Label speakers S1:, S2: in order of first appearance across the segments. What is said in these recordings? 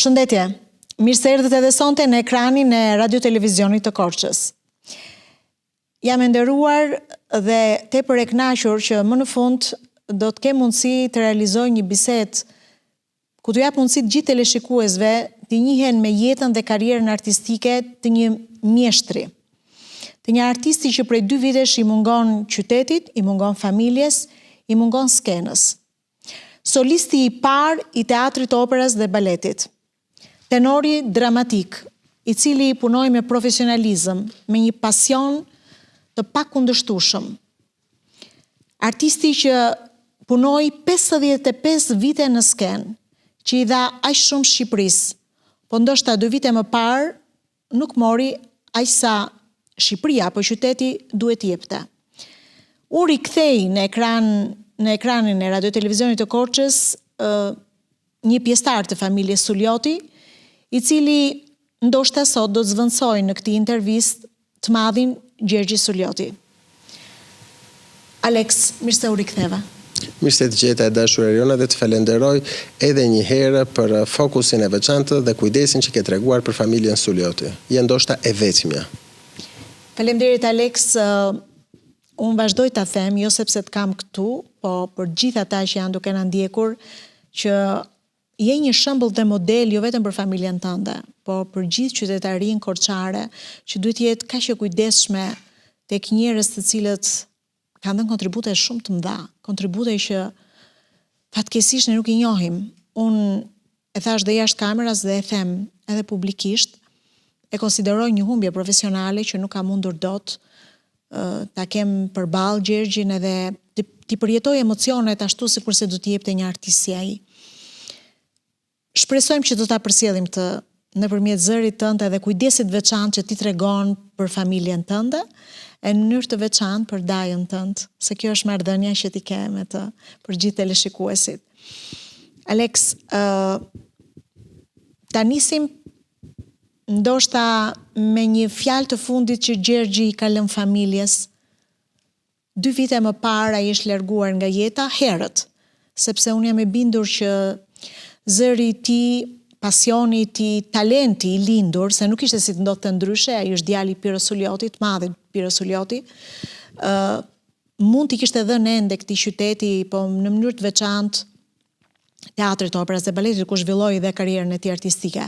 S1: Përshëndetje, mirë se erdhët edhe sonte në ekranin e radio-televizionit të Korçës. Jam e nderuar dhe tepër e kënaqur që më në fund do të kem mundësi të realizoj një bisedë ku t'u jap mundësi të gjithë teleshikuesve të njihen me jetën dhe karrierën artistike të një mjeshtri. Të një artisti që prej 2 vitesh i mungon qytetit, i mungon familjes, i mungon skenës. Solisti i parë i teatrit, operës dhe baletit. Tenori dramatik, i cili punoi me profesionalizëm, me një pasion të pakundërshtueshëm. Artisti që punoi 55 vite në skenë, që i dha aq shumë Shqipërisë, po ndoshta 2 vite më parë nuk mori aq sa Shqipëria apo qyteti duhet jepte. U rikthei në ekranin e radio-televizionit të Korçës një pjesëtar të familjes Suljoti, i cili ndoshta sot do të zvendësojë në këtë intervistë të madhin Gjergji Suljoti. Alex, mirë se u riktheva.
S2: Mirë se të gjeta e dashur Eriona dhe të falenderoj edhe një herë për fokusin e veçantë dhe kujdesin që ke treguar për familjen Suljoti. Je ndoshta e vetmja.
S1: Faleminderit Alex, unë vazhdoj ta them, jo sepse të kam këtu, po për gjithë ata që janë duke na ndjekur, që je një shembull dhe model jo vetëm për familjen tënde, po për gjithë qytetarinë korçare, që duhet jetë kaq e kujdesshme tek njerëz të cilët kanë dhënë kontribute shumë të mëdha, kontribute që fatkeqësisht ne nuk i njohim. Unë e thash dhe jashtë kameras dhe e them edhe publikisht, e konsideroj një humbje profesionale që nuk ka mundur dot ta kem përballë Gjergjin edhe ti përjetoj emocionet ashtu sikurse do t'i jepte një artist si ai. Shpresojmë që do ta përsjellim të nëpërmjet zërit tënd edhe kujdesit veçantë që ti tregon për familjen tënde, e në mënyrë të veçantë për dajën tënd, se kjo është marrëdhënia që ti ke me të për gjithë teleshikuesit. Alex, ta nisim ndoshta me një fjalë të fundit që Gjergji i ka lënë familjes. 2 vite më parë ai është larguar nga jeta herët, sepse unë jam e bindur që zëri i tij, pasioni i tij, talenti i lindur, se nuk ishte si të ndodhte ndryshe, ai është djali i Piro Suljotit, madhit Piro Suljoti, mund t'i kishte dhënë ende këtij qyteti, po në mënyrë të veçantë teatrit, operës dhe baletit, ku zhvilloi dhe karrierën e tij artistike.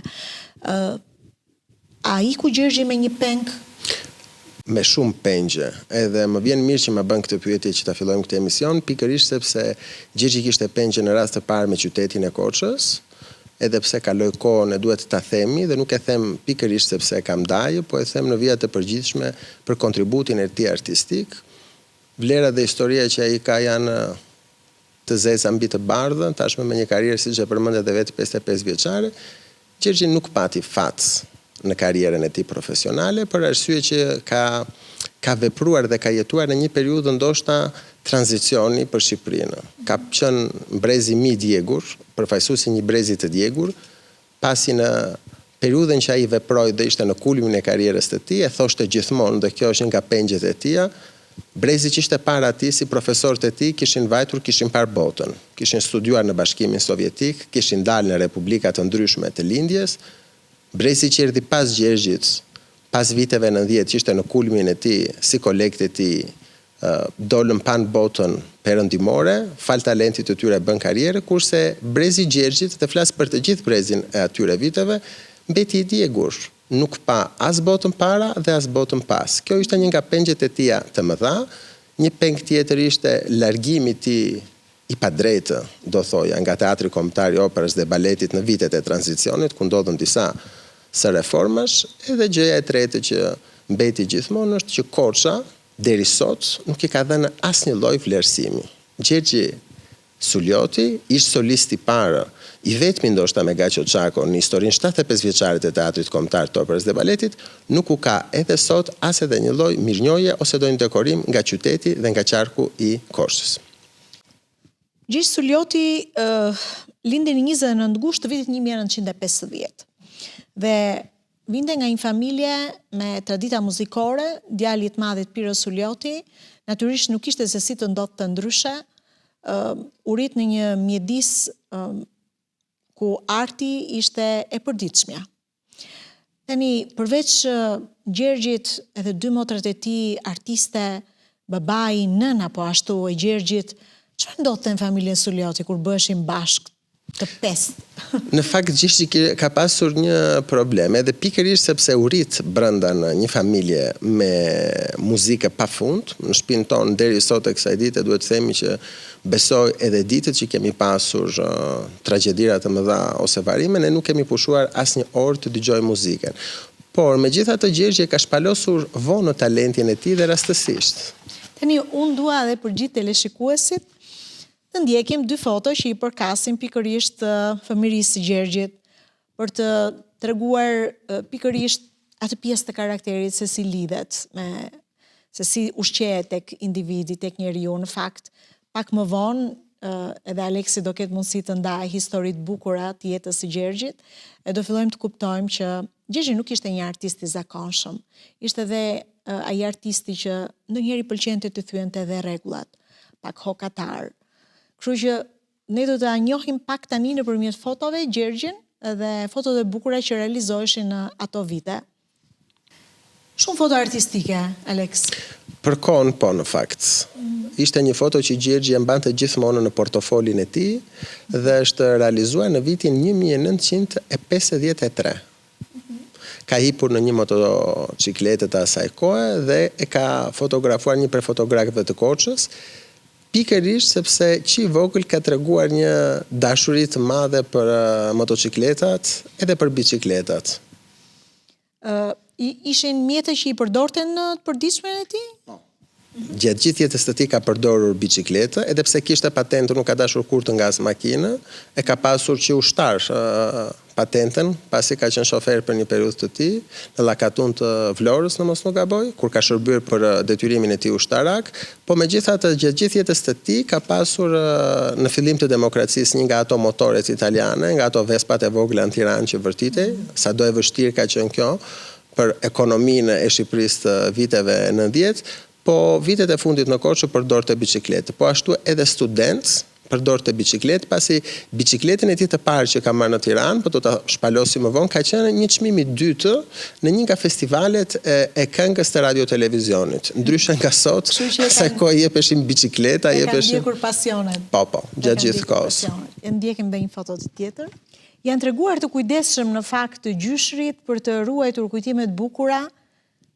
S1: A iku Gjergji me një peng?
S2: Me shumë pengje, edhe më vjen mirë që më bën këtë pyetje që ta fillojmë këtë emision, pikërisht sepse Gjergji kishte pengje në rast të parë me qytetin e Korçës, edhe pse kaloi kohën e duhet ta themi dhe nuk e them pikërisht sepse e kam dajë, po e them në vija të përgjithshme për kontributin e tij artistik. Vlera dhe historia që ai ka janë të zeza mbi të bardhën, tashmë me një karrierë siç e përmendet edhe vetë 55 vjeçare. Gjergji nuk pati fat në karrierën e tij profesionale, për arsye që ka vepruar dhe ka jetuar në një periudhë ndoshta tranzicioni për Shqipërinë. Ka qenë mbrezi mi djegur, përfaqësuesi një brezi të djegur, pasi në periudhën që ai veproi dhe ishte në kulmin e karrierës së tij, e thoshte gjithmonë, dhe kjo është një nga pengjet e tija, brezi që ishte para atij si profesorët e tij kishin vajtur, kishin parë botën, kishin studiuar në Bashkimin Sovjetik, kishin dalë në republika të ndryshme të lindjes. Brezi që erdhi pas Gjergjit, pas viteve 90, që ishte në kulmin e tij, si kolegët e tij, dolën pan botën perëndimore, fal talentit të tyre bën karrierë, kurse brezi Gjergjit, të flas për të gjithë brezin e atyre viteve, mbeti i djegur, nuk pa as botën para dhe as botën pas. Kjo ishte një nga pengjet e tija të mëdha. Një peng tjetër ishte largimi i tij i padrejtë, do thoja, nga teatri kombëtar i operës dhe baletit në vitet e tranzicionit, ku ndodhën disa së reformash, edhe gjëja e tretë që mbeti gjithmonë është që Korça deri sot nuk i ka dhënë asnjë lloj vlerësimi. Gjergji Suljoti ishte solist i parë, i vetmi ndoshta me Gaço Çako në historinë 75 vjeçare të teatrit kombëtar të operës dhe baletit, nuk u ka edhe sot as edhe një lloj mirënjohje ose do një dekorim nga qyteti dhe nga qarku i Korçës.
S1: Gjergj Suljoti lindi në 29 gusht të vitit 1950 dhe vinte nga një familje me tradita muzikore, djali i madhit Piro Suljoti, natyrisht nuk ishte se si të ndodhte ndryshe, u rit në një mjedis ku arti ishte e përditshmja. Tani, përveç Gjergjit, edhe dy motrat e tij artiste, babai, nëna po ashtu e Gjergjit, çfarë ndodhte në familjen Sulioti kur bëheshin bashkë të pestë?
S2: Në fakt Gjergji ka pasur një problem, edhe pikërisht sepse u rit brenda në një familje me muzikë pafund. Në shtëpinë tonë deri sot e kësaj dite duhet të themi që besoj edhe ditët që kemi pasur tragjedira të mëdha ose varime, ne nuk kemi pushuar asnjë orë të dëgjojmë muzikën. Por megjithatë Gjergji ka shpalosur vonë talentin e tij dhe rastësisht.
S1: Tani, unë dua edhe për gjithë teleshikuesit të ndjekim dy foto që i përkasin pikërisht fëmirisë së Gjergjit, për të treguar pikërisht atë pjesë të karakterit se si lidhet, se si ushqehet tek individi, tek njeriu. Në fakt, pak më vonë, edhe Aleksi do ketë mundësi të ndajë historitë bukura të jetës së Gjergjit, e do fillojmë të kuptojmë që Gjergji nuk ishte një artist i zakonshëm. Ishte edhe ai artisti që ndonjëherë i pëlqente të thyente edhe rregullat, pak hokatar. Kështu që ne do ta njohim pak tani nëpërmjet fotove Gjergjin dhe fotot e bukura që realizoheshin në ato vite. Shumë foto artistike, Alex.
S2: Për kohën po në fakt. Ishte një foto që Gjergji e mbante gjithmonë në portofolin e tij dhe është realizuar në vitin 1953. Ka hipur në një motocikletë të asaj kohe dhe e ka fotografuar një prej fotografëve të Korçës, pikërisht sepse që i vogël ka treguar një dashuri të madhe për motocikletat edhe për biçikletat.
S1: Ishin mjete që i përdorten në të përditshmën e tij?
S2: Gjatë gjithë jetës së tij ka përdorur biçikletë, edhe pse kishte patentën, nuk ka dashur kurrë të ngasë makinë, e ka pasur që ushtar patentën, pasi ka qenë shofer për një periudhë të tij në llakatun të Vlorës, në mos nuk gaboj, kur ka shërbyer për detyrimin e tij ushtarak, po megjithatë gjatë gjithë jetës së tij ka pasur në fillim të demokracisë një nga ato motoret italiane, nga ato Vespat e vogla në Tiranë që vërtitej, sado e vështirë ka qenë kjo për ekonominë e Shqipërisë të viteve 90, po vitet e fundit në Korçë përdorte biçikletë, po ashtu edhe student përdorte biçikletë, pasi biçikletën e tij të parë që ka marrë në Tiranë, po do ta shpalosim më vonë, ka qenë një çmim i dytë në një nga festivalet e këngës të radio-televizionit. Ndryshe nga sot, sa kohë jepeshin biçikleta, jepeshin.
S1: Kanë ndjekur pasionet.
S2: Po, gjatë gjithë kohës.
S1: E ndjekim edhe një foto tjetër. Janë treguar të kujdesshëm në fakt të gjyshrit për të ruajtur kujtimet bukura,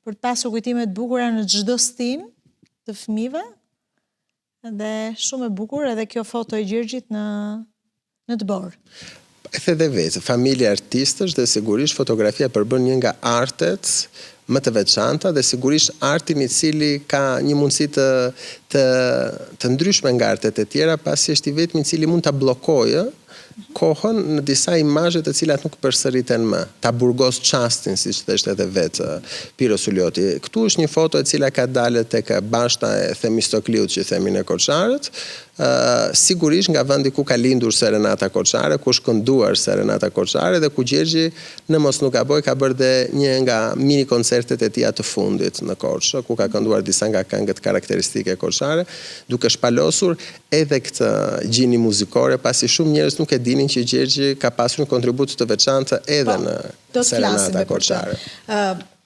S1: për të pasur kujtimet bukura në çdo stin të fëmijëve. Dhe shumë e bukur edhe kjo foto e Gjergjit në të borë.
S2: E the dhe vetë, familje artistësh dhe sigurisht fotografia përbën një nga artet më të veçanta dhe sigurisht artin i cili ka një mundësi të ndryshme nga artet e tjera, pasi është i vetmi i cili mund ta bllokojë kohën në disa imazhe të cilat nuk përsëriten më. Ta burgos çastin, siç thashtë edhe vetë Piro Sulioti. Këtu është një foto e cila ka dalë tek bashta e Themistokliut që themin e Korçarët, sigurisht nga vendi ku ka lindur Serenata Korçare, ku është kënduar Serenata Korçare dhe ku Gjergji në mos nuk gaboj ka bërë dhe një nga mini koncertet e tij të fundit në Korçë, ku ka kënduar disa nga këngët karakteristike Korçare, duke shpalosur edhe këtë gjini muzikore, pasi shumë njerëz nuk e dinin që Gjergji ka pasur një kontribut të veçantë edhe në Serenata Korçare.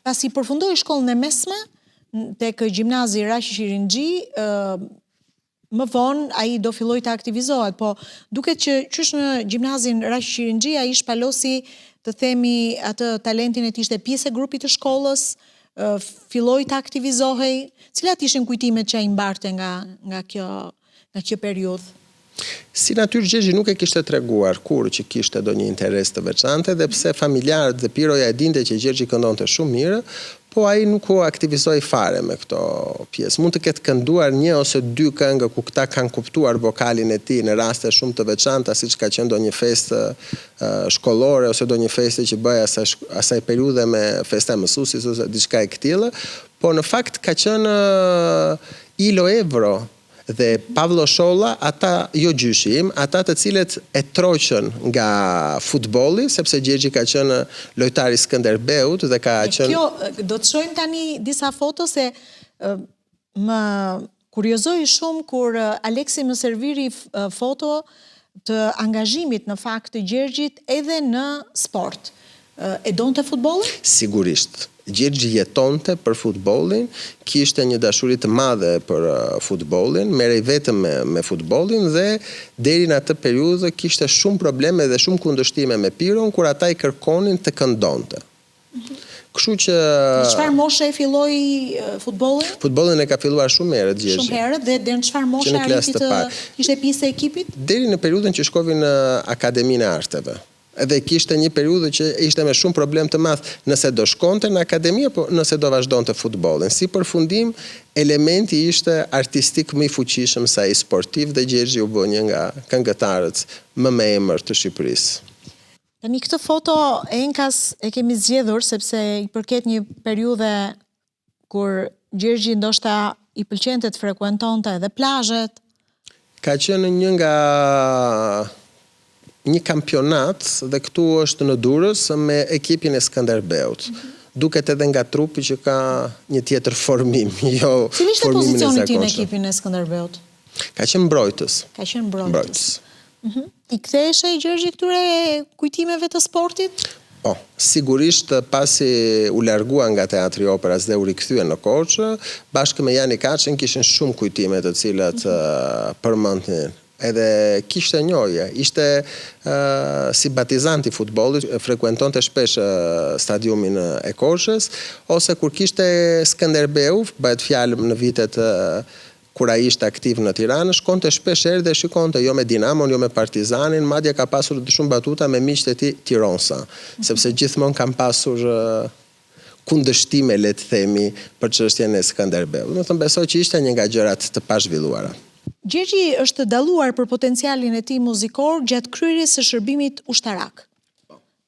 S1: Pasi përfundoi shkollën e mesme tek gjimnazi Rashi Qirinxhi, më vonë ai do filloi të aktivizohet, po duket që qysh në gjimnazin Rashi Qirinxhi ai shpalosi, të themi, atë talentin e tij, ishte pjesë e grupit të shkollës, filloi të aktivizohej. Cilat ishin kujtimet që ai mbarte nga kjo periudhë?
S2: Si natyrë Gjergji nuk e kishte treguar kurrë që kishte ndonjë interes të veçantë, dhe pse familjarët dhe Piroja e dinte që Gjergji këndonte shumë mirë, po ai nuk u aktivizoi fare me këto pjesë. Mund të ketë kënduar një ose dy këngë ku këta kanë kuptuar vokalin e tij në raste shumë të veçanta, siç ka qenë ndonjë festë shkollore ose ndonjë festë që bëhej asaj periudhe me festa e mësuesit ose diçka e këtillë, po në fakt ka qenë Ilo Evro dhe Pavlo Sholla, ata jo gjyshim, ata të cilët e troqën nga futbolli, sepse Gjergji ka qenë lojtar i Skënderbeut dhe ka qenë.
S1: Kjo do të shohim tani disa foto, se më kuriozoi shumë kur Aleksi më serviri foto të angazhimit në fakt të Gjergjit edhe në sport. E donte futbollin?
S2: Sigurisht. Gjergji jetonte për futbollin, kishte një dashuri të madhe për futbollin, merrej vetëm me futbollin dhe deri në atë periudhë kishte shumë probleme dhe shumë kundërshtime me Piron kur ata i kërkonin të këndonte. Kështu që
S1: Në çfarë moshe e filloi futbollin?
S2: Futbollin e ka filluar shumë herët Gjergji.
S1: Shumë herët dhe deri në çfarë moshe arriti të ishte pjesë e ekipit?
S2: Deri në periudhën që shkovi në Akademinë e Arteve. Edhe kishte një periudhë që ishte me shumë problem të madh nëse do shkonte në akademi apo nëse do vazhdonte futbollin. Si përfundim, elementi ishte artistik më i fuqishëm sa i sportiv dhe Gjergji u bë një nga këngëtarët më me emër të Shqipërisë.
S1: Tani këtë foto e Enkas e kemi zgjedhur sepse i përket një periudhe kur Gjergji ndoshta i pëlqente të frekuentonte edhe plazhet.
S2: Ka qenë një kampionat dhe këtu është në Durrës me ekipin e Skënderbeut. Duket edhe nga trupi që ka një tjetër formim, jo
S1: Cili ishte
S2: formimin e
S1: pozicioni ti në
S2: zakonshëm.
S1: ekipin e Skënderbeut?
S2: Ka qenë mbrojtës.
S1: Ka qenë mbrojtës. I kthehej Gjergji këtyre kujtimeve të sportit?
S2: Po, sigurisht pasi u largua nga teatri operas dhe u rikthye në Korçë, bashkë me Jani Kaçën kishin shumë kujtime të cilat përmendnin. Edhe kishte njohje, ishte simpatizant i futbollit, frekuentonte shpesh stadiumin e Korçës, ose kur kishte Skënderbeu, bëhet fjalë në vitet kur ai ishte aktiv në Tiranë, shkonte shpesh dhe shikonte jo me Dinamon, jo me Partizanin, madje ka pasur shumë batuta me miqtë e tij tironsa, sepse gjithmonë kanë pasur kundërshtime, le të themi, për çështjen e Skënderbeut. Do të thënë besoj që ishte një nga gjërat të pazhvilluara.
S1: Gjergji është dalluar për potencialin e tij muzikor gjatë kryerjes së shërbimit ushtarak.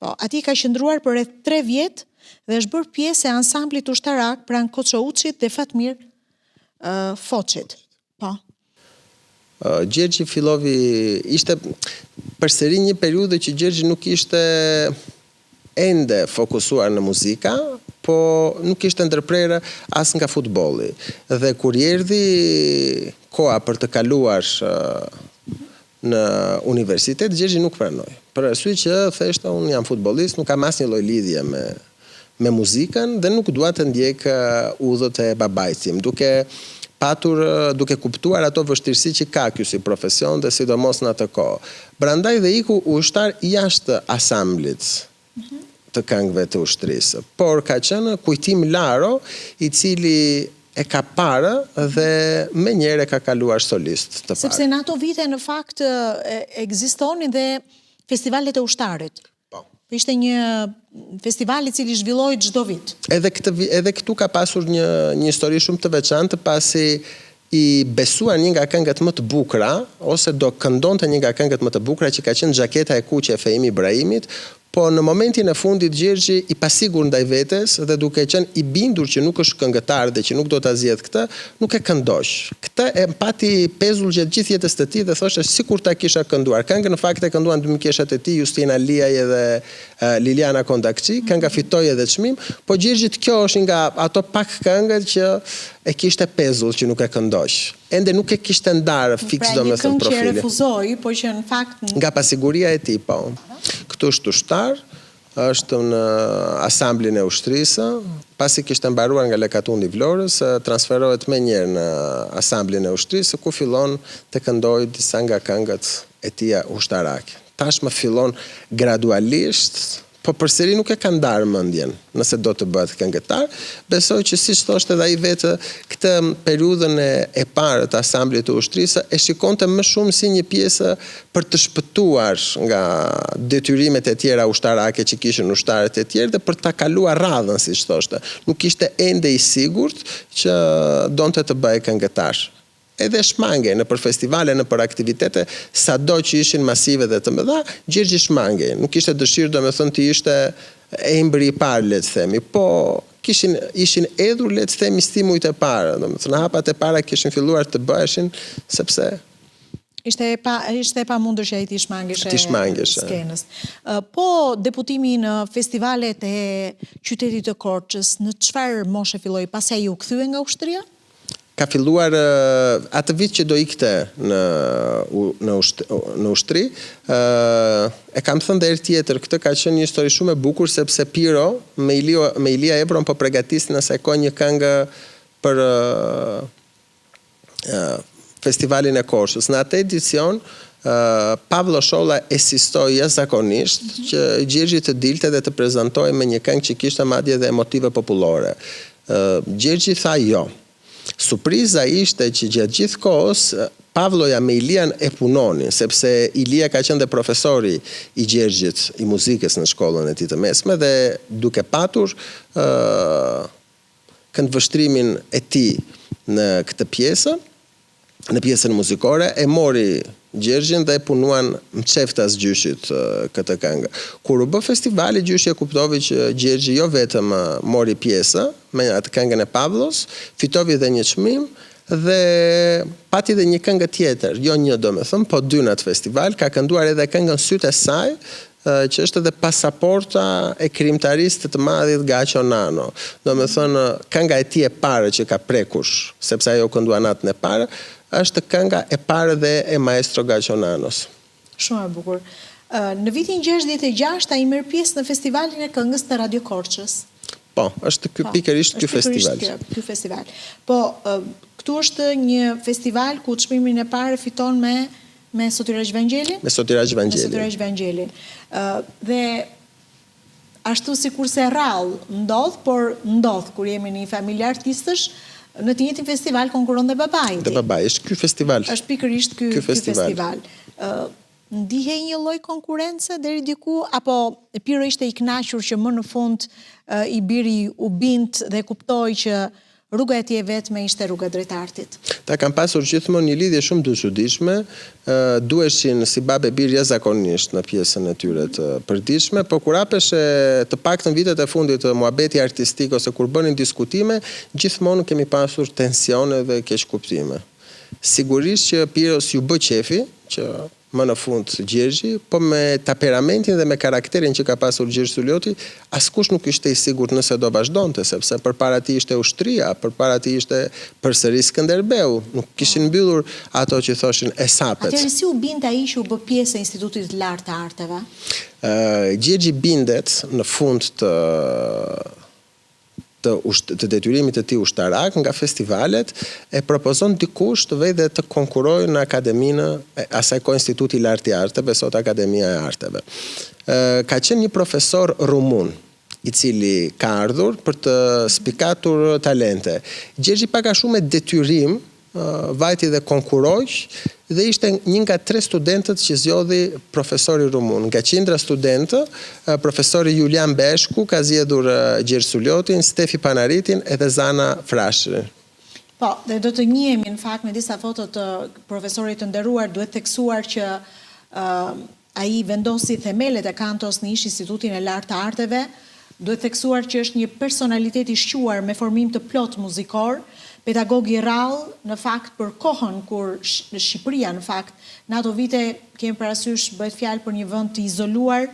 S1: Po, aty ka qëndruar për rreth 3 vjet dhe është bërë pjesë e ansamblit ushtarak pranë Koçouçit dhe Fatmir Foçit. Po.
S2: Gjergji ishte përsëri një periudhë që Gjergji nuk ishte ende fokusuar në muzika, po nuk ishte ndërprerë as nga futbolli. Dhe kur erdhi koha për të kaluar në universitet, Gjergji nuk pranoi. Për arsye që theshta unë jam futbollist, nuk kam asnjë lloj lidhje me muzikën dhe nuk dua të ndjek udhët e babait tim, duke kuptuar ato vështirësi që ka ky si profesion dhe sidomos në atë kohë. Prandaj dhe iku ushtar jashtë asamblit të këngëve të ushtrisë. Por ka qenë Kujtim Laro, i cili e ka parë dhe me njëre ka kaluar solist të parë.
S1: Sepse në ato vite në fakt ekzistonin dhe festivalet e ushtarit.
S2: Po.
S1: Ishte një festival i cili zhvillohej çdo vit.
S2: Edhe këtu ka pasur një histori shumë të veçantë pasi i besuar një nga këngët më të bukura, ose do këndonte një nga këngët më të bukura që ka qenë Xhaketa e kuqe e Fehimi Ibrahimit, po në momentin e fundit Gjergji i pasigur ndaj vetes dhe duke qenë i bindur që nuk është këngëtar dhe që nuk do ta zgjedh këtë, nuk e këndosh. Këtë e pati pezull gjatë gjithë jetës së tij dhe thoshte sikur ta kisha kënduar. Këngën në fakt e kënduan dy mikeshat e tij, Justina Liaj dhe Liliana Kondakçi, kënga fitoi edhe çmim, po Gjergjit kjo është nga ato pak këngët që e kishte pezull që nuk e këndosh. Ende nuk e kishte ndarë fiks domethënë profili.
S1: Pra një këngë që refuzoi, po që në fakt
S2: nga pasiguria e tij, po. Këtu është ushtar, është në asamblin e ushtrisë, pasi kishte mbaruar nga Lekatundi i Vlorës, transferohet menjëherë në asamblin e ushtrisë, ku fillon të këndojë disa nga këngët e tija ushtarake. Tashmë fillon gradualisht, po përsëri nuk e ka ndarë mendjen nëse do të bëhet këngëtar. Besoj që siç thoshte edhe ai vetë, këtë periudhën e parë të asamblit të ushtrisë e shikonte më shumë si një pjesë për të shpëtuar nga detyrimet e tjera ushtarake që kishin ushtarët e tjerë dhe për ta kaluar radhën, siç thoshte. Nuk ishte ende i sigurt që donte të bëhej këngëtar. Edhe shmangej në për festivale, në për aktivitete, sado që ishin masive dhe të mëdha, Gjergji shmangej. Nuk ishte dëshirë, domethënë të ishte embri i parë, le të themi, po ishin edhur, le të themi, stimujt e parë, domethënë hapat e para kishin filluar të bëheshin, sepse
S1: ishte e pamundur që ai të shmangeshe skenës. Po deputimi në festivalet e qytetit të Korçës, në çfarë moshe filloi? Pasi ai u kthye nga ushtria?
S2: ka filluar atë vit që do ikte në ushtri, e kam thënë dhe herë tjetër, këtë ka qenë një histori shumë e bukur, sepse Piro me Ilia Ebron po përgatisin asaj kohë një këngë për festivalin e Korçës. Në atë edicion, Pavlo Sholla insistoi jashtëzakonisht që Gjergji të dilte dhe të prezantoj me një këngë që kishte madje dhe motive popullore. Gjergji tha jo. Surpriza ishte që gjatë gjithë kohës Pavloja me Ilian e punonin, sepse Ilia ka qenë dhe profesori i Gjergjit i muzikës në shkollën e tij të mesme dhe duke patur këndvështrimin e tij në këtë pjesë, në pjesën muzikore, e mori Gjergjin dhe punuan më qeftas gjyshit këtë këngë. Kur u bë festivali, gjyshi e kuptovi që Gjergji jo vetëm mori pjesë me atë këngën e Pavlos, fitovi dhe një çmim dhe pati dhe një këngë tjetër, jo një domethënë, po dy në atë festival, ka kënduar edhe këngën Sytë e saj, që është edhe pasaporta e krijimtarisë të madhit Gaço Nano. Domethënë, kënga e tij e parë që ka prekush, sepse ajo këndua natën e parë, është kënga e parë dhe e maestro Gaço Nanos.
S1: Shumë e bukur. Në vitin 66 ai merr pjesë në festivalin e këngës të Radio Korçës.
S2: Po, është pikërisht ky festival.
S1: Ky festival. Po, këtu është një festival ku çmimin e parë fiton me Sotiraj Vangelin?
S2: Me Sotiraj Vangelin.
S1: Me Sotiraj Vangelin. Dhe ashtu sikurse rrallë ndodh, por ndodh kur jemi në një familje artistësh, në të njëjtin festival konkuron dhe babai.
S2: Dhe babai, është ky festival.
S1: Është pikërisht ky festival. Ndihej një lloj konkurrence deri diku, apo Piro ishte i kënaqur që më në fund i biri u bint dhe kuptoi që rruga e tij e vetme ishte rruga drejt artit.
S2: Ta kam pasur gjithmonë një lidhje shumë të çuditshme, duheshin si babë e bir jashtëzakonisht në pjesën e tyre të përditshme, por kur hapeshe të paktën vitet e fundit të muhabeti artistik ose kur bënin diskutime, gjithmonë kemi pasur tensione dhe keqkuptime. Sigurisht që Piros ju bë qefi, që më në fund Gjergji, po me temperamentin dhe me karakterin që ka pasur Gjergj Sullioti, askush nuk ishte i sigurt nëse do vazhdonte, sepse përpara tij ishte ushtria, përpara tij ishte përsëri Skënderbeu, nuk kishin mbyllur ato që thoshin e sapet.
S1: Atëherë si u binte ai që u bë pjesë e Institutit të Lartë të Arteve?
S2: Gjergji bindet në fund të detyrimit të tij ushtarak nga festivalet, e propozon dikush të vej dhe të konkurojë në akademinë, asaj kohë Instituti i Lartë i Arteve, sot Akademia e Arteve. Ka qenë një profesor rumun, i cili ka ardhur për të spikatur talente. Gjergji pak a shumë me detyrim vajti dhe konkuroj, dhe ishte një nga 3 studentët që zgjodhi profesori rumun. Nga qindra studentë, profesori Julian Beshku ka zgjedhur Gjergj Sulliotin, Stefi Panaritin edhe Zana Frashërin.
S1: Po, dhe do të njihemi në fakt me disa foto të profesorit të nderuar, duhet theksuar që ai vendosi themelet e kantos në Institutin e Lartë të Arteve, duhet theksuar që është një personalitet i shquar me formim të plot muzikor, pedagog i rrallë, në fakt për kohën kur në Shqipëria, në fakt, në ato vite kemi parasysh bëhet fjalë për një vend të izoluar,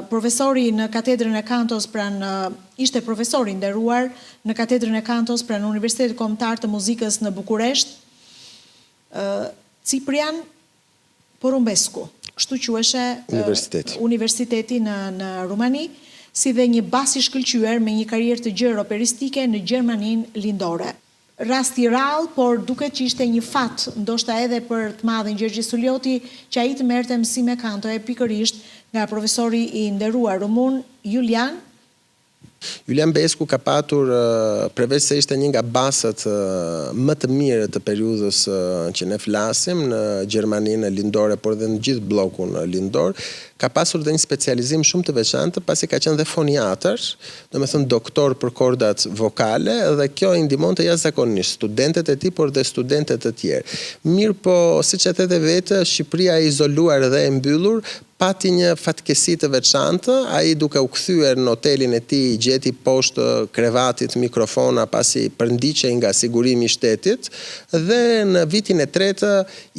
S1: profesori në katedrën e kantos ishte profesori nderuar në katedrën e kantos pranë Universitetit Kombëtar të Muzikës në Bukuresht, Ciprian Porumbescu, kështu quheshe universiteti në Rumani, si dhe një bas i shkëlqyer me një karrierë të gjerë operistike në Gjermaninë lindore. Rasti rrallë, por duket që ishte një fat, ndoshta edhe për të madhin Gjergj Sullioti, që ai të merrte mësime kantoje pikërisht nga profesori i nderuar rumun Julian
S2: Beshku ka patur, përveç se ishte një nga basët më të mirë të periudhës që ne flasim në Gjermaninë lindore, por dhe në gjithë bllokun lindor, ka pasur dhe një specializim shumë të veçantë, pasi ka qenë dhe foniatër, domethënë doktor për kordat vokale, dhe kjo i ndihmonte jashtëzakonisht studentët e tij, por dhe studentët të tjerë. Mirë po, siç e the vetë, Shqipëria e izoluar dhe e mbyllur, pati një fatkesi të veçantë, ai duke u kthyer në hotelin e tij, gjeti poshtë krevatit mikrofona pasi përndiqej nga sigurimi i shtetit, dhe në vitin e tretë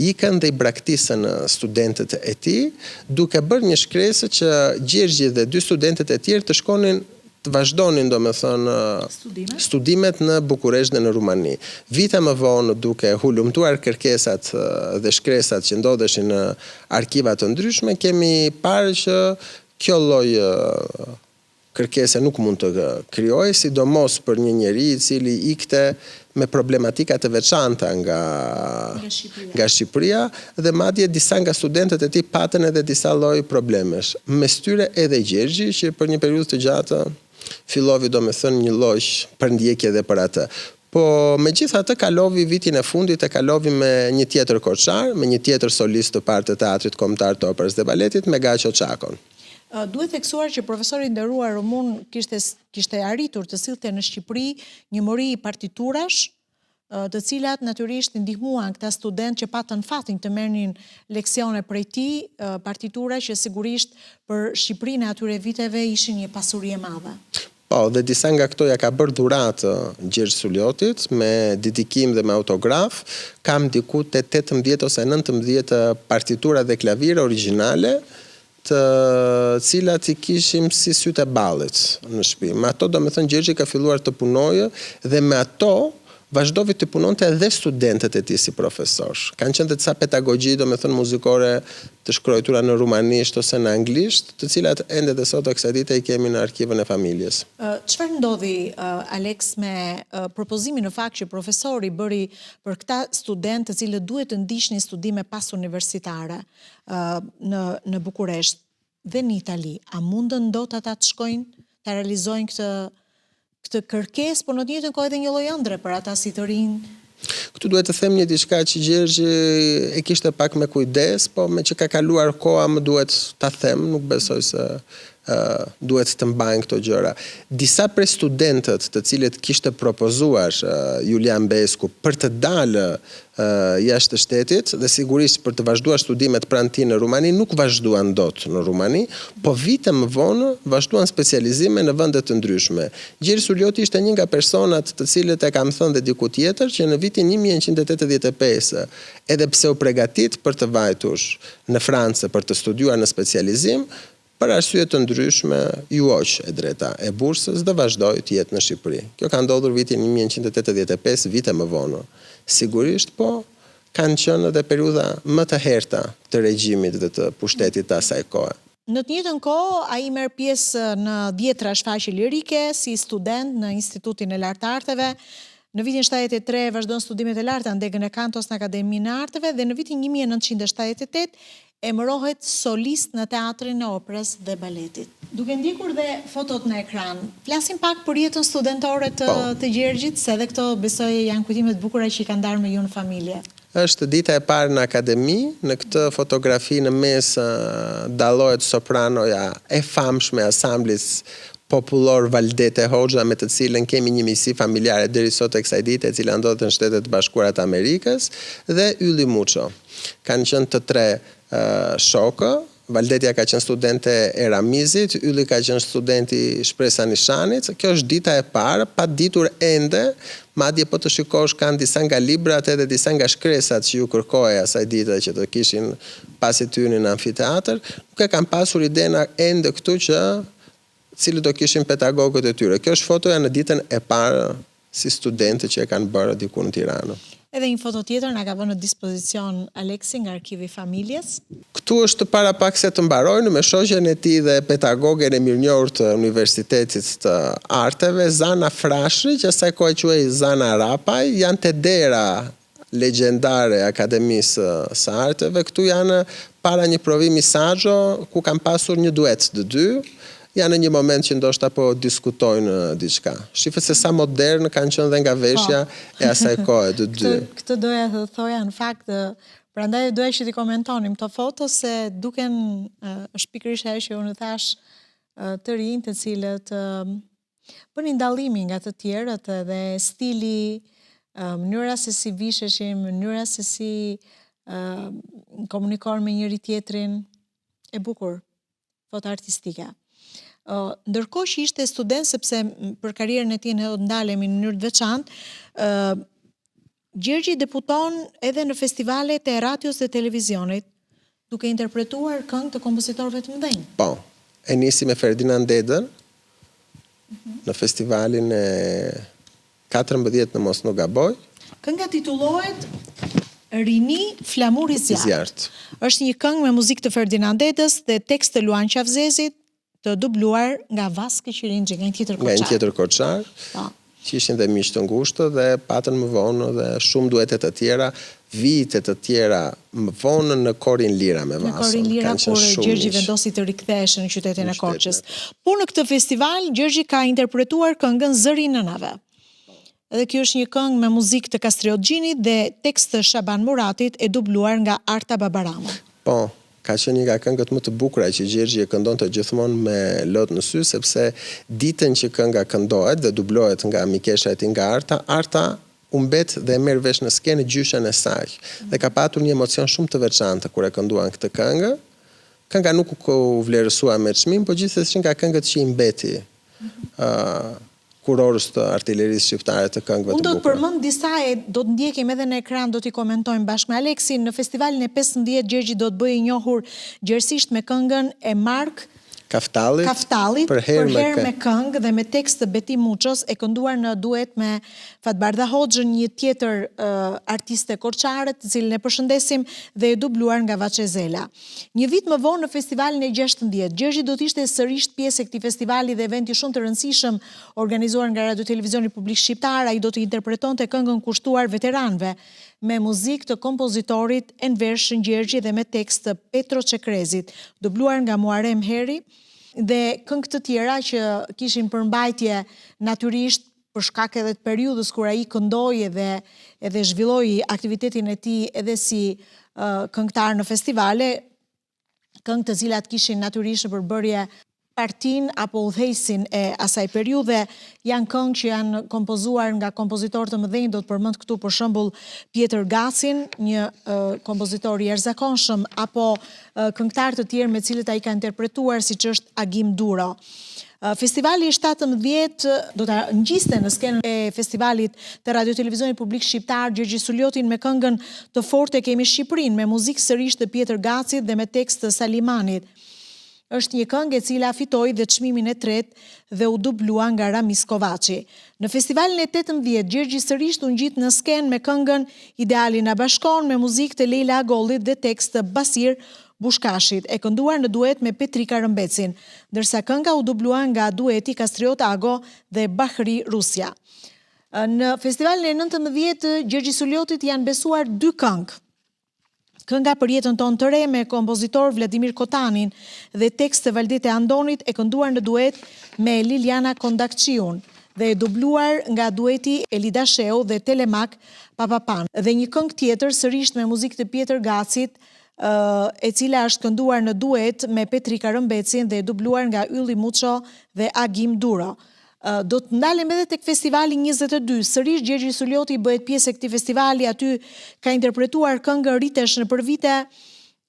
S2: ikën dhe i braktisën studentët e tij, duke bërë një shkresë që Gjergji dhe 2 studentët e tjerë të shkonin të vazhdonin studimet në Bukuresht dhe në Rumani. Vite më vonë, duke hulumtuar kërkesat dhe shkresat që ndodheshin në arkivat të ndryshme, kemi parë që kjo lloj kërkese nuk mund të krijojë, sidomos për një njeri i cili ikte me problematika të veçanta nga Shqipëria dhe madje disa nga studentët e tij patën edhe disa lloj problemesh. Mes tyre edhe Gjergji, që për një periudhë të gjatë fillovi një lloj përndjekje dhe për atë. Po megjithatë kalovi vitin e fundit e kalovi me një tjetër koçar, me një tjetër solist të parë të Teatrit Kombëtar të Operës dhe Baletit, me Gaço Çakon.
S1: Duhet theksuar që profesori i nderuar rumun kishte arritur të sillte në Shqipëri një mori partiturash, të cilat natyrisht ndihmuan këta studentë që patën fatin të merrnin leksione prej tij, partitura që sigurisht për Shqipërinë e atyre viteve ishin një pasuri e madhe.
S2: Po, dhe disa nga këto ja ka bërë dhuratë Gjergj Suljotit me dedikim dhe me autograf. Kam diku te 18 ose 19 partitura dhe klavire origjinale, të cilat I kishim si sytë e ballit në shtëpi. Me ato domethënë Gjergji ka filluar të punojë dhe me ato vazhdoi të punonte edhe studentët e tij si profesor. Kanë qenë disa pedagogji domethënë muzikore të shkruara në rumanisht ose në anglisht, të cilat ende dhe sot kësaj dite I kemi në arkivën e familjes.
S1: Çfarë ndodhi Alex me propozimin në fakt që profesori bëri për këta studentë të cilët duhet të ndiqnin studime pas universitare në Bukuresht dhe në Itali? A mundën dot ata të shkojnë të realizojnë këtë kërkesë, por në të njëjtën kohë edhe një lloj ëndre për ata si të rinj?
S2: Këtu duhet të them një diçka që Gjergji e kishte pak me kujdes, po me që ka kaluar koha më duhet ta them, nuk besoj se duhet të mbajnë këto gjëra. Disa prej studentët të cilët kishte propozuar Julian Besku për të dalë jashtë shtetit dhe sigurisht për të vazhduar studimet pranë tij në Rumani, nuk vazhduan dot në Rumani, po vite më vonë vazhduan specializime në vende të ndryshme. Gjergj Suljoti ishte një nga personat të cilët e kam thënë dhe diku tjetër që në vitin 1985, edhe pse u përgatit për të vajtur në Francë për të studiuar në specializim, për arsye të ndryshme ju hoq e drejta e bursës dhe vazhdoi të jetë në Shqipëri. Kjo ka ndodhur vitin 1985, vite më vonë. Sigurisht, po kanë qenë edhe periudha më të herta të regjimit dhe të pushtetit të asaj kohe.
S1: Në të njëjtën kohë, ai merr pjesë në 10 shfaqje lirike si student në Institutin e Lartë Arteve. Në vitin 73 vazhdon studimet e larta ndegën e kantos në Akademinë e Arteve dhe në vitin 1978 emërohet solist në Teatrin e Operës dhe Baletit. Duke ndjekur dhe fotot në ekran, flasim pak për jetën studentore të Gjergjit, se edhe këto besoj janë kujtime të bukura që I kanë ndarë me ju në familje.
S2: Është dita e parë në akademi, në këtë fotografi në mes dallohet sopranoja e famshme asamblis popullor Valdete Hoxha, me të cilën kemi një miqësi familjare deri sot e kësaj dite, e cila ndodhet në Shtetet e Bashkuara të Amerikës, dhe Ylli Muço. Kanë qenë të tre shokë. Valdetja ka qenë studente e Ramizit, Ylli ka qenë studenti Shpresa Nishanit. Kjo është dita e parë, pa ditur ende, madje po të shikosh kanë disa nga librat edhe disa nga shkresat që ju kërkohej asaj dite që të kishin pasi tyrin në amfiteatër, nuk e kanë pasur idena ende këtu që cilë do kishin pedagogët e tyre. Kjo është fotoja në ditën e parë si studente që e kanë bërë diku në Tiranë.
S1: Edhe një foto tjetër nga ka vënë në dispozicion Aleksi nga arkivi I familjes.
S2: Këtu është para pak se të mbarojnë me shoqen e tij dhe pedagogen e mirënjohur të Universitetit të Arteve, Zana Frashri, që asaj kohë quhej Zana Rapaj, janë të dera legjendare Akademisë së Arteve. Këtu janë para një provimi saxo ku kanë pasur një duet të dy. Janë në një moment që ndoshta po diskutojnë diçka. Shifet se sa modern kanë qenë dhe nga veshja e asaj kohe të dy.
S1: Këtë doja të thoja në fakt, prandaj doja që t'i komentonim këto foto se duken është pikërisht ajo që unë thash të rinj të cilët bënin dallimin nga të tjerët dhe stili, mënyra se si visheshin, mënyra se si komunikojnë me njëri tjetrin, e bukur, foto artistike. Ndërkohë që ishte student, sepse për karrierën e tij ne do të ndalemi në mënyrë të veçantë, Gjergji debuton edhe në festivalet e radios dhe televizionit, duke interpretuar këngë të kompozitorëve të mëdhenj.
S2: Po, e nisi me Ferdinand Dedën, në festivalin e 14 në mos nuk gaboj.
S1: Kënga titullohet Rini Flamuri Zjarrt. Është një këngë me muzikë të Ferdinand Dedës dhe tekst të Luan Qavzezit, të dubluar nga Vaskë Qirinxhi, nga një tjetër Koçar.
S2: Nga një tjetër Koçar, që ishin dhe miq të ngushtë dhe patën më vonë dhe shumë duetet të tjera, vitet të tjera më vonë në Korin Lira me Vasën.
S1: Në Korin Lira, kur Gjergji vendosi të riktheheshë në qytetin e Korçës. Por në këtë festival, Gjergji ka interpretuar këngën Zëri i Nënave. Edhe kjo është një këngë me muzikë të Kastriot Gjinit dhe tekst të Shaban Muratit e dubluar nga Arta Babarama.
S2: Po, ka qenë një nga këngët më të bukura që Gjergji e këndonte gjithmonë me lot në sy, sepse ditën që kënga këndohet dhe dublohet nga Mikesha e nga Arta u mbet dhe e merr vesh në skenë gjyshen e saj. Dhe ka patur një emocion shumë të veçantë kur e kënduan këtë këngë. Kënga nuk u vlerësua me çmim, por gjithsesi nga këngët që i mbeti kurorës të artillerisë shqiptare të këngëve të bukura.
S1: Unë do të përmend disa do të ndjekim edhe në ekran, do t'i komentojmë bashkë me Aleksin. Në festivalin e 15 Gjergji do të bëjë i njohur gjerësisht me këngën e Mark Kaftallit, për herë me këngë dhe me tekst të Beti Muços, e kënduar në duet me Fatbardha Hoxhën, një tjetër artiste korçare, të cilën e përshëndesim, dhe e dubluar nga Vaçe Zela. Një vit më vonë në festivalin e 16, Gjergji do të ishte sërish pjesë e këtij festivali dhe eventi shumë të rëndësishëm organizuar nga Radio Televizioni Publik Shqiptar. Ai do të interpretonte këngën kushtuar veteranëve me muzikë të kompozitorit Enver Shëngjergji dhe me tekst të Petro Çekrezit, dubluar nga Muharrem Heri, dhe këngë të tjera që kishin përmbajtje natyrisht për shkak edhe të periudhës kur ai këndoi edhe zhvilloi aktivitetin e tij edhe si këngëtar në festivale, këngë të cilat kishin natyrisht në përbërje partin apo udhëheqësin e asaj periudhe, janë këngë që janë kompozuar nga kompozitorë të mëdhenj. Do të përmend këtu për shembull Pjetër Gacin, një kompozitor i jashtëzakonshëm, apo këngëtar të tjerë me cilët ai ka interpretuar, siç është Agim Duro. Festivali i 17 do ta ngjiste në skenën e festivalit të Radio Televizionit Publik Shqiptar Gjergji Suljotin me këngën Të fortë kemi Shqipërinë, me muzikë sërish të Pjetër Gacit dhe me tekst të Salimanit. Është një këngë e cila fitoi dhe çmimin e tretë dhe u dublua nga Ramis Kovaçi. Në festivalin e 18, Gjergji sërish u ngjit në skenë me këngën Ideali na bashkon, me muzikë të Leila Agollit dhe tekst të Basir Bushkashit, e kënduar në duet me Petrika Rëmbecin, ndërsa kënga u dublua nga dueti Kastriot Ago dhe Bahri Rusja. Në festivalin e 19, Gjergji Suljotit janë besuar 2 këngë. Kënga për jetën tonë të re me kompozitor Vladimir Kotanin dhe tekst të Valdete Andonit, e kënduar në duet me Liliana Kondakçiun dhe e dubluar nga dueti Elida Sheu dhe Telemak Papapan. Dhe një këngë tjetër sërish me muzikë të Pjetër Gacit, e cila është kënduar në duet me Petrika Rëmbecin dhe e dubluar nga Ylli Muço dhe Agim Duro. Do të ndalem edhe tek festivali 22. Sërish Gjergji Suljoti bëhet pjesë e këtij festivali, aty ka interpretuar këngën Ritesh në përvite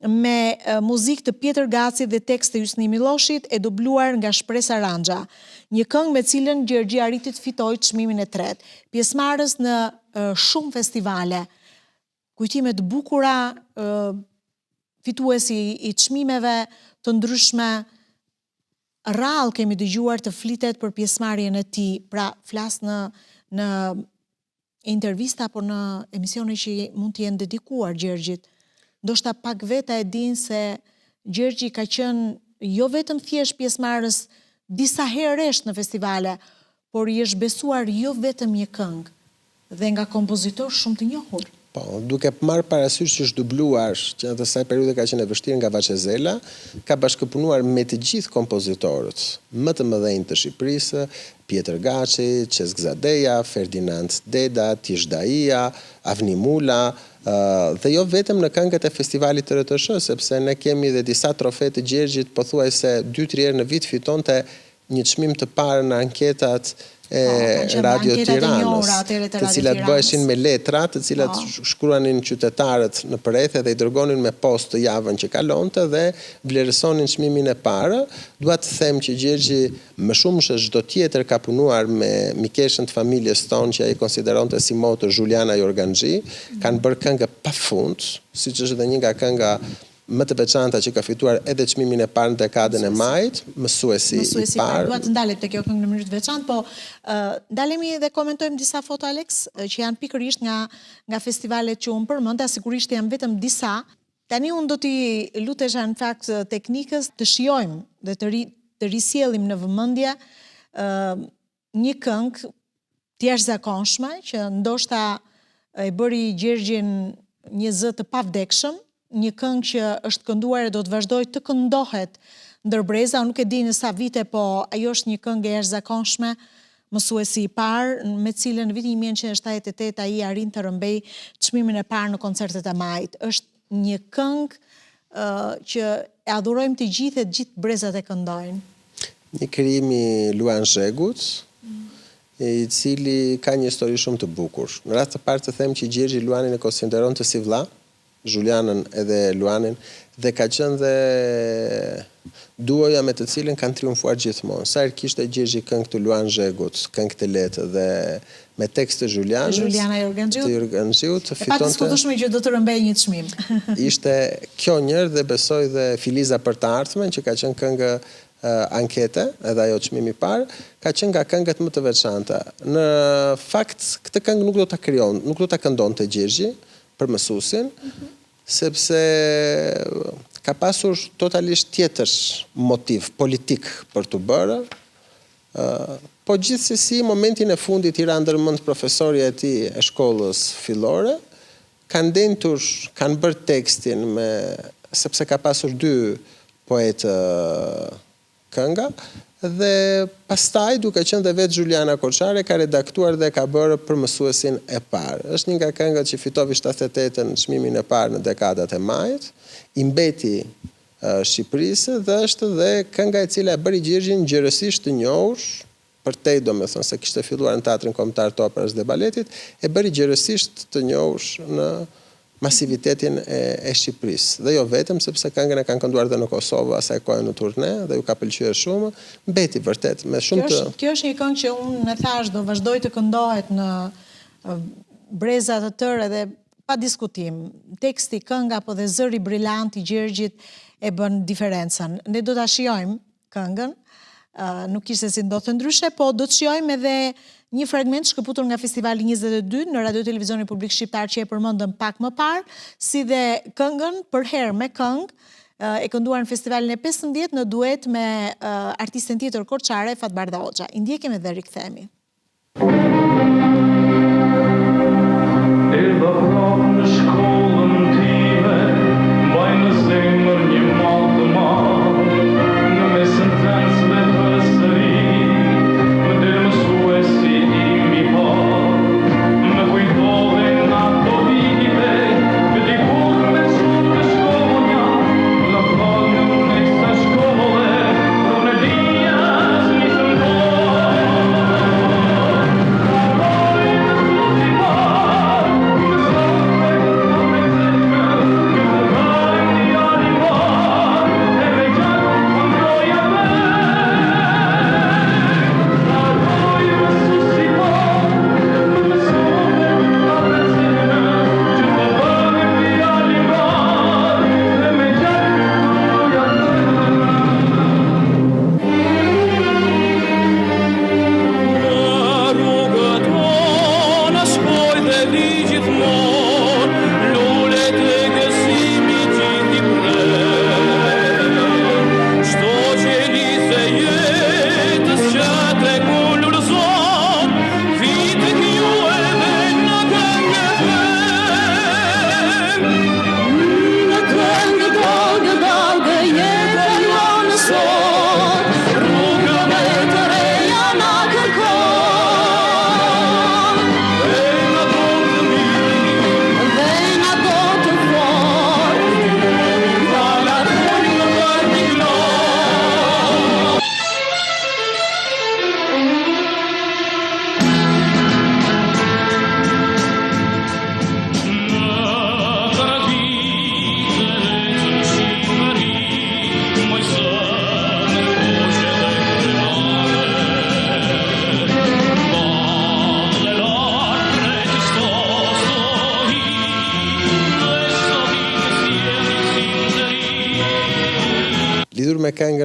S1: me muzikë të Pjetër Gacit dhe tekst të Hysni Milloshit, e dubluar nga Shpresa Ranxha. Një këngë me cilën Gjergji arriti të fitojë çmimin e tretë. Pjesëmarrës në shumë festivale, kujtime të bukura, fituesi i çmimeve të ndryshme. Rrallë kemi dëgjuar të flitet për pjesëmarrjen e tij, pra flas në intervista apo në emisione që mund të jenë dedikuar Gjergjit. Ndoshta pak veta e din se Gjergji ka qenë jo vetëm thjesht pjesëmarrës disa herësh në festivale, por i është besuar jo vetëm një këngë dhe nga kompozitor shumë të njohur.
S2: Po, duke marrë parasysh që është dubluar, që në të saj periudhe ka qenë e vështirë nga Vaçe Zela, ka bashkëpunuar me të gjithë kompozitorët më të mëdhenj të Shqipërisë, Pjetër Gaçi, Çesk Zadeja, Ferdinand Deda, Tish Daia, Avni Mula, dhe jo vetëm në këngët e festivalit të RTS, sepse ne kemi dhe disa trofe të Gjergjit, pothuajse 2-3 herë në vit fitonte një çmim të parë në anketat e Radio Tiranës, të cilat bëheshin me letra, të cilat shkruanin qytetarët në përreth dhe i dërgonin me post të javën që kalonte dhe vlerësonin çmimin e parë. Dua të them që Gjergji më shumë se çdo tjetër ka punuar me mikeshën të familjes tonë që ai konsideronte si motor, Juliana Jorganxhi, kanë bërë këngë pafund, siç është edhe një nga kënga më të veçanta që ka fituar edhe çmimin e parë në dekadën e majit, mësuesi i parë.
S1: Dua të ndalet te kjo këngë në mënyrë të veçantë, po ndalemi dhe komentojmë disa foto, Alex, që janë pikërisht nga festivalet që unë përmenda, sigurisht janë vetëm disa. Tani unë do t'i lutesha në fakt teknikës të shijojmë dhe të risjellim në vëmendje një këngë të jashtëzakonshme që ndoshta e bëri Gjergjin një zë të pavdekshëm, një këngë që është kënduar e do të vazhdoj të këndohet ndër breza, unë nuk e di në sa vite, po ajo është një këngë e jashtëzakonshme, mësuesi i parë, me cilën në vitin 1978 ai arrin të rëmbej çmimin e parë në koncertet e majit. Është një këngë që e adhurojmë të gjithë brezat e këndojnë.
S2: Një krijim i Luan Zhegut, i cili ka një histori shumë të bukur. Në rast të parë të them që Gjergji Luanin e konsideron të si vëlla, Julianën edhe Luanin, dhe ka qenë dhe duoja me të cilën kanë triumfuar gjithmonë. Sa herë kishte Gjergji këngë të Luan Zhegut, këngë të lehtë dhe me tekst të Julianës,
S1: Juliana
S2: Jorgenxhiut,
S1: fitonte. E pa diskutueshme që do të rëmbej një çmim.
S2: Ishte kjo njërë dhe besoj dhe Filiza për të ardhmen, që ka qenë këngë ankete, edhe ajo çmimi i parë, ka qenë nga këngët më të veçanta. Në fakt, këtë këngë nuk do ta krijon, nuk do ta këndonte Gjergji për mësuesin, sepse ka pasur totalisht tjetër motiv politik për të bërë, po gjithsesi momentin e fundit i ra ndërmend profesorja e tij e shkollës fillore, kanë dentur, kanë bërë tekstin sepse ka pasur 2 poetë kënga, dhe pastaj duke qenë dhe vetë Juliana Koçare ka redaktuar dhe ka bërë për mësuesin e parë. Është një nga këngët që fitoi 78-ën çmimin e parë në dekadat e majit, i mbeti Shqipërisë dhe është dhe kënga e cila e bëri Gjergjin gjerësisht të njohur, përtej domethënë se kishte filluar në Teatrin Kombëtar të Operës dhe Baletit, e bëri gjerësisht të njohur në masivitetin e Shqipërisë. Dhe jo vetëm, sepse këngën e kanë kënduar dhe në Kosovë asaj kohë në turne, dhe ju ka pëlqyer shumë, mbeti vërtet me shumë të...
S1: Kjo është një këngë që unë e thash do vazhdoj të këndohet në breza të tërë dhe pa diskutim. Teksti, kënga apo dhe zëri brillant i Gjergjit e bën diferencën. Ne do ta shijojmë këngën, nuk ishte si ndodhte ndryshe, po do të shijojmë edhe një fragment shkëputur nga Festivali 22 në Radio Televizionin Publik Shqiptar që e përmendëm pak më parë, si dhe këngën për herë me këngë e kënduar në festivalin e 15 në duet me artisten tjetër korçare Fatbardha Hoxha. I ndjekim edhe rikthehemi.
S3: Erdha prapë në shkollën time, mbaj në zemër një mall të madh, në mesën sentenцëve përsëri, më del mësuesi im i parë, më kujtohen ato vite, që dikur me shumë të shkollonja, në këngën në kësa shkolle, unë e dija nisëm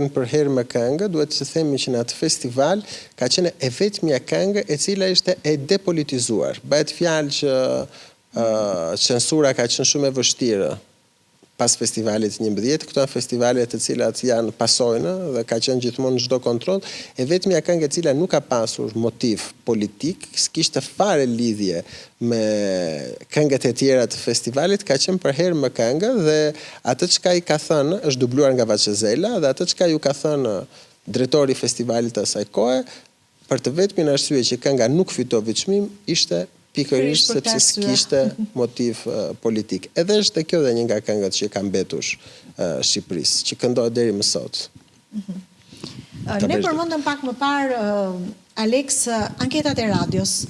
S2: qenë për herë më këngë, duhet të themi që në atë festival ka qenë e vetmja këngë e cila ishte e depolitizuar. Bëhet fjalë që censura ka qenë shumë e vështirë pas festivalit 11, këto janë festivalet të cilat janë pasojnë dhe ka qenë gjithmonë çdo kontroll, e vetmja këngë e cila nuk ka pasur motiv politik, s'kishte fare lidhje me këngët e tjera të festivalit, ka qenë për herë më këngë dhe atë çka i ka thënë është dubluar nga Vaçezela dhe atë çka ju ka thënë drejtori i festivalit asaj kohe, për të vetmin arsye që kënga nuk fitoi çmim, ishte pikërisht sepse s'kishte motiv politik. Edhe është kjo dhe një nga këngët që ka mbetur Shqipërisë, që këndohet deri më sot.
S1: Ne përmendëm pak më parë Alex anketat e radios.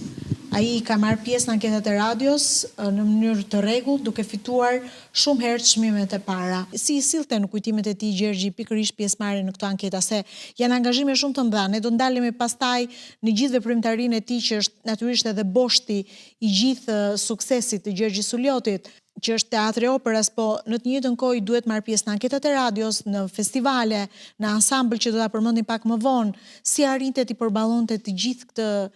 S1: Ai ka marrë pjesë në anketat e radios në mënyrë të rregullt, duke fituar shumë herë çmimet e para. Si i sillte në kujtimet e tij Gjergji pikërisht pjesëmarrje në këto anketa, se janë angazhime shumë të mëdha. Ne do ndalemi pastaj në gjithë veprimtarinë e tij që është natyrisht edhe boshti i gjithë suksesit të Gjergji Suljotit, që është teatri operas, po në të njëjtën kohë duhet marrë pjesë në anketat e radios, në festivale, në ansambël që do ta përmendim pak më vonë. Si arrinte ti përballonte të gjithë këtë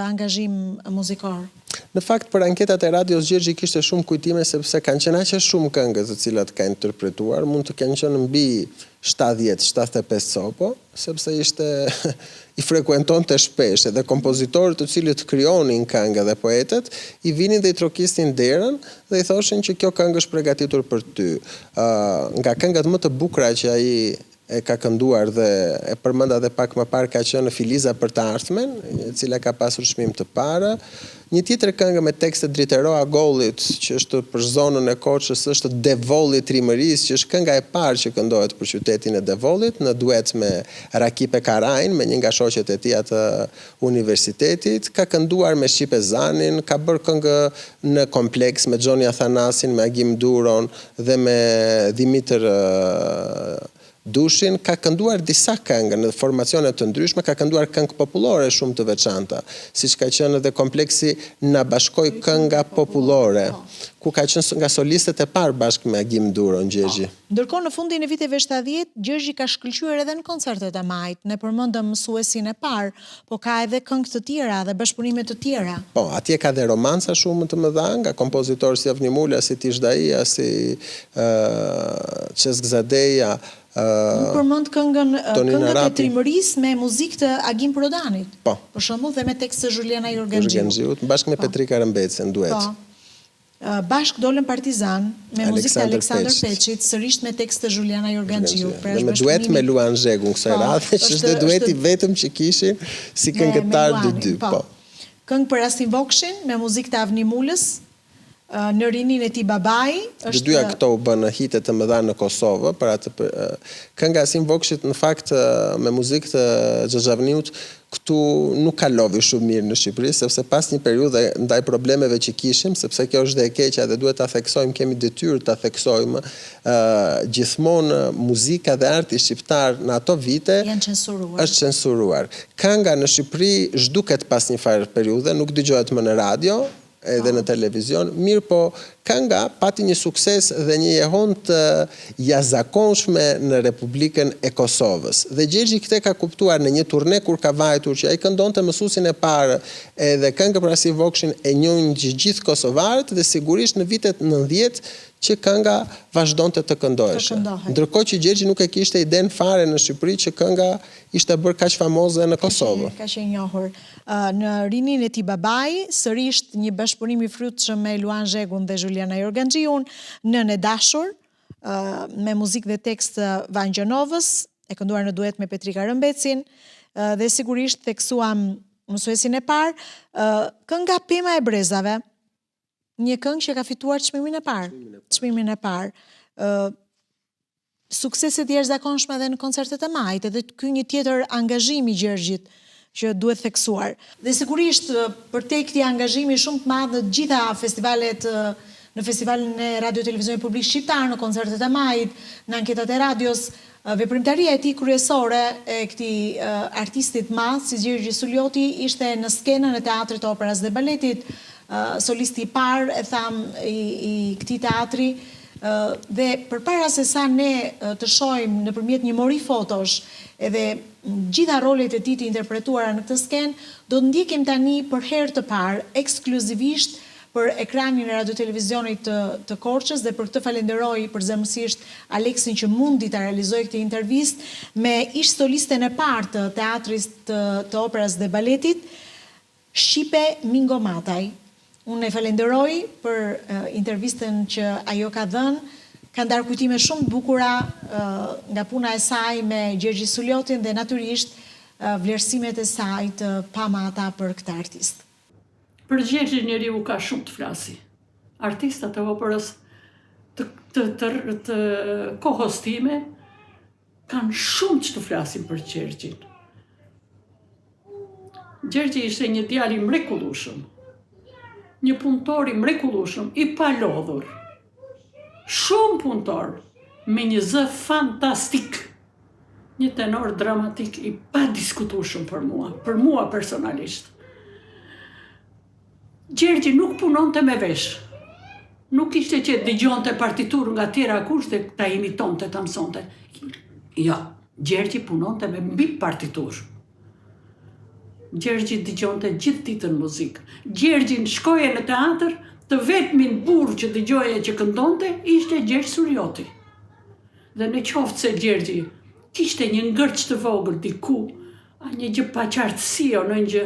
S1: angazhim muzikor?
S2: Në fakt, për anketat e radios, Gjergji kishte shumë kujtime sepse kanë qenë aq shumë këngë të cilat ka interpretuar, mund të kenë qenë mbi 70-75 copo, sepse ishte i frekuentonte shpesh edhe kompozitorët të cilët krijonin këngë dhe poetët i vinin dhe i trokisnin derën dhe i thoshin që kjo këngë është përgatitur për ty. Nga këngët më të bukura që ai e ka kënduar dhe e përmenda dhe pak më parë ka qenë Filiza për të ardhmen, e cila ka pasur çmim të parë. Një tjetër këngë me tekste Driteroa Gollit, që është për zonën e Korçës, është Devolli Trimëris, që është kënga e parë që këndohet për qytetin e Devollit, në duet me Rakipe Karajn, me një nga shoqet e tij të universitetit, ka kënduar me Shqipe Zanin, ka bërë këngë në kompleks me Xhoni Athanasin, me Agim Duron dhe me Dimitër Dushin, ka kënduar disa këngë në formacione të ndryshme, ka kënduar këngë popullore shumë të veçanta, siç ka qenë edhe kompleksi Na bashkoj kënga popullore, ku ka qenë nga solistët e parë bashkë me Agim Duron, Gjergji.
S1: Ndërkohë në fundin e viteve 70, Gjergji ka shkëlqyer edhe në koncertet e Majt. Ne përmendëm mësuesin e parë, po ka edhe këngë të tjera dhe bashkëpunime të tjera.
S2: Po, atje ka dhe romanca shumë të mëdha nga kompozitorë si Avni Mula, si Tish Daia, si Çesk Zadeja.
S1: Nuk përmend këngët e Trimërisë me muzikë të Agim Prodanit.
S2: Po.
S1: Për shembull dhe me tekst të Juliana Jorgenxhiut.
S2: Bashkë me Petrika Rëmbecën, duet.
S1: Po. Bashkë dolën Partizan me muzikë të Aleksandër Peçit, sërish me tekst të Juliana Jorgenxhiut.
S2: Dhe me duet me Luan Zhegun kësaj radhe, që është dueti vetëm që kishin si këngëtar të dy. Po.
S1: Këngë për Asin Vokshin me muzikë të Avni Mulës, Në rinin e ti babai.
S2: Të dyja këto u bënë hite të mëdha në Kosovë, për atë kënga Asim Vokshit në fakt me muzikë të Xhaxhavniut këtu nuk kalovi shumë mirë në Shqipëri, sepse pas një periudhë ndaj problemeve që kishim, sepse kjo është dhe e keqja dhe duhet ta theksojmë, kemi detyrë ta theksojmë, gjithmonë muzika dhe arti shqiptar në ato vite është censuruar. Kënga në Shqipëri zhduket pas një farë periudhe, nuk dëgjohet më në radio, edhe në televizion, mirë po kënga pati një sukses dhe një jehon të jashtëzakonshme në Republikën e Kosovës. Dhe Gjergji këtë ka kuptuar në një turne kur ka vajtur që ai këndonte mësuesin e parë edhe këngë për Asim Vokshin e njohin gjithë kosovarët dhe sigurisht në vitet 90 që kënga vazhdonte të këndoheshe. Ndërkohë që Gjergji nuk e kishte iden fare në Shqipëri që kënga ishte bërë kaq famoze në Kosovë.
S1: Kaq e njohur. Në rinin e ti babai, sërish një bashkëpunim i frytshëm me Luan Zhegun dhe Juliana Jorgenxhiun, Nën e dashur, me muzikë dhe tekst Vangjanovës, e kënduar në duet me Petrika Rëmbecin, dhe sigurisht theksuam mësuesin e parë, kënga Pema e brezave, një këngë që ka fituar çmimin e parë. Çmimin e parë. Sukseset jashtëzakonshme edhe në koncertet e Majt, edhe ky një tjetër angazhim i Gjergjit që duhet theksuar. Dhe sigurisht për te këtij angazhimi shumë të madh në gjitha festivalet, në festivalin e Radio Televizionit Publik Shqiptar, në koncertet e Majt, në anketat e radios, veprimtaria e tij kryesore e këtij artistit madh si Gjergji Suljoti ishte në skenën e Teatrit të Operës dhe Baletit, solisti i parë, e tham, i këtij teatri, Dhe përpara se sa ne të shohim nëpërmjet një mori fotosh edhe gjitha rolet e tij të interpretuara në këtë skenë, do të ndjekim tani për herë të parë ekskluzivisht për ekranin e radio-televizionit të Korçës dhe për këtë falenderoj përzemërsisht Aleksin që mundi ta realizojë këtë intervistë me ish solisten e parë të teatrit të operës dhe baletit, Shqipe Mingo Mataj. Unë e falenderoj për intervistën që ajo ka dhënë, ka ndarë kujtime shumë të bukura nga puna e saj me Gjergj Suljotin dhe natyrisht vlerësimet e saj të pamata për këtë artist.
S4: Për Gjergj njeriu ka shumë të flasi. Artistat e operës të kohës time kanë shumë që të flasin për Gjergjin. Gjergji ishte një djalë i mrekullueshëm, një punëtor i mrekullueshëm, i palodhur, shumë punëtor, me një zë fantastik, një tenor dramatik i padiskutueshëm për mua personalisht. Gjergji nuk punonte me vesh. Nuk ishte që dëgjonte partiturën nga tjera kush dhe ta imitonte, ta mësonte. Jo, Gjergji punonte me mbi partiturë. Gjergji dëgjonte gjithë ditën muzikë. Gjergji shkoje në teatr, të vetmin burr që dëgjoje që këndonte ishte Gjergj Suljoti. Dhe në qoftë se Gjergji kishte një ngërç të vogël diku, një gjë paqartësi o në një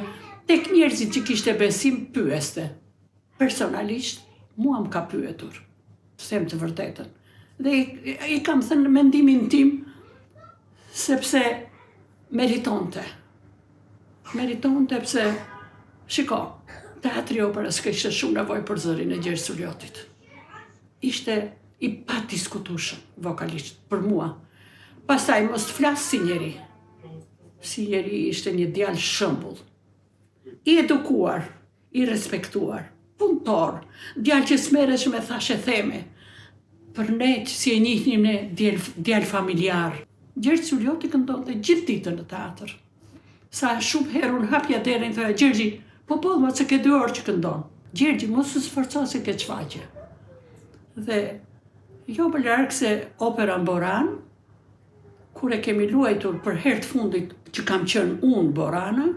S4: tek njerëzit që kishte besim pyeste. Personalisht, mua më ka pyetur, të them të vërtetën. Dhe i kam thënë mendimin tim, sepse meritonte. Meritonte pse, shiko, teatri operës kishte shumë nevojë për zërin e Gjergj Suljotit. Ishte i padiskutueshëm vokalisht për mua. Pastaj mos të flas si njeri. Si njeri ishte një djalë shembull. I edukuar, i respektuar, punëtor, djalë që smeresh me thashe theme, për ne që si e njihnim ne djalë familjar. Gjergj Suljoti këndonte gjithë ditën në teatr. Sa shumë herë unë hapja derën thoya Gjergji, po më se ke 2 orë që këndon. Gjergji mos u sforco se ke çfaqe. Dhe jo më larg se opera Boran, kur e kemi luajtur për herë të fundit që kam qenë unë Borana,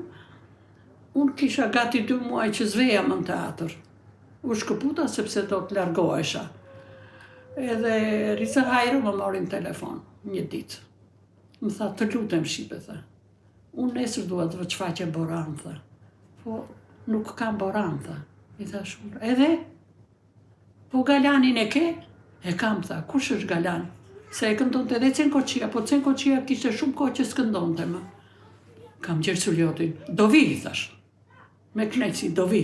S4: unë kisha gati 2 muaj që zveja më në teatr. U shkëputa sepse do të largohesha. Edhe Riza Hajro më mori në telefon një ditë. Më tha, të lutem Shqipe, tha. Unë nesër dua të shfaqe Boran, tha. Po nuk kam Boran, tha. I tha shumë. Edhe? Po Galanin e ke? E kam, tha. Kush është Galan? Se e këndonte edhe Cenkoçia, po Cenkoçia kishte shumë kohë që s'këndonte më. Kam Gjergj Suljotin. Do vi, i thash. Me kneci, do vi.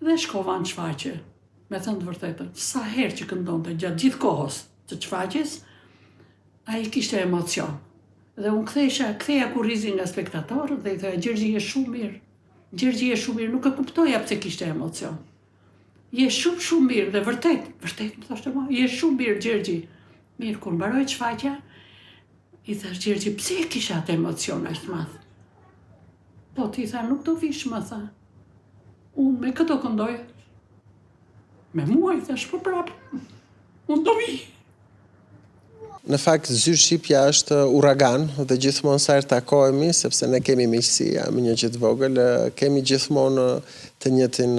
S4: Dhe shkova në shfaqe. Me thënë të vërtetën, sa herë që këndonte gjatë gjithë kohës të shfaqjes, ai kishte emocion. Dhe unë ktheja kurrizin nga spektatorët dhe i thoya Gjergji je shumë mirë. Gjergji je shumë mirë, nuk e kuptoja pse kishte emocion. Je shumë mirë dhe vërtet më thoshte mua, je shumë mirë Gjergji. Mirë, kur mbaroi shfaqja, i thash Gjergji, pse kisha atë emocion aq të madh? Po ti tha, nuk do vish më, tha. Unë me këto këndoj. Me mua i thash, po prapë. Unë do vi.
S2: Në fakt, Zyrë Shqipja është uragan dhe gjithmonë sa herë takohemi, sepse ne kemi miqësi, me një gjithë vogël, kemi gjithmonë të njëjtin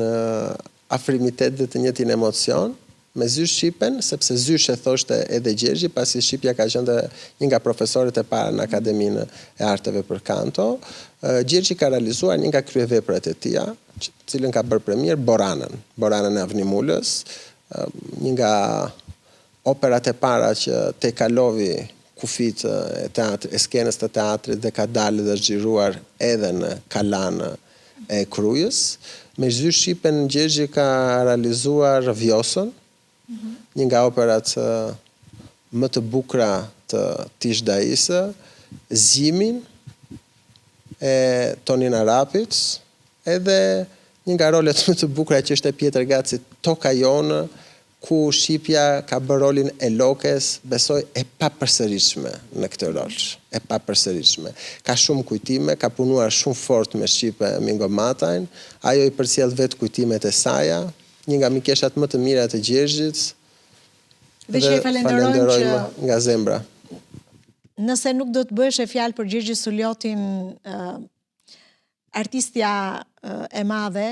S2: afrimitet dhe të njëjtin emocion. Me Zyrë Shqipen, sepse Zyrë e thoshte edhe Gjergji, pasi Shqipja ka qenë një nga profesorët e parë në Akademinë e Arteve për Kanto. Gjergji ka realizuar një nga kryeveprat e tija, cilën ka bërë premier Boranën e Avnimulës, një nga operat e para që te kalovi kufit e skenës të teatrit dhe ka dalë dhe xhiruar edhe në Kalanë e Krujës. Me Zyrë Shqipen, Gjergji ka realizuar Vjosën, një nga operat më të bukura të Tish Daisë, Zimin e Tonin Arapit, edhe një nga rolet më të bukura që është e Pjetër Gaci, Toka Jonë, ku Shqipja ka bërë rolin e Lokes, besoj e papërsëritshme në këtë rol, e papërsëritshme. Ka shumë kujtime, ka punuar shumë fort me Shqipe Mingo Matajn, ajo i përcjell vetë kujtimet e saja, një nga mikeshat më të mira të Gjergjit.
S1: Dhe që e falenderojmë që
S2: nga zemra.
S1: Nëse nuk do të bëhesh e fjalë për Gjergj Suljotin, artistja e madhe,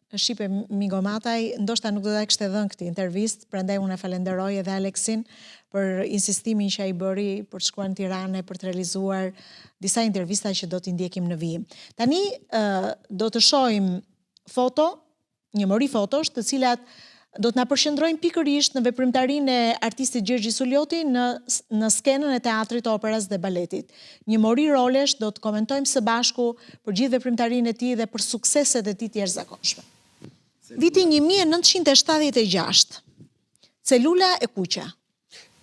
S1: Shqipe Migomataj, ndoshta nuk do ta kishte dhënë këtë intervistë, prandaj unë e falenderoj edhe Aleksin për insistimin që ai bëri për të shkuar në Tiranë, për të realizuar disa intervista që do t'i ndjekim në vijim. Tani do të shohim një mori fotosh, të cilat do të na përqendrojnë pikërisht në veprimtarinë e artistit Gjergj Suljoti në skenën e teatrit, operës dhe baletit. Një mori rolesh do të komentojmë së bashku për gjithë veprimtarinë e tij dhe për sukseset e tij të jashtëzakonshme. Viti 1976. Celula e kuqe.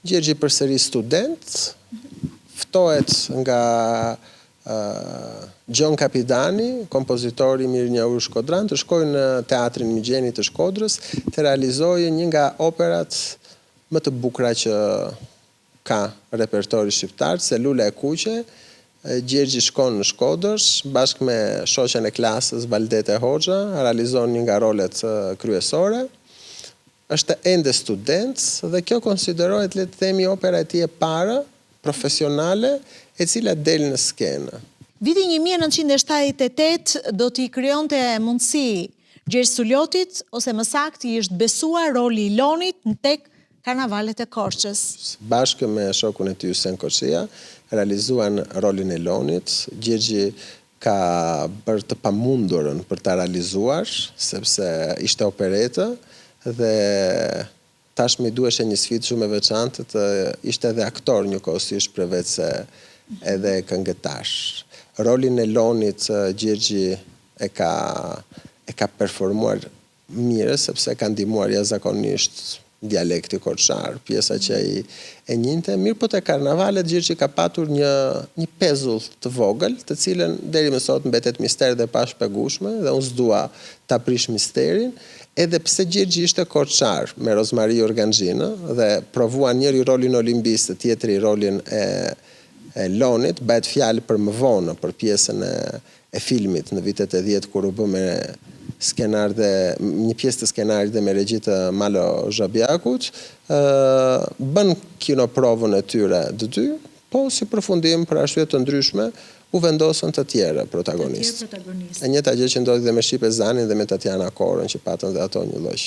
S2: Gjergji përsëri student, ftohet nga Gjon Kapidani, kompozitori mirënjohur shkodran, të shkojë në Teatrin Migjeni të Shkodrës, të realizojë një nga operat më të bukura që ka repertori shqiptar, Celula e kuqe. Gjergji shkon në Shkodër bashkë me shoqen e klasës Valdete Hoxha, realizon një nga rolet kryesore. Është ende student dhe kjo konsiderohet, le të themi, opera e tij e para profesionale e cila del në skenë.
S1: Viti 1978 do t'i krijonte mundësi Gjergj Suljotit, ose më saktë i është besuar roli i Lonit në tek Karnavalet e Korçës.
S2: Bashkë me shokun e tij Ysen Koçia, realizuan rolin e Lonit. Gjergji ka bërë të pamundurën për ta realizuar, sepse ishte operetë dhe tashmë i duhej një sfidë shumë e veçantë, të ishte edhe aktor njëkohësisht përveç se edhe këngëtar. Rolin e Lonit Gjergji e ka performuar mirë, sepse ka ndihmuar jashtëzakonisht dialekti korçar, pjesa që ai e njinte. Mirë, po te Karnavalet Gjergji ka patur një pezull të vogël, të cilën deri më sot mbetet mister dhe pa shpjegueshme, dhe unë s'dua ta prish misterin. Edhe pse Gjergji ishte korçar me Rozmari Organxhinë dhe provuan njëri rolin olimbist, tjetri rolin e Lonit, bëhet fjalë për më vonë për pjesën e filmit në vitet e 10 kur u bë me skenar dhe një pjesë të skenarit dhe me regji të Malo Zhabjakut, bën kinoprovën e tyre të dy, po si përfundim për arsye të ndryshme u vendosën të tjerë protagonistë. E njëjta gjë që ndodhi dhe me Shqipe Zanin dhe me Tatjana Korën, që patën dhe ato një lloj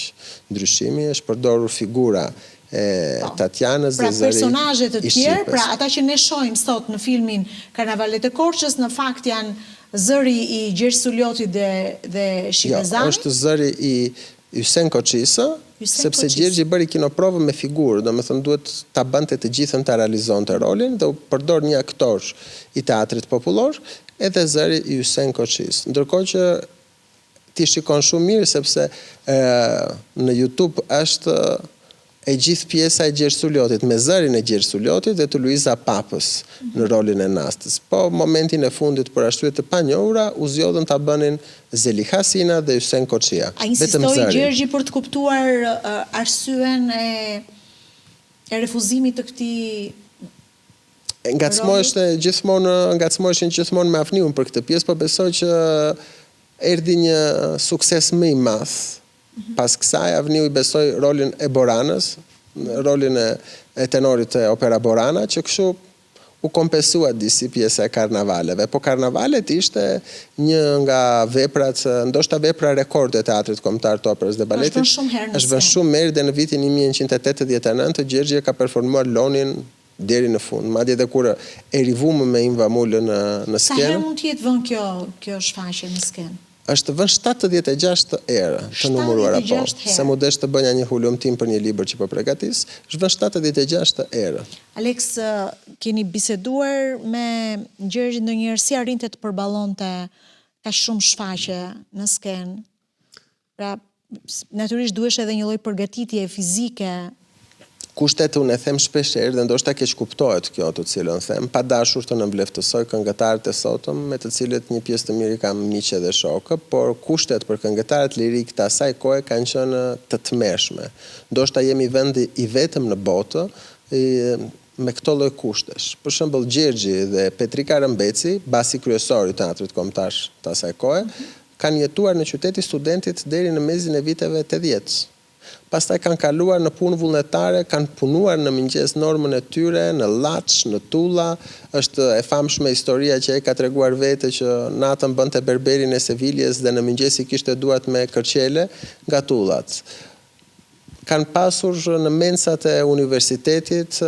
S2: ndryshimi, është përdorur figura e Tatjanës dhe zëri
S1: personazhe të
S2: i
S1: tjerë,
S2: Shqipës.
S1: pra ata që ne shohim sot në filmin Karnavalet e Korçës, në fakt janë zëri i Gjergj Suljotit dhe Shqipe Zani.
S2: Jo, është zëri i Ysen Koçisa, sepse Gjergji bëri kinoprovë me figurë, domethënë duhet ta bënte të gjithën ta realizonte rolin dhe u përdor një aktor i teatrit popullor, edhe zëri i Ysen Koçis. Ndërkohë që ti shikon shumë mirë sepse në YouTube është e gjithë pjesa e Gjergj Suljotit, me zërin e Gjergj Suljotit dhe të Luiza Papës në rolin e Nastës. Po momentin e fundit për arsye të panjohura u zgjodhën ta bënin Zeliha Sina dhe Ysen Koçia.
S1: A insistoi Gjergji për të kuptuar arsyen e refuzimit të këtij?
S2: Ngacmoheshin gjithmonë me afniun për këtë pjesë, po besoj që erdhi një sukses më i madh. Pas kësaj Avniu i besoi rolin e Boranës, rolin e tenorit e opera Borana, që kështu u kompensua disi pjesa e Karnavaleve. Po Karnavalet ishte një nga veprat, ndoshta vepra rekord e teatrit kombëtar të operës dhe baletit. Është vënë shumë herë dhe në vitin 1989 Gjergji ka performuar Lonin deri në fund. Madje edhe kur e rivumë me Imva Mulën në skenë.
S1: Sa herë mund të jetë vënë kjo shfaqje në skenë?
S2: Është vënë 76 herë të numëruara, po, se mu desh të bënja një hulumtim për një libër që po përgatis, është vënë 76 herë.
S1: Aleks, keni biseduar me Gjergj ndonjëherë si arrinte të përballonte ka shumë shfaqje në skenë? Pra, natyrisht duhesh edhe një lloj përgatitje fizike.
S2: Kushtet unë e them shpeshherë dhe ndoshta keq kuptohet kjo të cilën them, pa dashur të nënvleftësoj këngëtarët e sotëm, me të cilët një pjesë të mirë kam miqe dhe shokë, por kushtet për këngëtarët lirik të asaj kohe kanë qenë të tmerrshme. Ndoshta jemi vendi i vetëm në botë me këto lloj kushtesh. Për shembull Gjergji dhe Petrika Rëmbeci, basi kryesori i teatrit kombëtar të asaj kohe, kanë jetuar në qyteti Studentit deri në mezin e viteve 80. pastaj kanë kaluar në punë vullnetare, kanë punuar në mëngjes normën e tyre, në Llaç, në Tulla. Është e famshme historia që ai ka treguar vetë që natën bënte berberin e Seviljes dhe në mëngjes I kishte duart me kërqele nga Tullat. Kanë pasur në mensat e universitetit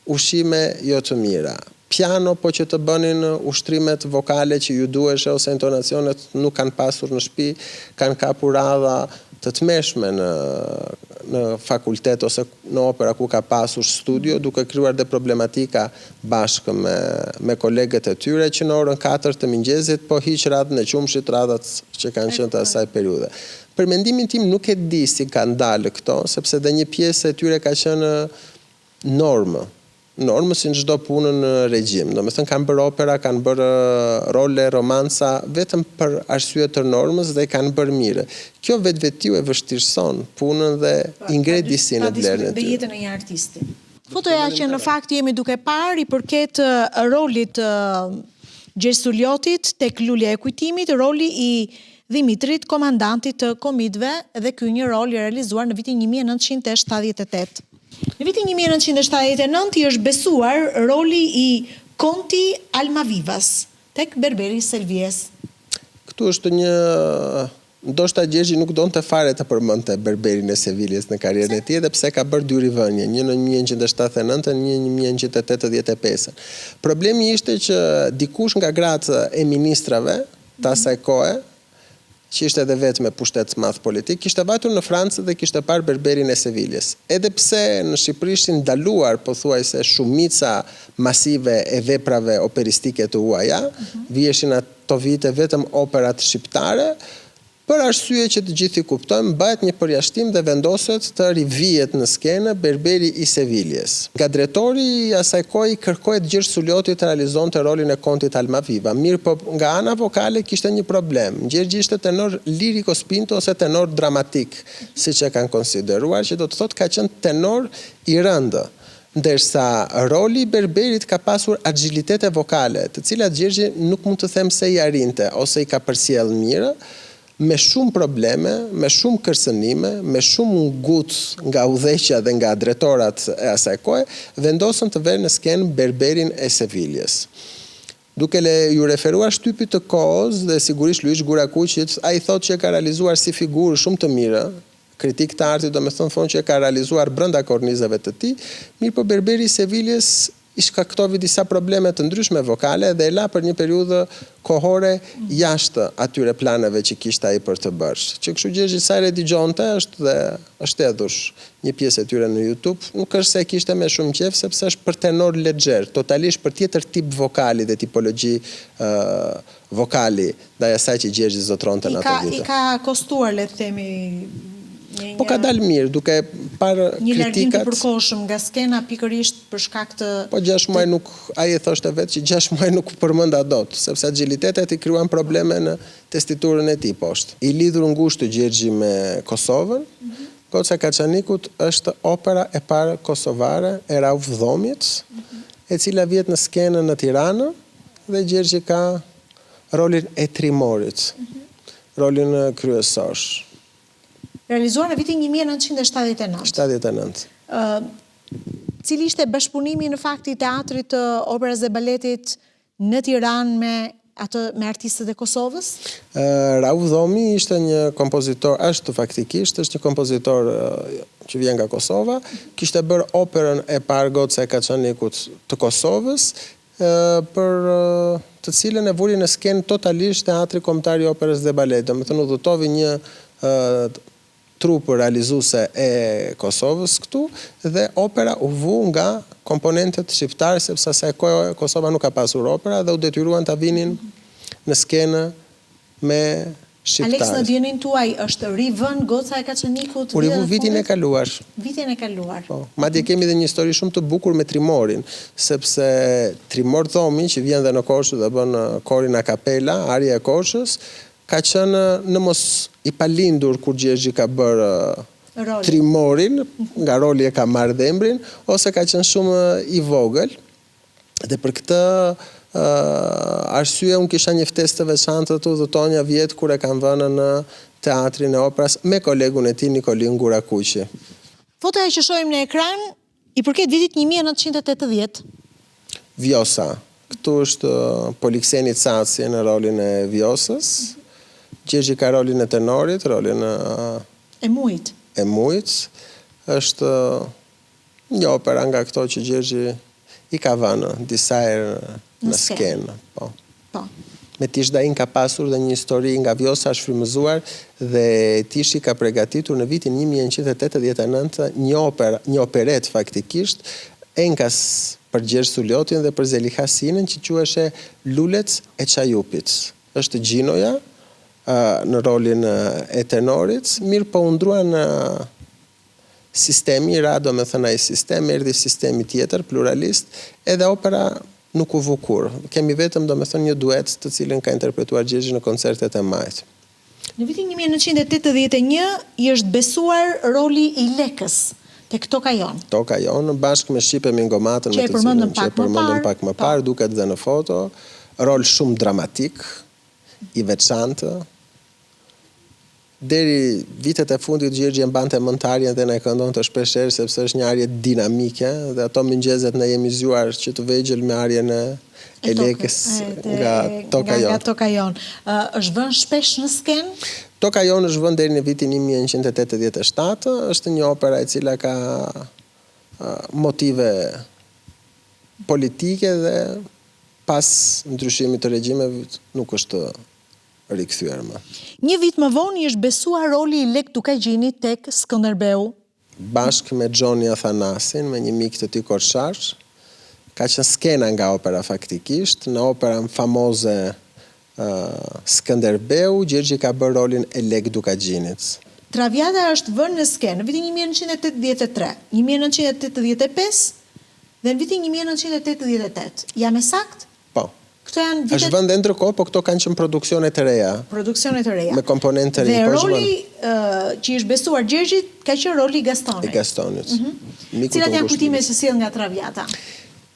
S2: ushqime jo të mira. Piano, po që të bënin ushtrimet vokale që ju duheshe ose intonacionet nuk kanë pasur në shtëpi, kanë kapur radha të tmeshme në fakultet ose në opera ku ka pasur studio, duke krijuar dhe problematika bashkë me kolegët e tyre që në orën 4 të mëngjesit po hiq radhën e qumshit, radhat që kanë qenë të asaj periudhe. Për mendimin tim nuk e di si kanë dalë këto, sepse dhe një pjesë e tyre ka qenë normë si në çdo punë në regjim. Domethënë kanë bërë opera, kanë bërë role, romanca, vetëm për arsye të normës dhe kanë bërë mire. Kjo vetvetiu e vështirëson punën dhe I ngre disi në vlerën e
S1: tyre. Dhe jetën e një artisti. Fotoja që në fakt jemi duke parë I përket rolit Gjergj Suljotit tek Lulja e Kujtimit, roli I Dimitrit, komandantit të komitëve, dhe ky një rol I realizuar në vitin 1978. Në vitin 1979 I është besuar roli I Konti Almavivas tek Berberi Selvies.
S2: Këtu është një ndoshta Gjergji nuk donte fare të përmendte Berberin e Seviljes në karrierën e tij, edhe pse ka bërë 2 rivënie, një në 1979 një në 1985. Problemi ishte që dikush nga gratë e ministrave të asaj kohe, që ishte edhe vetë me pushtet madh politik, kishte vajtur në Francë dhe kishte parë Berberin e Seviljes. Edhe pse në Shqipëri ishin ndaluar pothuajse shumica masive e veprave operistike të huaja, viheshin ato vite vetëm operat shqiptare, për arsye që të gjithë I kuptojmë, bëhet një përjashtim dhe vendoset të rivihet në skenë Berberi I Seviljes. Nga drejtori I asaj kohe kërkohet Gjergj Suljoti të realizonte rolin e Kontit Almaviva. Mirë, po nga ana vokale kishte një problem. Gjergji ishte tenor liriko spinto ose tenor dramatik, siç e kanë konsideruar, që do të thotë ka qenë tenor I rëndë. Ndërsa roli I Berberit ka pasur agilitete vokale, të cilat Gjergji nuk mund të them se I arrinte ose I ka përsjell mirë, me shumë probleme, me shumë kërcënime, me shumë ngut nga udhëheqja dhe nga drejtorat e asaj kohe, vendosën të verë në skenë Berberin e Seviljes. Duke ju referuar shtypit të kohës dhe sigurisht Luish Gurakuqit, ai thotë që ka realizuar si figurë shumë të mira, kritik të artit do me thonë që ka realizuar brenda kornizave të tij, mirë po Berberi I Seviljes I shkaktovi disa probleme të ndryshme vokale dhe e la për një periudhë kohore jashtë atyre planeve që kishte ai për të bërë. Që kështu Gjergji sa e dëgjonte është hedhur një pjesë e tyre në YouTube, nuk është se kishte me shumë qejf sepse është për tenor lexher, totalisht për tjetër tip vokali dhe tipologji vokali ndaj asaj që Gjergji zotronte në ato vite.
S1: I ka kostuar, le të themi,
S2: po ka dalë mirë, duke parë kritikat.
S1: Një largim të përkohshëm nga skena pikërisht për shkak të...
S2: Po 6 muaj nuk, ai e thoshte vetë që 6 muaj nuk përmenda dot, sepse agilitetet I krijuan probleme në testiturën e tij poshtë. I lidhur ngushtë Gjergji me Kosovën, Goca Kaçanikut është opera e parë kosovare e Rauf Dhomit, e cila vjet në skenën në Tiranë dhe Gjergji ka rolin e Trimorit, rolin kryesor.
S1: Realizuar në vitin 1979.
S2: 79.
S1: Cili ishte bashkëpunimi në fakt I teatrit të operës dhe baletit në Tiranë me artistët e Kosovës?
S2: Rauf Dhomi ishte një kompozitor, është një kompozitor që vjen nga Kosova, kishte bërë operën e parë Goca e Kaçanikut të Kosovës, për të cilën e vuri në skenë totalisht teatri kombëtar I operës dhe baletit. Domethënë udhëtovi një trupë realizuese e Kosovës këtu dhe opera u vu nga komponentët shqiptarë sepse asaj kohe Kosova nuk ka pasur opera dhe u detyruan ta vinin në skenë me shqiptarë.
S1: Aleks, në djenin tuaj është rivën Goca e Kaçanikut?
S2: U rivu vitin e kaluar.
S1: Vitin e kaluar.
S2: Po, madje kemi dhe një histori shumë të bukur me Trimorin, sepse Trimor Dhomi që vjen dhe në Korçë dhe bën korin a capella, arja e Korçës, ka qenë në mos I palindur kur Gjergji ka bërë Trimorin, nga roli e ka marrë dhe embrin, ose ka qenë shumë I vogël, dhe për këtë arsye unë kisha një ftesë të veçantë të udhëtonja vjet kur e kam vënë në teatrin e operas me kolegun e tij Nikolin Gurakuqi.
S1: Fotoja që shohim në ekran i përket vitit 1980.
S2: Vjosa. Këtu është Polikseni Caci në rolin e Vjosës. Gjergji ka rolin e tenorit, rolin
S1: E mujt.
S2: e mujt. Është një opera nga këto që Gjergji i ka vënë disa herë në skenë. Po.
S1: Po.
S2: Me Tishdajin ka pasur dhe një histori nga Vjosa është frymëzuar dhe Tishi ka përgatitur në vitin 1989 një operet faktikisht enkas për Gjergj Suljotin dhe për Zeliha Sinën që quheshe Lulet e Çajupit. Është Gjinoja në rolin e tenorit, mirë po u ndrua në sistemi ra, do me thënë ai sistem, erdhi sistemi tjetër, pluralist, edhe opera nuk u vukur. Kemi vetëm do me thënë një duet të cilën ka interpretuar Gjergji në koncertet e majt.
S1: Në vitin 1981 i është besuar roli i Lekës tek Toka Jon.
S2: Toka Jon, bashkë me Shqipe Mingomatën,
S1: që e përmendëm pak më
S2: parë, duket dhe në foto, rol shumë dramatik, i veçantë. Deri vitet e fundit Gjergji e mbante mëntarjen dhe na e këndonte shpeshherë sepse është një arje dinamike dhe ato mëngjezet ne jemi zgjuar që të vegjël me arjen e Lekës nga Toka Jon.
S1: Nga Toka Jon. Është vënë shpesh në skenë?
S2: Toka Jon është vënë deri në vitin 1987, është një opera e cila ka motive politike dhe pas ndryshimit të regjimeve nuk është rikthyer më.
S1: Një vit më vonë i është besuar roli i Lek Dukagjinit tek Skënderbeu.
S2: Bashkë me Gjoni Athanasin, me një mik të tij Korçar, ka qenë skena nga opera faktikisht, në operën famoze Skënderbeu, Gjergji ka bërë rolin e Lek Dukagjinit.
S1: Traviata është vënë në skenë në vitin 1983, 1985 dhe në vitin 1988. Jam e sakt?
S2: Po.
S1: Këto janë vitet...
S2: Është vënë ndërkohë, po këto kanë qenë produksione të reja.
S1: Produksione të reja.
S2: Me komponentë të rinj.
S1: Dhe roli që ishte besuar Gjergjit ka qenë roli i Gastonit.
S2: I Gastonit.
S1: Cilat janë kujtimet që sjell nga Traviata?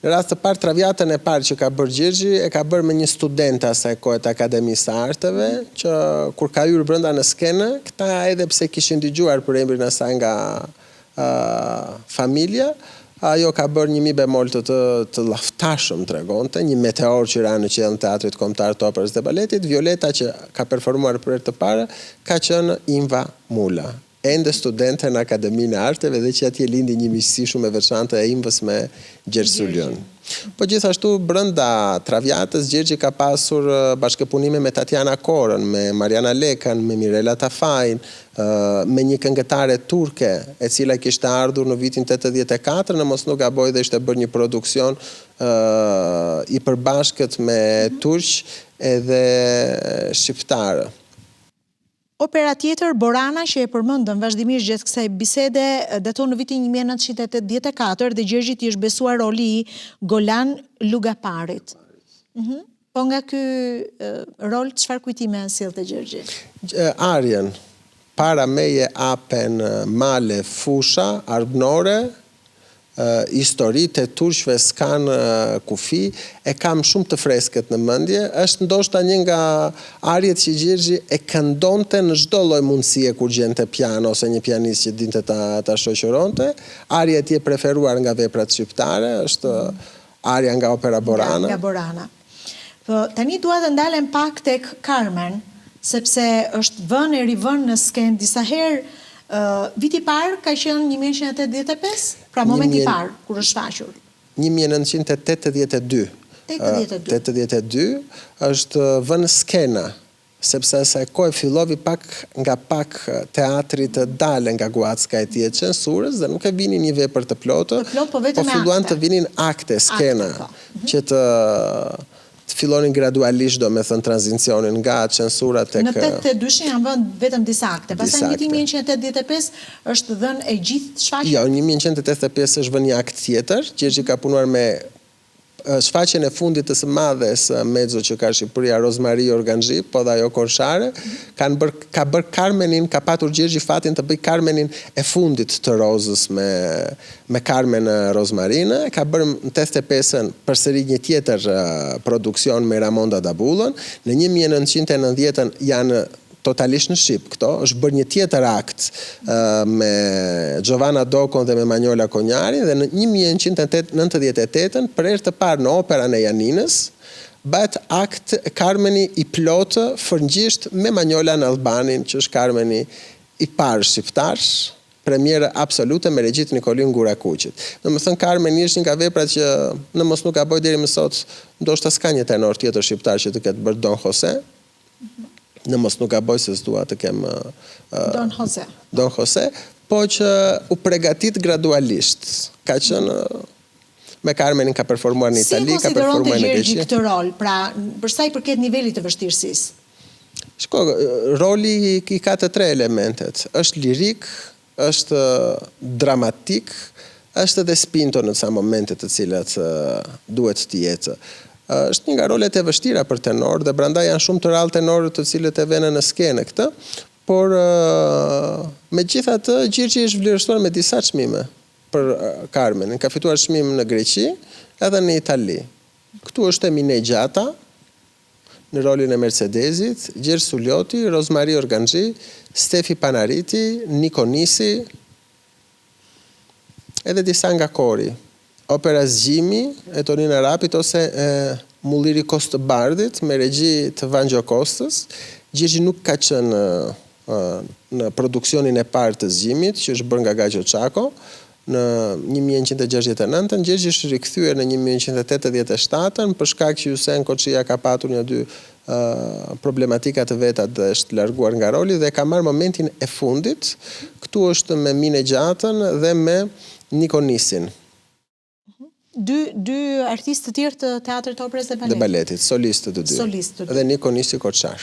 S2: Në rast të parë, Traviatën e parë që ka bërë Gjergji, e ka bërë me një studenta asaj kohe të Akademisë së Arteve, që kur ka hyrë brenda në skenë, këta edhe pse kishin dëgjuar për emrin e saj nga familja, ajo ka bërë një mi bemol të llaftashëm tregonte, një meteor që ra në qiellin e Teatrit Kombëtar të Operës dhe Baletit. Violeta që ka performuar për herë të parë ka qenë Inva Mula, ende studente në Akademinë e Arteve dhe që atje lindi një miqësi shumë e veçantë e Invës me Gjergj Suljon. Po gjithashtu brenda Traviatës Gjergji ka pasur bashkëpunime me Tatiana Korën, me Mariana Lekan, me Mirela Tafajin, me një këngëtare turke e cila kishte ardhur në vitin 84, në mos nuk gaboj dhe ishte bërë një produksion i përbashkët me turq edhe shqiptarë.
S1: Opera tjetër, Borana, që e përmendëm vazhdimisht gjatë kësaj bisede, daton në vitin 1984 dhe Gjergjit i është besuar roli i Golan Lugaparit. Po nga ky rol, çfarë kujtime sillte Gjergji?
S2: Arjen, para meje apen male fusha, arbnore, histori të turqve s'kan kufi, e kam shumë të freskët në mendje, është ndoshta një nga arjet që Gjergji e këndonte në çdo lloj mundësie kur gjente piano ose një pianist që dinte ta shoqëronte. Arja e tij e preferuar nga veprat shqiptare është arja nga opera Borana.
S1: Nga Borana. Po tani dua të ndalem pak tek Carmen, sepse është vënë e rivënë në skenë disa herë. Viti parë ka qenë 1985, pra momenti i parë kur është shfaqur.
S2: 1982. 82 është vënë skena, sepse asaj kohë fillovi nga pak teatri të dalë nga Guacka e tij e censurës dhe nuk e vinin një vepër të plotë,
S1: po
S2: filluan të vinin akte, skena, që të fillonin gradualisht, do me thënë, tranzicionin nga censura tek...
S1: Në 82 janë vënë vetëm disa akte, pastaj në vitin 1985 është dhënë e gjithë shfaqjen?
S2: Jo, në 1985 është vënë një akt tjetër, Gjergji ka punuar me shfaqjen e fundit të së madhes mezzo që ka Shqipëria, Rozmari Organxhi, po dhe ajo Korçare, ka bërë Carmenin, ka patur Gjergji fatin të bëj Carmenin e fundit të Rozës me Carmen Rozmarine, ka bërë në 85-ën përsëri një tjetër produksion me Ramonda Dabullën, në 1990-ën janë totalisht në Shqip këto, është bërë një tjetër akt me Giovanna Dokon dhe me Manjola Konjarin, dhe në 1998 për herë të parë në operën e Janinës, bëhet akt Carmeni i plotë fërngjisht me Manjola në Albanin, që është Carmeni i parë shqiptar, premiere absolute me regjit Nikolin Gurakuqit. Në më thënë, Carmeni është një nga veprat që në mos nuk ka boj deri më sot, ndoshta s'ka një tenor tjetër shqiptar që të ketë bërë Don Jose, në mos nuk ka boj se s'dua të kem Don Jose, po që u pregatit gradualisht, ka qenë me Carmenin ka performuar në Itali, ka performuar në Greqi.
S1: Si konsideron të Gjergji këtë rol, pra përsa i përket nivelit të vështirësisë?
S2: Shko, roli i ka të tre elementet, është lirik, është dramatik, është edhe spinto në ca momentet të cilat duhet të jetë. Është një nga rolet e vështira për tenor, dhe branda janë shumë të rallë tenorët të cilët e vënë në skenë këtë, por megjithatë Gjergji është vlerësuar me disa çmime për Carmenin. Ka fituar çmim në Greqi edhe në Itali. Këtu është Emine Gjata në rolin e Mercedesit, Gjergj Suljoti, Rozmari Organxhi, Stefi Panariti, Niko Nisi, edhe disa nga kori. Opera Zgjimi e Tonina Rapit ose Mulliri Kostëbardit me regji të Vangjo Kostës. Gjergji nuk ka qenë në produksionin e parë të Zgjimit, që është bërë nga Gajo Çako, në 1969, Gjergji është rikthyer në 1987 për shkak që Hysén Koçia ka patur një dy problematika të veta dhe është larguar nga roli dhe ka marrë momentin e fundit. Këtu është me Mine Gjatën dhe me Niko Nisin.
S1: Dy artistë të tjerë të teatrit, operës dhe baletit.
S2: Dhe baletit, solistë të dy. Dhe Niko Nisi Koçar.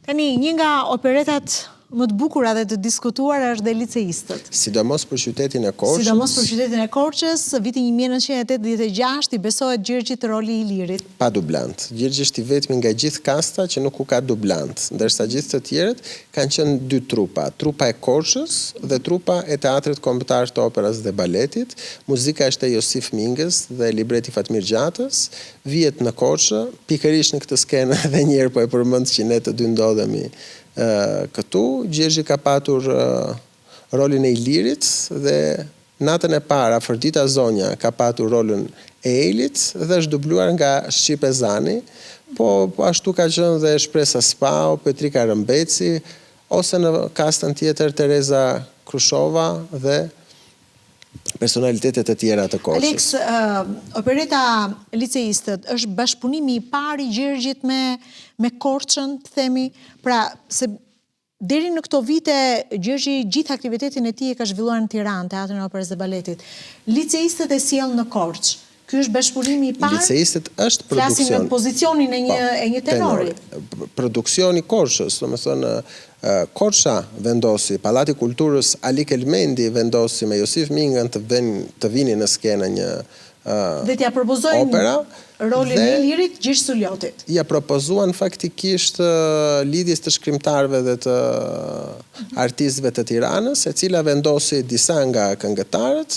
S1: Tani, një nga operetat më të bukura dhe të diskutuar është dhe Liceistët.
S2: Sidomos për qytetin e Korçës.
S1: Sidomos për qytetin e Korçës, vitin 1986 i besohet Gjergjit roli i lirit.
S2: Pa dublant. Gjergji është i vetmi nga gjithë kasta që nuk u ka dublant, ndërsa gjithë të tjerët kanë qenë dy trupa. Trupa e Korçës dhe trupa e Teatrit Kombëtar të Operës dhe Baletit. Muzika është e Josif Mingës dhe libreti Fatmir Gjatës. Vihet në Korçë, pikërisht në këtë skenë edhe një herë po e përmend që ne të dy ndodhemi këtu. Gjergji ka patur rolin e Ilirit dhe natën e parë Afrodita Zonja ka patur rolin e Elit dhe është dubluar nga Shqipe Zani, po ashtu ka qenë dhe Shpresa Spau, Petrika Rëmbeci, ose në kastën tjetër Tereza Krushova dhe personalitetet e tjera të Korçës.
S1: Alex, opereta Liceistët është bashkëpunimi i parë i Gjergjit me Korçën, të themi, pra se deri në këto vite Gjergji gjithë aktivitetin e tij e ka zhvilluar në Tiranë, Teatrin e Operës dhe Baletit. Liceistët e sjell në Korçë. Ky është bashkëpunimi i parë.
S2: Liceistët është produksion.
S1: Flasim në pozicionin e një tenori.
S2: Produksioni Korçës, domethënë Korça vendosi, Pallati i Kulturës Ali Kelmendi vendosi me Josif Mingën të vinin në skenë një
S1: dhe t'ja propozojnë
S2: opera,
S1: rolin e lirit Gjergj Suljotit.
S2: Ja propozuan faktikisht lidhjes të shkrimtarëve dhe të artistëve të Tiranës, e cila vendosi disa nga këngëtarët,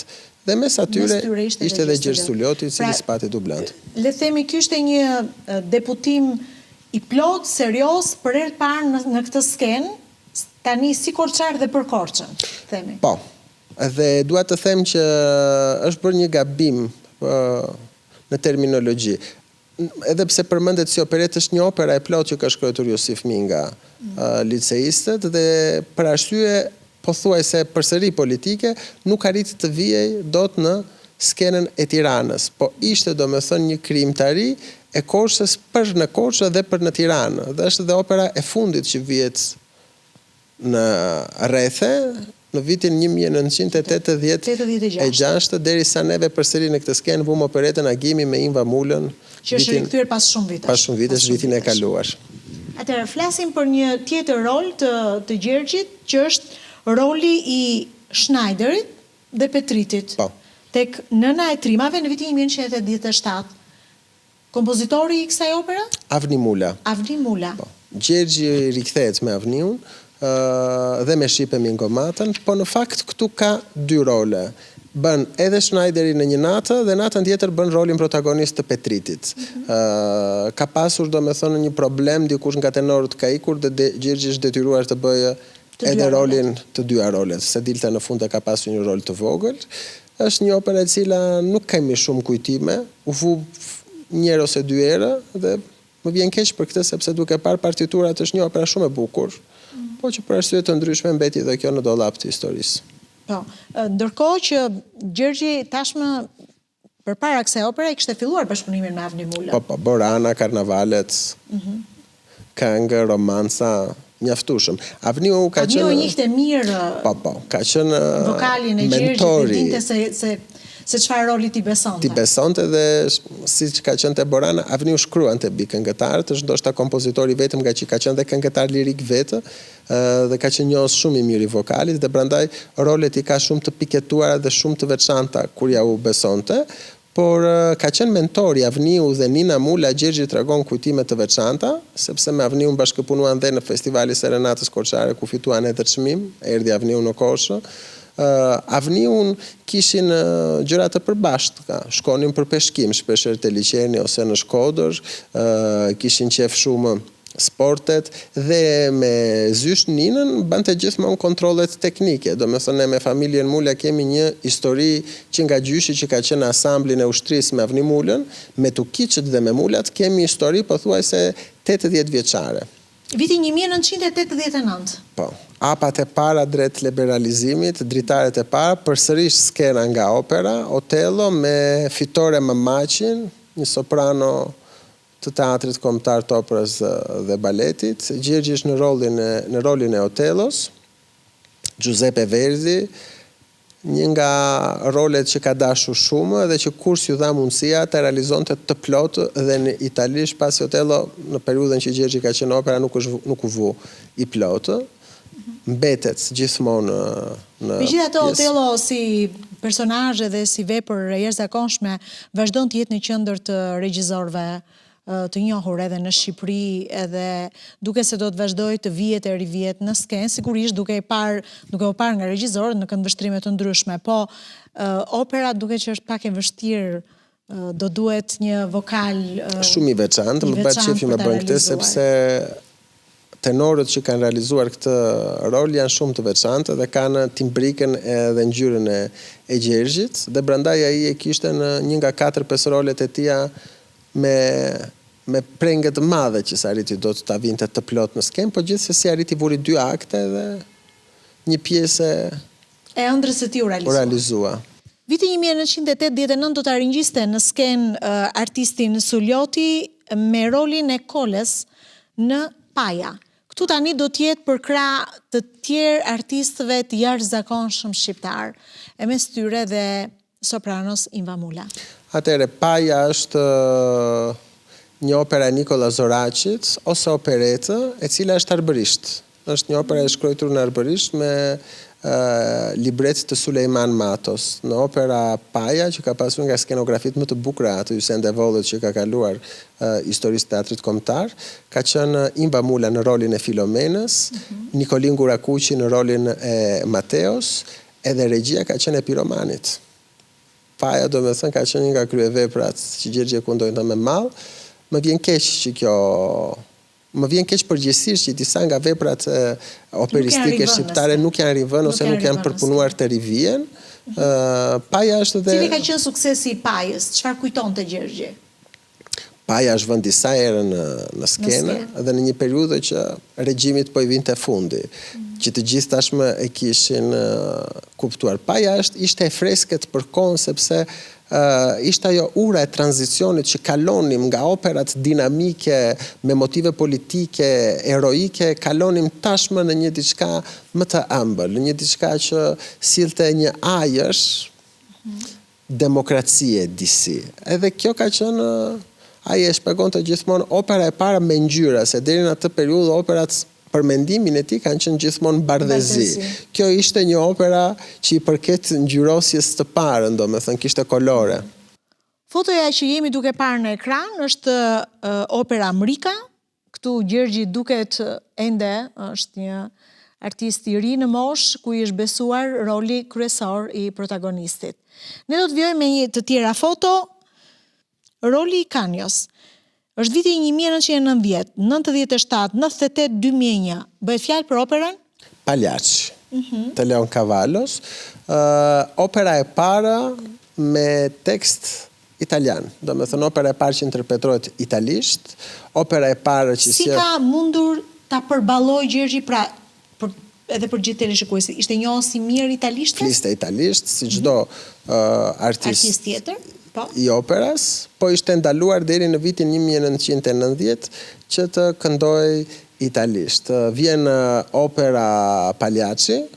S2: dhe mes atyre ishte edhe Gjergj Suljoti, i cili spati dublant.
S1: Le të themi ky ishte një deputim i plot, serios, për herë të parë në këtë skenë, tani si korçar dhe për Korçën, themi.
S2: Po, dhe dua të them që është bërë një gabim në terminologji. Edhe pse përmendet si operet, është një opera e plot që ka shkruar Josif Minga, Liceistët, dhe për arsye pothuajse përsëri politike, nuk arriti të vijej dot në skenën e Tiranës, po ishte domethënë një krijimtari e Korçës për në Korçë dhe për në Tiranë. Dhe është dhe opera e fundit që vihet në rrethe në vitin 1986, derisa neve përsëri në këtë skenë vëmë operetën Agimi me Inva Mulën,
S1: që është rikthyer pas shumë vitesh.
S2: Pas shumë vitesh, vitin e kaluar.
S1: Atëherë flasim për një tjetër rol të Gjergjit, që është roli i Schneiderit dhe Petritit.
S2: Po.
S1: Tek Nëna e Trimave në vitin 1987. Kompozitori i kësaj opera?
S2: Avni Mula.
S1: Avni Mula.
S2: Po. Gjergji rikthehet me Avniun dhe me Shqipe Mingomatën, po në fakt këtu ka dy role. bën edhe Schneideri në një natë dhe natën tjetër bën rolin protagonist të Petritit. Ka pasur domethënë një problem dikush nga tenorët ka ikur dhe Gjergji është detyruar të bëjë edhe rolin të dyja rolet. Se dilte në fund e ka pasur një rol të vogël. Është një operë e cila nuk kemi shumë kujtime, u vu një ose dy herë dhe më vjen keq për këtë sepse duke parë partiturat është një opera shumë e bukur, po që për arsye të ndryshme mbeti dhe kjo në dollap të historisë.
S1: Po, ndërkohë që Gjergji tashmë përpara kësaj opere i kishte filluar bashkëpunimin me Avni Mulën.
S2: Po, Borana, Karnavalet, këngë, romanca, mjaftueshëm. Avniu ka qenë
S1: Avniu njihte mirë.
S2: Po, ka qenë
S1: vokalin e Gjergjit, dinte se çfarë roli ti besonte.
S2: Ti besonte dhe siç ka qenë te Borana, Avniu shkruante mbi këngëtarët, është ndoshta kompozitori vetëm nga që ka qenë dhe këngëtar lirik vetë dhe ka qenë njohës shumë i mirë i vokalit dhe prandaj rolet i ka shumë të piketuara dhe shumë të veçanta kur ja u besonte. Por ka qenë mentori Avniu dhe Nina Mula, Gjergji tregon kujtime të veçanta, sepse me Avniun bashkëpunuan dhe në Festivali Serenatës Korçare ku fituan edhe çmim, erdhi Avniu në Korçë. Avniun kishin gjëra të përbashkëta, shkonin për peshkim, shpeshherë te liçeni ose në Shkodër, kishin qef shumë sportet dhe me zysh Ninën bante gjithmonë kontrollet teknike. Domethënë ne me familjen Mula kemi një histori që nga gjyshi që ka qenë asamblin e ushtrisë me Avni Mulën, me Tukiçët dhe me Mulat kemi histori pothuajse 80 vjeçare.
S1: Viti 1989.
S2: Po. Apat e para drejt liberalizimit, dritaret e para, përsërish skena nga opera, Otello me fitore Mamaqin, një soprano të teatrit kombëtar të operës dhe baletit. Gjergji është në rolin e Otellos, Giuseppe Verdi, një nga rolet që ka dashur shumë dhe që kur s'ju dha mundësia të realizonte të plotë dhe në italisht pasi Otello në periudhën që Gjergji ka qenë opera nuk u vu i plotë. Mbetet gjithmonë në
S1: Megjithatë Otello si personazh dhe si vepër e jashtëzakonshme vazhdon të jetë në qendër të regjisorëve të njohur edhe në Shqipëri, edhe duke se do të vazhdoj të vihet e rivihet në skenë, sigurisht duke u parë nga regjisorët në këndvështrime të ndryshme, po opera duke që është pak e vështirë, do duhet një vokal
S2: shumë i veçantë, më bëhet qefi me bën këtë sepse tenorët që kanë realizuar këtë rol janë shumë të veçantë dhe kanë timbrikën dhe ngjyrën e Gjergjit dhe brandaj ai e kishte në një nga 4-5 rolet e tija me prengë të madhe që sa arriti do të ta vinte të plot në skenë, po gjithsesi arriti vuri 2 akte dhe një pjesë
S1: e ëndrës së tij u
S2: realizua.
S1: Viti 1989 do ta ringjiste në skenë artistin Suljoti me rolin e Koles në Paja. Këtu tani do të jetë për krah të tjerë artistëve të jashtëzakonshëm shqiptar, e mes tyre dhe sopranos Inva Mula.
S2: Atëre, Paja është një opera e Nikola Zoracit ose operetë e cila është arbërisht. Është një opera e shkruar në arbërisht me libret të Sulejman Matos. Në opera Paja, që ka pasur nga skenografit më të bukura të Hysen Devollet që ka kaluar historisë teatrit kombëtar, ka qenë Inva Mula në rolin e Filomenës, Nikolin Gurakuqi në rolin e Mateos, edhe regjia ka qenë e Piromanit. Paja do me thënë ka qenë një nga kryeveprat që Gjergji e kundojnë me mall. Më vjen keq që kjo Më vjen keq përgjithsisht që disa nga veprat operistike shqiptare nuk janë rivën ose nuk janë përpunuar të rivjen. Paja është dhe...
S1: Cili ka qenë suksesi i Pajës? Çfarë kujtonte Gjergji?
S2: Paja është vënë disa herë në skenë dhe në një periudhë që regjimit po i vinte fundi, që të gjithë tashmë e kishin kuptuar. Paja ishte e freskët për kohën sepse ishte ajo ura e tranzicionit që kalonim nga operat dinamike me motive politike, eroike, kalonim tashmë në një diçka më të ëmbël, një diçka që sillte një ajër demokracie disi. Edhe kjo ka qenë, ai e shpjegonte gjithmonë opera e para me ngjyra, se deri në atë periudhë operat për mendimin e tij kanë qenë gjithmonë bardhëzi. Kjo ishte një opera që i përket ngjyrosjes të parë, domethënë kishte kolore.
S1: Fotoja që jemi duke parë në ekran është opera Mrika. Këtu Gjergji duket ende është një artist i ri në moshë ku i është besuar roli kryesor i protagonistit. Ne do të vjojmë me një të tjera foto, roli i Kanjos. Është viti 1990, 97, 98, 2001. Bëhet fjalë për operën?
S2: Pagliacci, të Leon Cavallos. Opera e para me tekst italian. Do me thënë opera e parë që interpretohet italisht, opera e parë që
S1: Si ka mundur ta përballoj Gjergji edhe për gjithë teleshikuesit? Ishte njohur si mirë italisht?
S2: Fliste italisht, si çdo artist
S1: tjetër? Po.
S2: I operas, po ishte ndaluar deri në vitin 1990 që të këndoj italisht. Vjen opera Pagliacci,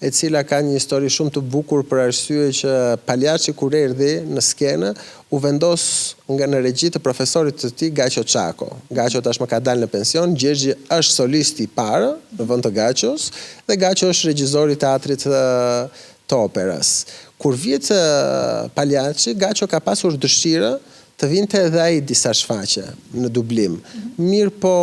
S2: e cila ka një histori shumë të bukur për arsye që Pagliacci kur erdhi në skenë u vendos nga në regji të profesorit të tij Gaço Çako. Gaço tashmë ka dalë në pension, Gjergji është solisti i parë në vend të Gaços dhe Gaço është regjizori i teatrit të operës. Kur vjet Pagliacci, Gaço ka pasur dëshirë të vinte edhe ai disa shfaqje në dublim. Mirë po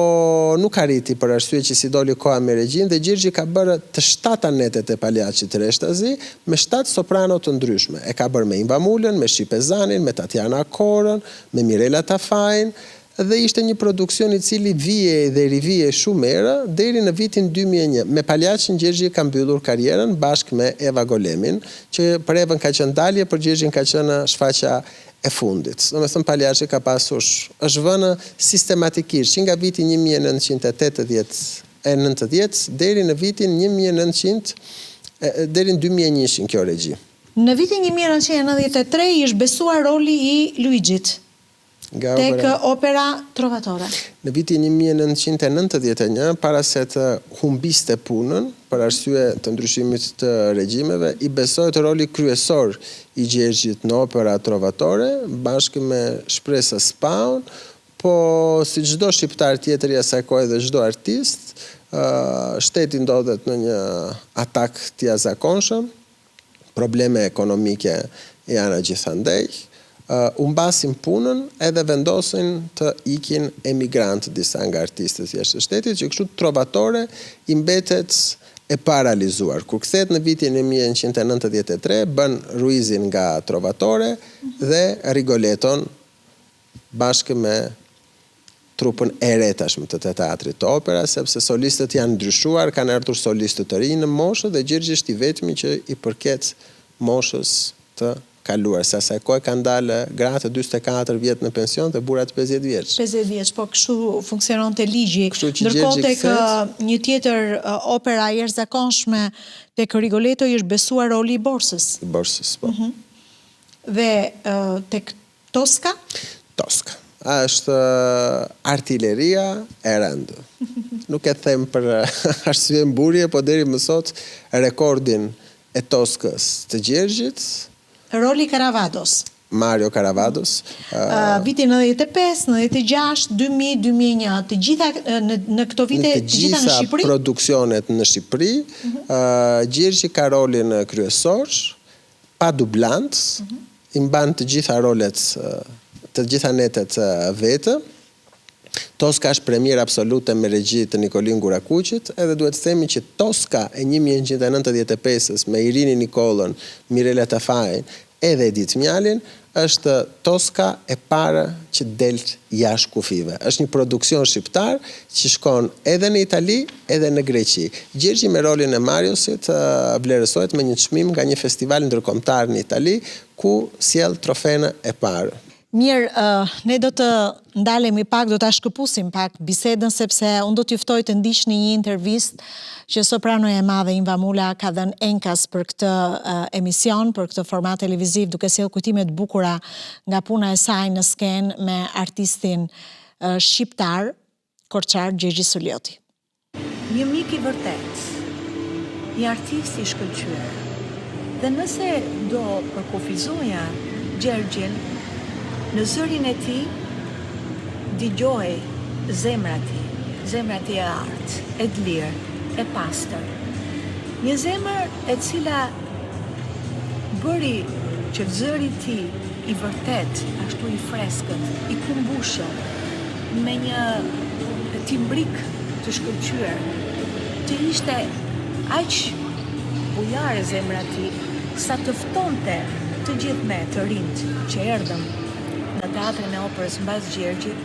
S2: nuk arriti për arsye që si doli koha me regjin dhe Gjergji ka bërë të 7 anetet e Pagliacci të Reshtazi me 7 soprano të ndryshme. E ka bërë me Imba Mulën, me Shqipe Zanin, me Tatjana Korën, me Mirela Tafajin, dhe ishte një produksion i cili vije dhe rivije shumë herë deri në vitin 2001. Me Pagliaccin Gjergji ka mbyllur karrierën bashkë me Eva Golemin, që për Evën ka qenë dalje, për Gjergjin ka qenë shfaqja e fundit. Do me thënë Pagliacci ka pasur, është vënë sistematikisht që nga viti 1980 deri në vitin 2001 kjo regji.
S1: Në vitin 1993 i është besuar roli i Luigjit tek opera Trovatore.
S2: Në vitin 1991, para se të humbiste punën, për arsye të ndryshimit të regjimeve, i besohet roli kryesor i Gjergjit në opera Trovatore, bashkë me Shpresa Spaun, po si çdo shqiptar tjetër i asaj kohe dhe çdo artist, shteti ndodhet në një atak të jashtëzakonshëm, probleme ekonomike janë gjithandej. U mbasin punën edhe vendosin të ikin emigrant disa nga artistët jashtë shtetit, që kështu Trovatore i mbetet e paralizuar. Kur kthehet në vitin 1993, bën Ruizin nga Trovatore dhe Rigoletton bashkë me trupën e re tashmë të teatrit të opera, sepse solistët janë ndryshuar, kanë ardhur solistë të rinj në moshë dhe Gjergji është i vetmi që i përket moshës të kaluar, se asaj kohë kanë dalë gratë 44 vjet në pension dhe burrat 50 vjeç.
S1: 50 vjeç, po kështu funksiononte ligji. Ndërkohë tek një tjetër opera jashtëzakonshme tek Rigoletto i është besuar roli i Borsës.
S2: Borsës, po.
S1: Dhe tek Tosca?
S2: Tosca. Është artilleria e rëndë. Nuk e them për arsye mburje, po deri më sot rekordin e Toskës të Gjergjit.
S1: Roli Caravados.
S2: Mario Caravados.
S1: Viti 95, 96, 2000, 2001, të gjitha në këto vite, të gjitha në Shqipëri?
S2: Gjitha produksionet në Shqipëri, Gjergji ka rolin kryesor, pa dublant, i mban të gjitha rolet, të gjitha netet vetë. Tosca është premier absolute me regji të Nikolin Gurakuqit, edhe duhet të themi që Tosca e 1995 me Irini Nikolën, Mirela Tafajin edhe Edith Mjalin është Tosca e para që del jashtë kufive. Është një produksion shqiptar që shkon edhe në Itali edhe në Greqi. Gjergji me rolin e Mariosit vlerësohet me një çmim nga një festival ndërkombëtar në Itali ku sjell trofenë e parë.
S1: Mirë, ne do të ndalemi pak, do të shkëpusim pak bisedën, sepse unë do t'ju ftoj të ndiqni një intervistë që sopranoja e madhe Imba Mula ka dhënë enkas për këtë emision, për këtë format televiziv, duke sjellë kujtime të bukura nga puna e saj në skenë me artistin shqiptar, Korçar Gjergji Sullioti.
S5: Një mik i vërtet, një artist i shkëlqyer. Dhe nëse do përkufizoja Gjergjin, në zërin e ti, dëgjoj zemra ti e artë, e lirë, e pastër. Një zemër e cila bëri që zëri ti i vërtet, ashtu i freskët, i kumbushëm, me një timbrik të shkëlqyer, të ishte aq bujare zemra ti, sa të ftonte të gjithë me të rinjt që erdhëm në teatrin e operës mbas Gjergjit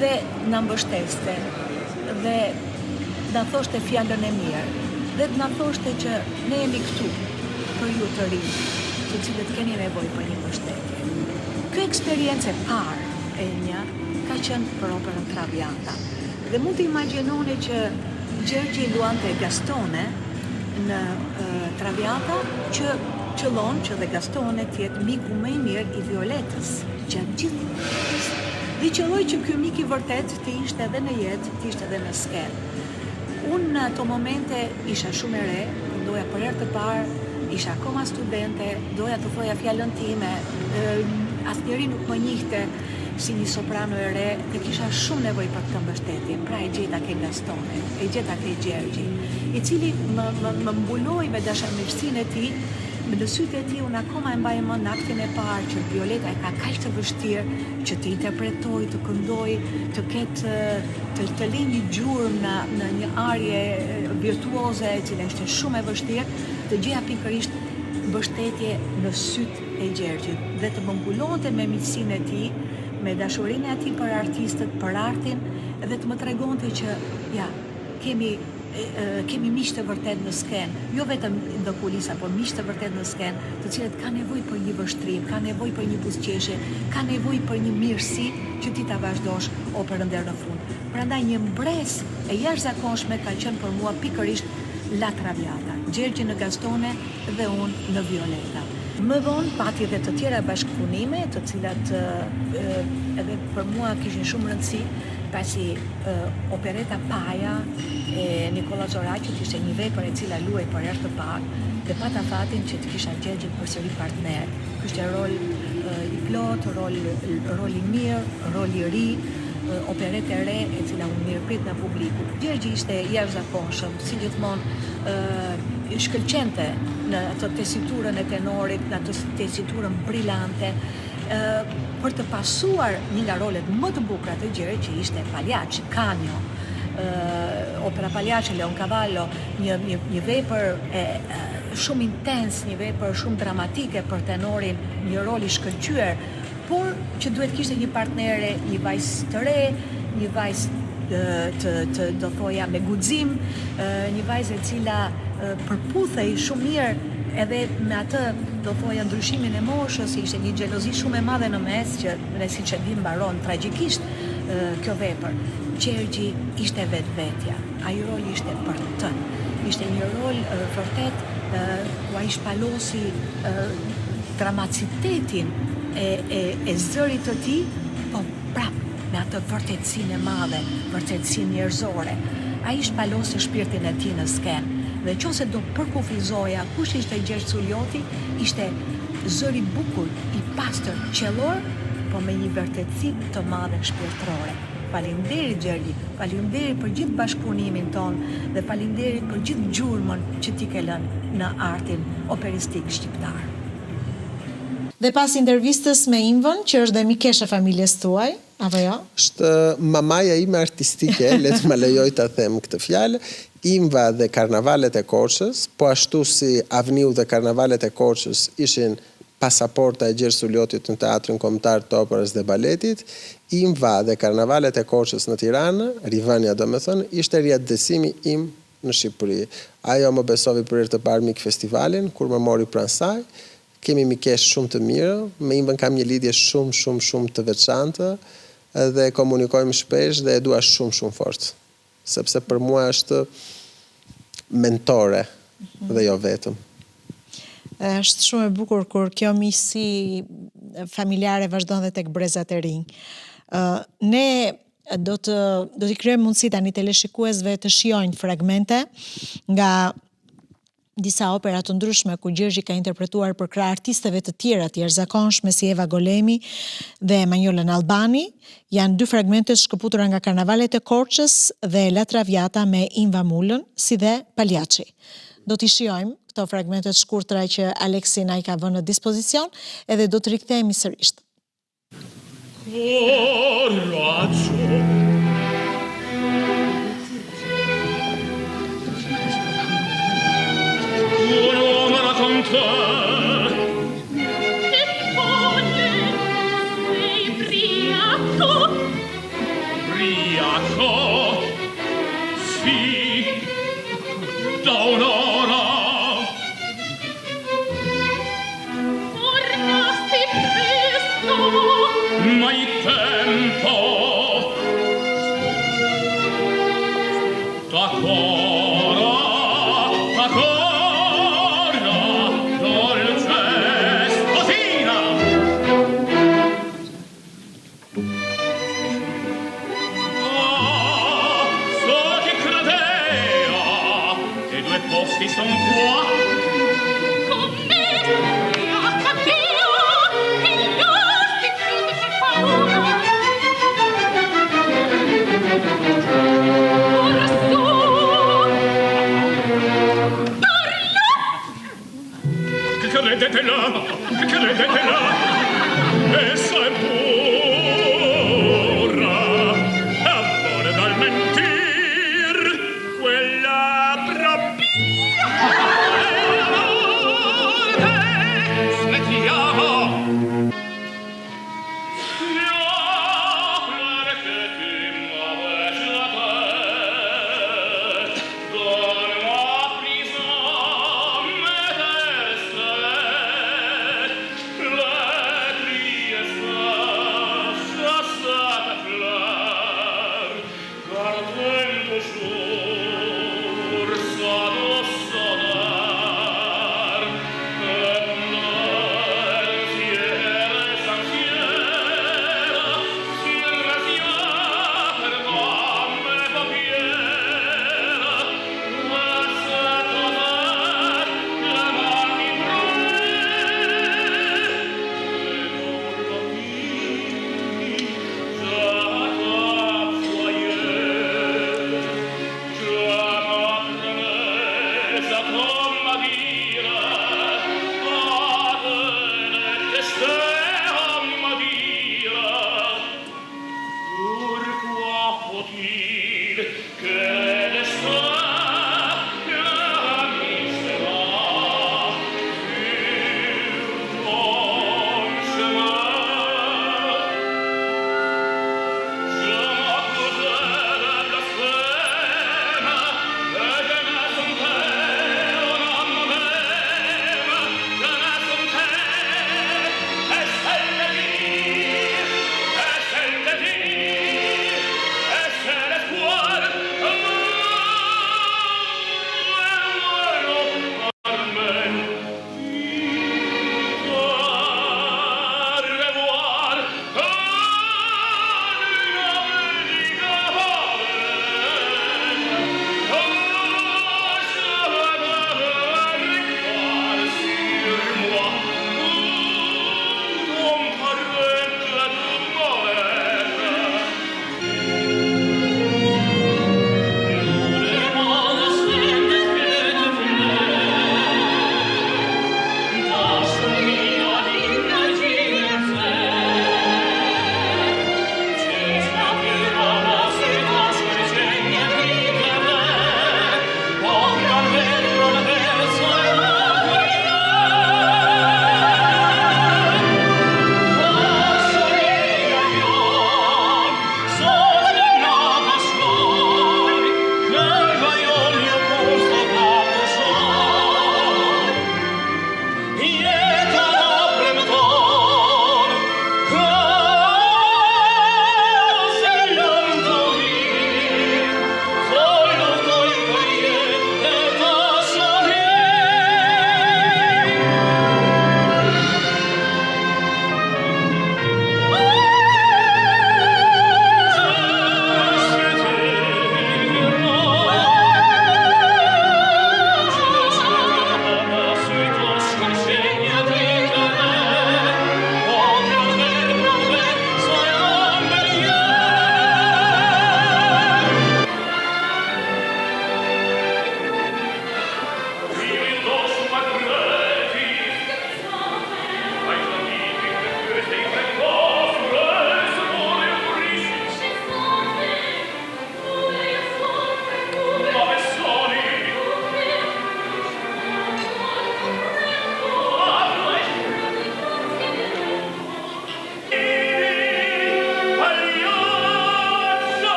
S5: dhe na mbështeste dhe na thoshte fjalën e mirë dhe na thoshte që ne jemi këtu për ju të rinj, të cilët keni nevojë për një mbështetje. Kjo eksperiencë e parë e një ka qenë për operën Traviata. Dhe mund të imagjinoni që Gjergji luante Gastone në Traviata që qëllon që dhe Gastone tjetë miku më i mirë i Violetës gjatë gjithë jetës. Dhe qëlloj që ky mik i vërtet të ishte edhe në jetë, të ishte edhe në skenë. Unë në ato momente isha shumë e re, doja për herë të parë, isha akoma studente, doja të thoja fjalën time, asnjëri nuk më njihte si një soprano e re dhe kisha shumë nevojë për këtë mbështetje. Pra e gjeta ke Gastone, e gjeta ke Gjergji, i cili më mbuloi me dashamirësinë e tij. Në sytë e tij unë akoma e mbaj mend në aktin e parë që Violeta e ka kaq të vështirë që të interpretoj, të këndoj, të ketë të lejë një gjurmë në një arje virtuoze e cila ishte shumë e vështirë, të gjeja pikërisht mbështetje në sytë e Gjergjit dhe të më mbulonte me miqësinë e tij, me dashurinë e tij për artistët, për artin dhe të më tregonte që ja, kemi miq të vërtet në skenë, jo vetëm në kulisa, por miq të vërtet në skenë, të cilët kanë nevojë për një vështrim, kanë nevojë për një buzëqeshje, kanë nevojë për një mirësi që ti ta vazhdosh operën deri në fund. Prandaj një mbresë e jashtëzakonshme ka qenë për mua pikërisht La Traviata, Gjergji në Gastone dhe unë në Violeta. Më vonë pati edhe të tjera bashkëpunime, të cilat edhe për mua kishin shumë rëndësi, pasi opereta Paja e Nikola Zoraqit ishte një vepër e cila luaj për herë të parë dhe pata fatin që të kisha Gjergjin përsëri partner. Ky ishte rol i plot, rol i mirë, rol i ri, operetë e re e cila unë mirëprit nga publiku. Gjergji ishte jashtëzakonshëm, si gjithmonë shkëlqente në atë tesiturën e tenorit, në atë tesiturën brillante, për të pasuar një nga rolet më të bukura të Gjergjit që ishte Pagliacci, Canio, opera Pagliacci, Leoncavallo, një vepër shumë intens, një vepër shumë dramatike për tenorin, një rol i shkëlqyer, por që duhet kishte një partnere, një vajzë të re, një vajzë do thoja me guxim, një vajzë e cila përputhej shumë mirë edhe me atë do thoja ndryshimin e moshës, ishte një xhelozi shumë e madhe në mes që ne siç e dim mbaron tragjikisht kjo vepër. Gjergji ishte vetvetja, ai roli ishte për të. Ishte një rol vërtet ku ai shpalosi dramacitetin e zërit të tij, po prap me atë vërtetësinë e madhe, vërtetësinë njerëzore. Ai shpalosi shpirtin e tij në skenë. Dhe qose do përkufizoja kush ishte Gjergj Sullioti, ishte zëri bukur, i pastër, qellor, po me një vërtetësi të madhe shpirtërore. Faleminderit Gjergji, faleminderit për gjithë bashkëpunimin ton dhe faleminderit për gjithë gjurmën që ti ke lënë në artin operistik shqiptar.
S1: Dhe pas intervistës me Imvën, që është dhe mikesh e familjes tuaj, apo jo?
S2: Është mamaja ime artistike, le të më lejoj ta them këtë fjalë. Imva dhe karnavalet e Korçës, po ashtu si Avniu dhe karnavalet e Korçës ishin pasaporta e Gjergj Suliotit në Teatrin Kombëtar të Operës dhe Baletit, Imva dhe karnavalet e Korçës në Tiranë, Rivania domethënë, ishte riatësimi im në Shqipëri. Ajo më besovi për herë të parë mik festivalin, kur më mori pranë saj. Kemi mikesh shumë të mirë, me Imvën kam një lidhje shumë të veçantë dhe komunikojmë shpesh dhe e dua shumë fort. Sepse për mua është mentore dhe jo vetëm.
S1: Është shumë e bukur kur kjo miqësi familjare vazhdon dhe tek brezat e rinj. Ne do t'i krijojmë mundësi tani teleshikuesve të shijojnë fragmente nga disa opera të ndryshme ku Gjergji ka interpretuar për krah artisteve të tjera të jashtëzakonshme si Eva Golemi dhe Manjola Albani. Janë dy fragmente shkëputura nga karnavalet e Korçës dhe La Traviata me Imva Mulën, si dhe Pagliacci. Do t'i shijojmë këto fragmente të shkurtra që Aleksi na i ka vënë në dispozicion edhe do të rikthehemi sërish.
S3: da un'ora.
S6: Tornasti presto,
S3: Ma il tempo t'ancora, dolce sposina. So chi credea che due posti son qua.
S6: con me, accadea, che gli orti chiude per paura. Ora su,
S3: Credetela, essa è pura, e vuole dal mentir, quella propria, e la morte smettiamo. Perché ti muoves la tête, donne-moi prison, metterse.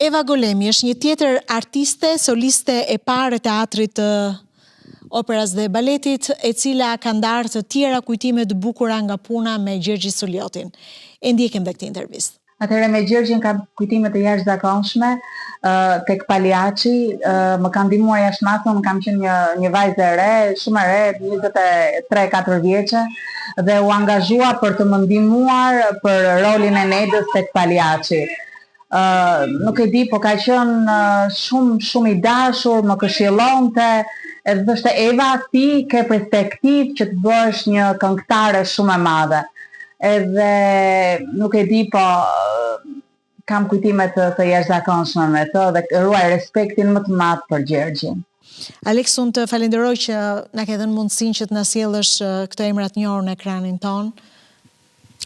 S1: Eva Golemi është një tjetër artiste, soliste e parë e teatrit të operas dhe baletit, e cila ka ndarë të tjera kujtime të bukura nga puna me Gjergji Suljotin. E ndjekim dhe këtë intervistë.
S7: Atëherë me Gjergjin kam kujtime të jashtëzakonshme tek Paliaçi, më ka ndihmuar jashtëmaksimum, unë kam qenë një vajzë e re, shumë e re, 23-4 vjeçe, dhe u angazhua për të më ndihmuar për rolin e Nedës tek Paliaçi. Nuk e di, po ka qenë shumë i dashur, më këshillonte, edhe thoshte Eva, ti ke perspektivë që të bësh një këngëtare shumë e madhe. Edhe nuk e di, po kam kujtime të jashtëzakonshme me të dhe ruaj respektin më të madh për Gjergjin.
S1: Alex, unë të falenderoj që na ke dhënë mundësinë që të na sjellësh këto emra të njohur në ekranin ton.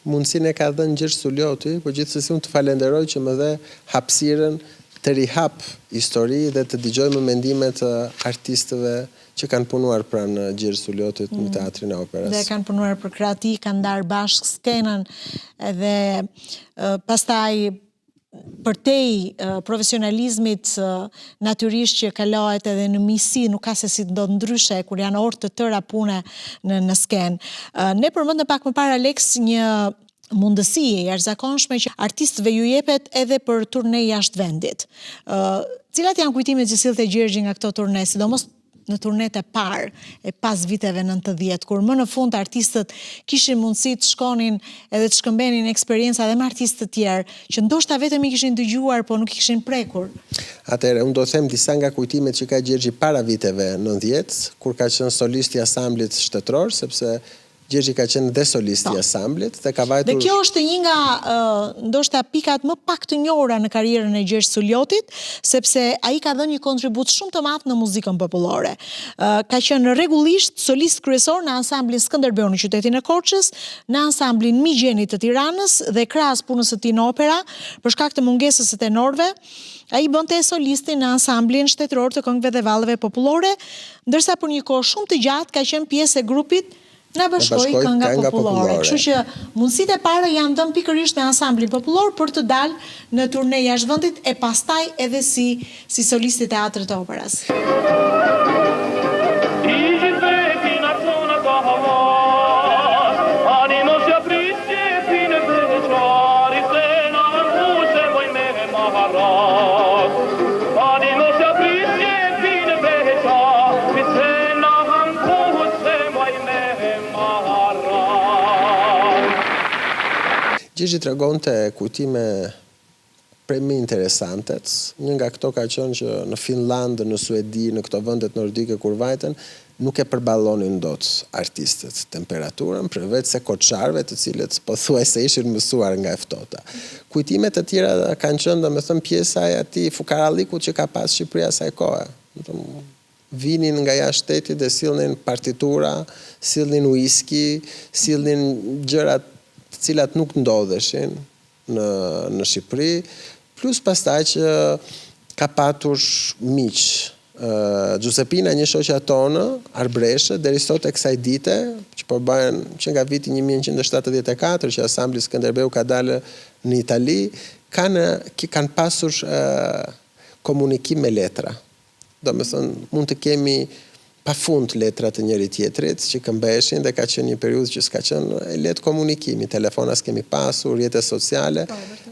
S2: Mundësinë e ka dhënë Gjergj Suljoti, por gjithsesi unë të falenderoj që më dhe hapësirën të rihap histori dhe të dëgjojmë mendimet e artistëve që kanë punuar pranë Gjergj Suljotit në teatrin e operës.
S1: Dhe kanë punuar për krahati, kanë ndarë bashkë skenën dhe pastaj përtej profesionalizmit natyrisht që kalohet edhe në misi, nuk ka se si do ndryshe kur janë orë të tëra pune në skenë. Ne përmendëm pak më parë, Alex, një mundësi e jashtëzakonshme që artistëve ju jepet edhe për turne jashtë vendit. Cilat janë kujtimet që sillte Gjergji nga këto turne, sidomos në turnet e parë e pas viteve 90, kur më në fund artistët kishin mundësi të shkonin edhe të shkëmbenin eksperjenca dhe me artistë të tjerë, që ndoshta vetëm i kishin dëgjuar, po nuk i kishin prekur.
S2: Atëherë, unë do them disa nga kujtimet që ka Gjergji para viteve 90, kur ka qenë solist i asamblit shtetëror, sepse Gjergji ka qenë dhe solist i asamblit dhe ka vajtur.
S1: Dhe kjo është një nga ndoshta pikat më pak të njohura në karrierën e Gjergj Suljotit, sepse ai ka dhënë një kontribut shumë të madh në muzikën popullore. Ka qenë rregullisht solist kryesor në ansamblin Skënderbeu në qytetin e Korçës, në ansamblin Migjenit të Tiranës dhe krahas punës së tij në opera, për shkak të mungesës së tenorëve, ai bënte solistin në ansamblin shtetëror të këngëve dhe vallëve popullore, ndërsa për një kohë shumë të gjatë ka qenë pjesë e grupit Na bashkoj kënga popullore. Kështu që mundësitë e para janë dhënë pikërisht në ansamblin popullor për të dalë në turne jashtë vendit e pastaj edhe si solisti i teatrit të operës.
S2: Gjergji tregonte kujtime prej më interesantet. Një nga këto ka qenë që në Finlandë, në Suedi, në këto vendet nordike kur vajten, nuk e përballonin dot artistët temperaturën, përveç se koçarëve, të cilët pothuajse ishin mësuar nga e ftohta. Kujtimet e tjera kanë qenë, domethënë, pjesa e atij fukarallikut që ka pas Shqipëria asaj kohe. Vinin nga jashtë shtetit dhe sillnin partitura, sillnin whisky, sillnin gjërat të cilat nuk ndodheshin në Shqipëri, plus pastaj që ka patur miq. Giuseppina, një shoqja tonë, Arbreshe, deri sot e kësaj dite, që po bëhen që nga viti 1974, që Asambli Skënderbeu ka dalë në Itali, kanë pasur komunikim me letra. Do me thënë, mund të kemi pa fund letra të njëri tjetrit që këmbeshin dhe ka qenë një periudhë që s'ka qenë lehtë komunikimi, telefona s'kemi pasur, rrjetet sociale,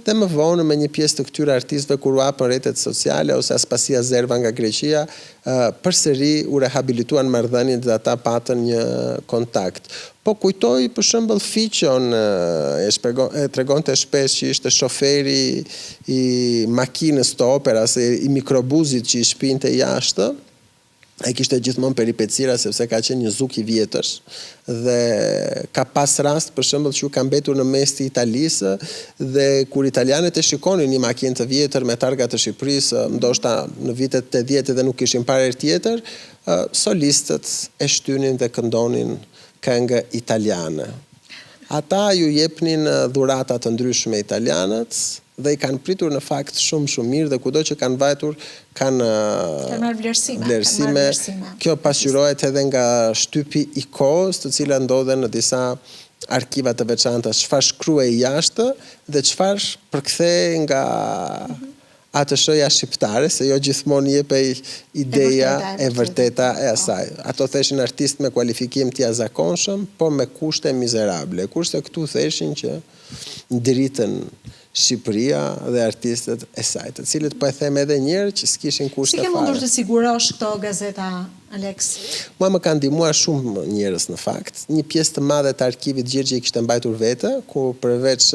S2: dhe më vonë me një pjesë të këtyre artistëve kur u hapën rrjetet sociale ose Aspasia Zerva nga Greqia, përsëri u rehabilituan marrëdhëniet dhe ata patën një kontakt. Po kujtoj për shembull Fiqon, e tregonte shpesh që ishte shoferi i makinës të operas, i mikrobuzit që i shpinte jashtë. Ai kishte gjithmonë peripecira sepse ka qenë një zuk i vjetër dhe ka pas rast për shembull që ka mbetur në mes të Italisë dhe kur italianët e shikonin një makinë të vjetër me targa të Shqipërisë, ndoshta në vitet 80 dhe nuk kishin parë herë tjetër, solistët e shtynin dhe këndonin këngë italiane. Ata ju jepnin dhurata të ndryshme italianët dhe i kanë pritur në fakt shumë mirë dhe kudo që kanë vajtur kanë
S1: marrë vlerësime.
S2: Kjo pasqyrohet edhe nga shtypi i kohës, të cilat ndodhen në disa arkiva të veçanta, çfarë shkruaj jashtë dhe çfarë përkthej nga atë shoja shqiptare, se jo gjithmonë jepej ideja e vërteta e asaj. Ato theshin artist me kualifikim të jashtëzakonshëm, po me kushte mizerable. Kurse këtu theshin që ndritën Shqipëria dhe artistët e saj, të cilët po e them edhe një herë që s'kishin kushte fare.
S1: Si ke mundur të sigurosh këto gazeta, Alex?
S2: Mua më kanë ndihmuar shumë njerëz në fakt. Një pjesë të madhe të arkivit Gjergji i kishte mbajtur vete, ku përveç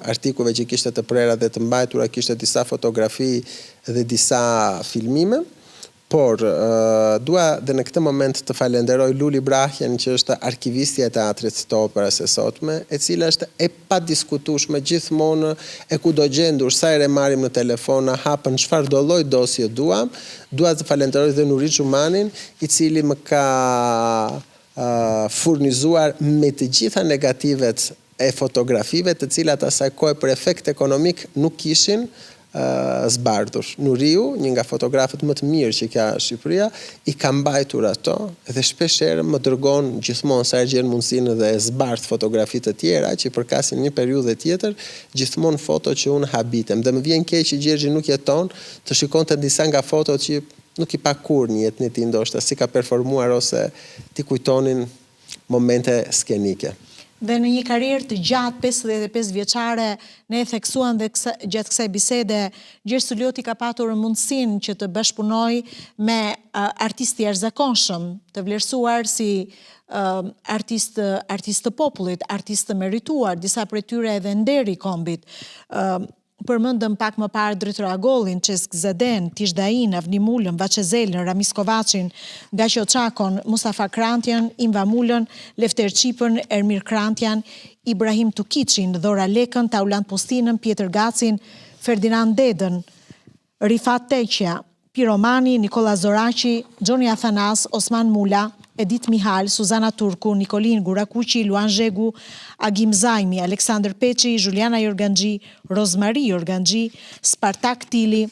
S2: artikujve që kishte të prera dhe të mbajtura, kishte disa fotografi dhe disa filmime. Por, dua dhe në këtë moment të falenderoj Luli Brahjen, që është arkivisti e teatrit të operës së sotme, e cila është e padiskutueshme gjithmonë, e kudo gjendur, sa herë marrim në telefon, hapën çfarë do lloj dosje duam. Dua të falenderoj dhe Nuri Xumanin, i cili më ka furnizuar me të gjitha negativet e fotografive, të cilat asaj kohe për efekt ekonomik nuk kishin zbardhur. Nuriu, një nga fotografët më të mirë që ka Shqipëria, i ka mbajtur ato dhe shpesh herë më dërgon gjithmonë sa herë gjen mundësinë dhe zbardh fotografitë të tjera që përkasin një periudhë tjetër, gjithmonë foto që unë habitem. Dhe më vjen keq që Gjergji nuk jeton, të shikonte disa nga fotot që nuk i pa kur një jetën e tij, ndoshta si ka performuar ose ti kujtonin momente skenike.
S1: Dhe në një karrierë të gjatë 55 vjeçare, ne e theksuam dhe gjatë kësaj bisede, Gjergj Sullioti ka patur mundësinë që të bashkëpunojë me artistë jashtëzakonshëm, të vlerësuar si artist të popullit, artist të merituar, disa prej tyre edhe nderi kombit. Përmendëm pak më parë Drejtor Agollin, Çesk Zeden, Tish Dain, Avni Mulën, Vaçezelën, Ramis Kovacin, Gaço Çakon, Mustafa Krantjan, Imva Mulën, Lefter Çipën, Ermir Krantjan, Ibrahim Tukiçin, Dhora Lekën, Taulant Postinën, Pjetër Gacin, Ferdinand Dedën, Rifat Teqja, Piromani, Nikola Zoraqi, Gjoni Athanas, Osman Mula, Edith Mihal, Suzana Turku, Nikolin Gurakuqi, Luan Zhegu, Agim Zajmi, Aleksandr Peçi, Juliana Jorganxhi, Rozmari Jorganxhi, Spartak Tili,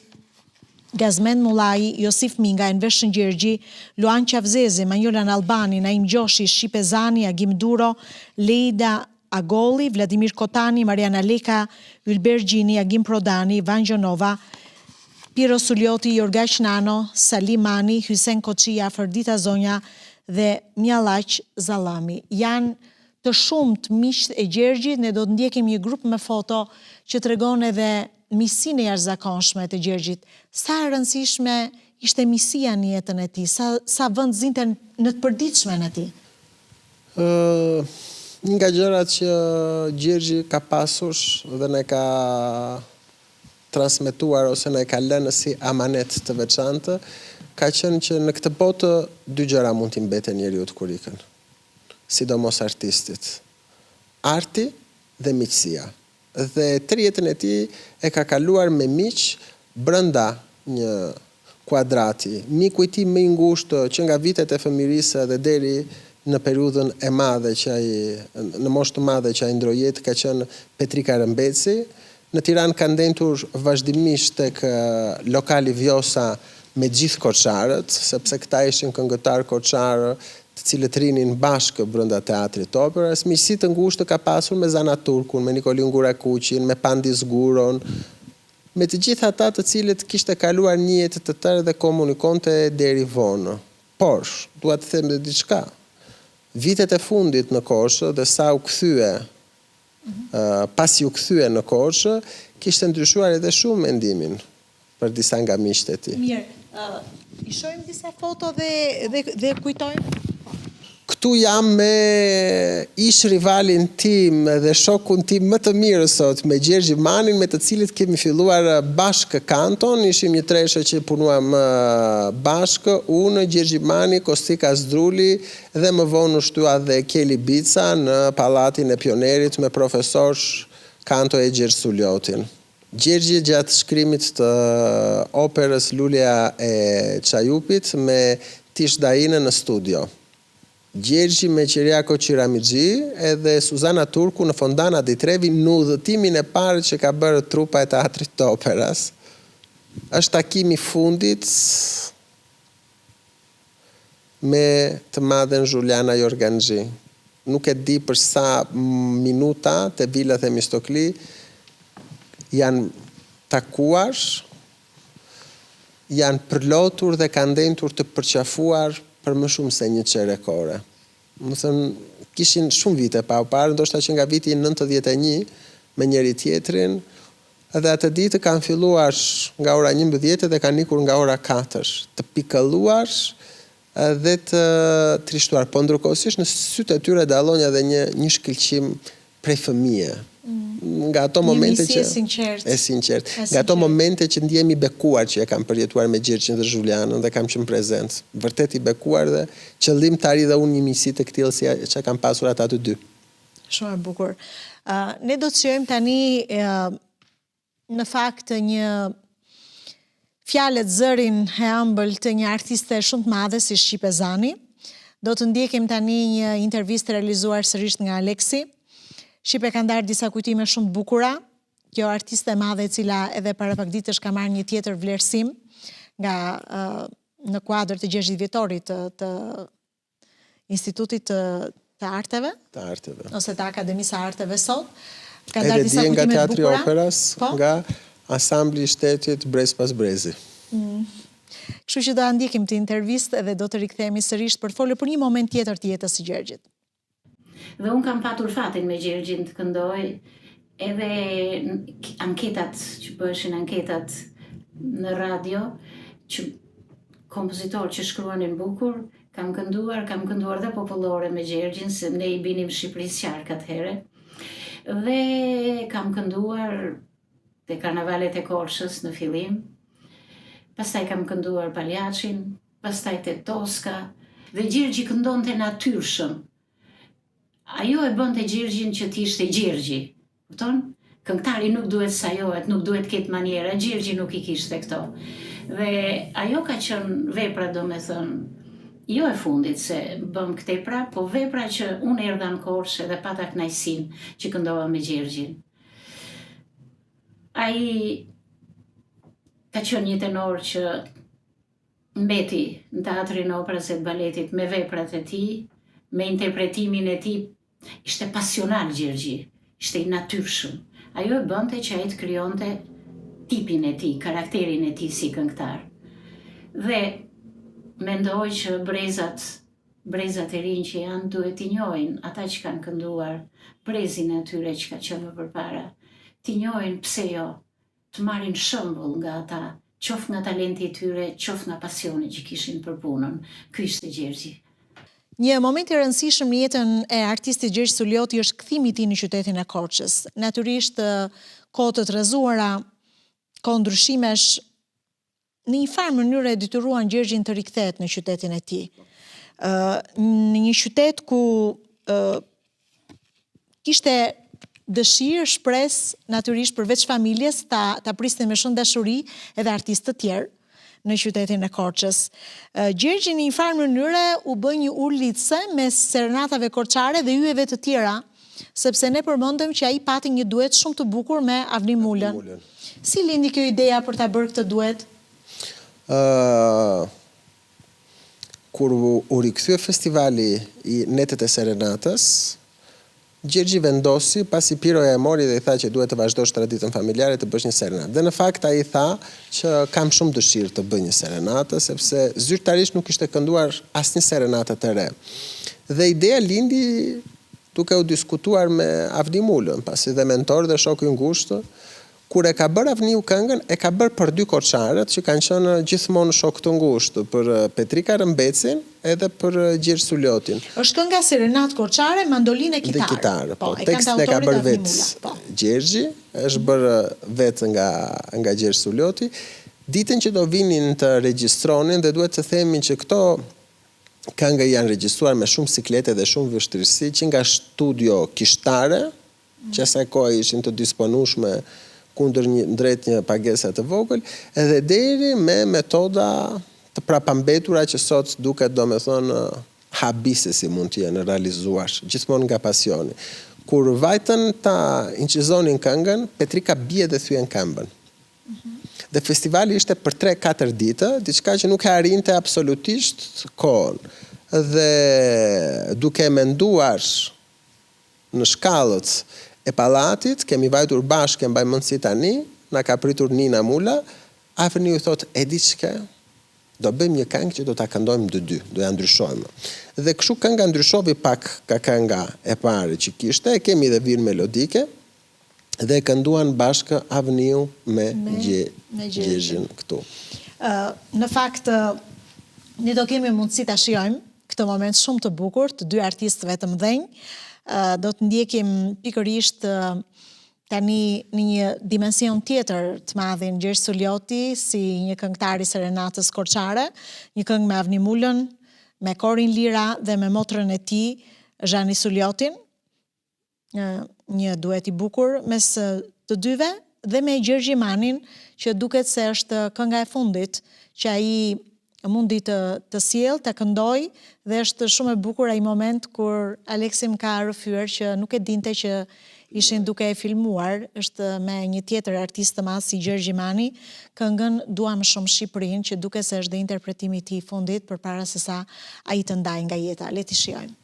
S1: Gazmen Mullai, Josif Minga, Enveshën Gjergji, Luan Qavzezi, Manjolan Albani, Naim Gjoshi, Shqipe Zani, Agim Duro, Leida Agolli, Vladimir Kotani, Mariana Leka, Ylber Gjini, Agim Prodani, Van Gjonova, Piro Sullioti, Jorgaq Nano, Salim Mani, Hysen Koçia, Ferdita Zonja dhe Mjallaq Zallami. Janë të shumt miqt e Gjergjit, ne do të ndjekim një grup me foto që tregon edhe misinë e jashtëzakonshme të Gjergjit. Sa e rëndësishme ishte misia në jetën e tij, sa vend zinte në të përditshmen e tij.
S2: Një nga gjërat që Gjergji ka pasur dhe ne ka transmetuar ose ne ka lënë si amanet të veçantë, ka qenë që në këtë botë dy gjëra mund t'i mbeten njeriu kur ikën, sidomos artistit. Arti dhe miqësia. Dhe tërë jetën e tij e ka kaluar me miq brenda një kuadrati. Miku i tij më i ngushtë që nga vitet e fëmirisë dhe deri në periudhën e madhe që në moshë të madhe që ai ndroi jetë ka qenë Petrika Rëmbeci. Në Tiranë ka ndentur vazhdimisht tek lokali Vjosa me gjithë koçarët, sepse këta ishin këngëtar koçarë të cilët rinin bashkë brenda teatrit të operës. Miqësi të ngushtë ka pasur me Zana Turkun, me Nikolin Gurakuqin, me Pandis Guron, me të gjithë ata të cilët kishte kaluar një jetë të tërë dhe komunikonte deri vonë. Por, dua të them edhe diçka. Vitet e fundit në Korçë dhe sa u kthye, pasi u kthye në Korçë, kishte ndryshuar edhe shumë mendimin për disa nga miqtë e tij.
S1: Mirë, i shohim disa foto dhe kujtojmë?
S2: Këtu jam me ish rivalin tim dhe shokun tim më të mirë sot, me Gjergji Manin, me të cilit kemi filluar bashkë kanton, ishim një treshe që punuam bashkë, unë, Gjergji Mani, Kostika Zdruli dhe më vonë u shtua dhe Keli Bica në Pallatin e Pionerit me profesor kanto e Gjergj Sulliotin. Gjergji gjatë shkrimit të operës Lulja e Çajupit me Tish Dainën në studio. Gjergji me Qiriako Qiramixhi edhe Suzana Turku në Fondana di Trevi në udhëtimin e parë që ka bërë trupa e teatrit të operas. Është takimi fundit me të madhen Juliana Jorganxhi. Nuk e di për sa minuta të Villa Themistokli janë takuar janë përlotur dhe kanë ndendur të përqafuar për më shumë se një çerekore. Më thënë, kishin shumë vite pa u parë, ndoshta që nga viti 91 me njëri tjetrin, edhe atë ditë kanë filluar nga ora 11 dhe kanë ikur nga ora 4, të pikëlluar dhe të trishtuar, po ndërkohësisht në sytë e tyre dallon edhe një shkëlqim prej fëmije. Nga ato momente që e sinqert. Nga ato momente që ndjehemi bekuar që e kam përjetuar me Gjergjin dhe Zhulianën dhe kam qenë prezent. Vërtet i bekuar dhe qëllimtari dhe unë një misi të këtillë si që kam pasur ata të dy.
S1: Shumë e bukur. Ne do të shijojmë tani në fakt një fjalët zërin e ëmbël të një artiste shumë të madhe si Shqipe Zani. Do të ndjekim tani një intervistë realizuar sërish nga Aleksi. Shqipe ka ndarë disa kujtime shumë të bukura. Kjo artiste e madhe e cila edhe para pak ditësh ka marrë një tjetër vlerësim nga në kuadër të 60 vjetorit të Institutit të Arteve.
S2: Të Arteve.
S1: Ose të Akademisë së Arteve sot. Ka
S2: edhe
S1: ndarë disa
S2: nga
S1: kujtime të
S2: Teatri
S1: bukura.
S2: Operas,
S1: Po?
S2: nga Asambli i Shtetit Brez pas Brezi.
S1: Kështu që do ndjekim të intervistë dhe do të rikthehemi sërish për të folur për një moment tjetër të jetës së Gjergjit.
S8: Dhe unë kam patur fatin me Gjergjin të këndoj, edhe anketat që bëshin anketat në radio, që kompozitor që shkruanin bukur, kam kënduar dhe popullore me Gjergjin, se ne i binim Shqipërisë qark atëhere, dhe kam kënduar te karnavalet e Korçës në fillim, pastaj kam kënduar Paljacin, pastaj te Toska, dhe Gjergji këndonte natyrshëm. Ajo e bënte Gjergjin që t'ishte Gjergji. Kupton? Këngëtari nuk duhet sajohet, nuk duhet ketë maniera, Gjergji nuk i kishte këto. Dhe ajo ka qenë vepra, domethënë, jo e fundit se bëm këtepra, po vepra që unë erdha në Korçë dhe pata kënaqësinë që këndova me Gjergjin. Ai ka qenë një tenor që mbeti në Teatrin e Operës së Baletit me veprat e tij, me interpretimin e tij. Ishte pasional Gjergji, ishte i natyrshëm. Ajo e bënte që ai të krijonte tipin e tij, karakterin e tij si këngëtar. Dhe mendoj që brezat e rinj që janë duhet t'i njohin, ata që kanë kënduar, brezin e atyre që ka qenë më përpara, t'i njohin pse jo, të marrin shembull nga ata, qof nga talenti i tyre, qof nga pasioni që kishin për punën. Ky ishte Gjergji.
S1: Një moment i rëndësishëm në jetën e artistit Gjergj Sullioti është kthimi i tij në qytetin e Korçës. Natyrisht kohë të rrezuara, kohë ndryshimesh, në një farë mënyrë e detyruan Gjergjin të rikthehet në qytetin e tij. Në një qytet ku kishte dëshirë, shpresë, natyrisht përveç familjes, ta prisnin me shumë dashuri edhe artistë të tjerë në qytetin e Korçës. Gjergji në një farë mënyre u bë një urlitse mes serenatave korçare dhe yjeve të tjera, sepse ne përmendëm që ai pati një duet shumë të bukur me Avni Mulën. Si lindi kjo ideja për ta bërë këtë duet?
S2: Kur u rikthye festivali i Netet e Serenatës, Gjergji vendosi, pasi Piroja e mori dhe i tha që duhet të vazhdosh traditën familjare të bësh një serenatë. Dhe në fakt ai tha që kam shumë dëshirë të bëj një serenatë, sepse zyrtarisht nuk ishte kënduar asnjë serenatë të re. Dhe ideja lindi duke u diskutuar me Avni Mulën, pasi dhe mentor dhe shok i ngushtë. Kur e ka bërë Avniu këngën, e ka bërë për dy korçarët që kanë qenë gjithmonë shok të ngushtë, për Petrika Rëmbecin edhe për Gjergj Suliotin.
S1: Është kënga serenat korçare, mandolinë e kitarë.
S2: Dhe kitarë, po.
S1: e
S2: Tekstin e ka bërë vetë
S1: Gjergji,
S2: është bërë vetë nga Gjergj Sulioti. Ditën që do vinin të regjistronin dhe duhet të themi që këto këngë janë regjistruar me shumë siklete dhe shumë vështirësi, që nga studio kishtare, që asaj kohë ishin të disponueshme kundër drejt një pagese të vogël, edhe deri me metoda të prapambetura që sot duket domethënë habise si mund të jenë realizuar, gjithmonë nga pasioni. Kur vajtën ta incizonin këngën, Petrika bie dhe thyen këmbën. Dhe festivali ishte për 3-4 ditë, diçka që nuk e arrinte absolutisht kohën. Dhe duke menduar në shkallët e pallatit, kemi vajtur bashkë, mbaj mendësi tani, na ka pritur Nina Mula, Avni u thot, e di çka? Do bëjmë një këngë që do ta këndojmë dy, do ja ndryshojmë. Dhe kështu kënga ndryshovi pak ka kënga e parë që kishte, kemi dhe virë melodike, dhe kënduan bashkë Avniu me Gjergjin këtu.
S1: Në fakt, ne do kemi mundësi ta shijojmë këtë moment shumë të bukur, të dy artistëve të mëdhenj. Do të ndjekim pikërisht tani në një dimension tjetër të madhin Gjergj Sulioti si një këngëtar i serenatës korçare, një këngë me Avni Mulën, me Korin Lira dhe me motrën e tij, Zhani Suliotin. Një duet i bukur mes të dyve dhe me Gjergj Imanin, që duket se është kënga e fundit që ai mundi të sjell, të këndoj, dhe është shumë e bukur ai moment kur Aleksi më ka rrëfyer që nuk e dinte që ishin duke e filmuar, është me një tjetër artist të madh si Gjergj Imani, këngën Dua më shumë Shqipërinë, që duket se është dhe interpretimi i tij i fundit përpara se sa ai të ndajë nga jeta. Le t'i shijojmë.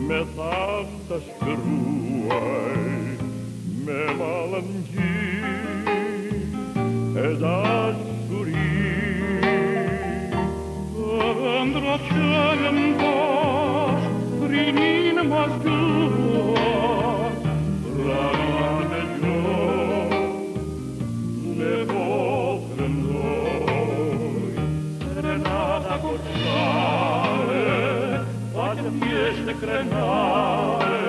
S3: Me thash të shkruaj, me malën e dashuri, ëndra që më bosh, rinin më zgjuar, ragan e gjoh, me botrën doj, serenata korçare, facem piește crenare,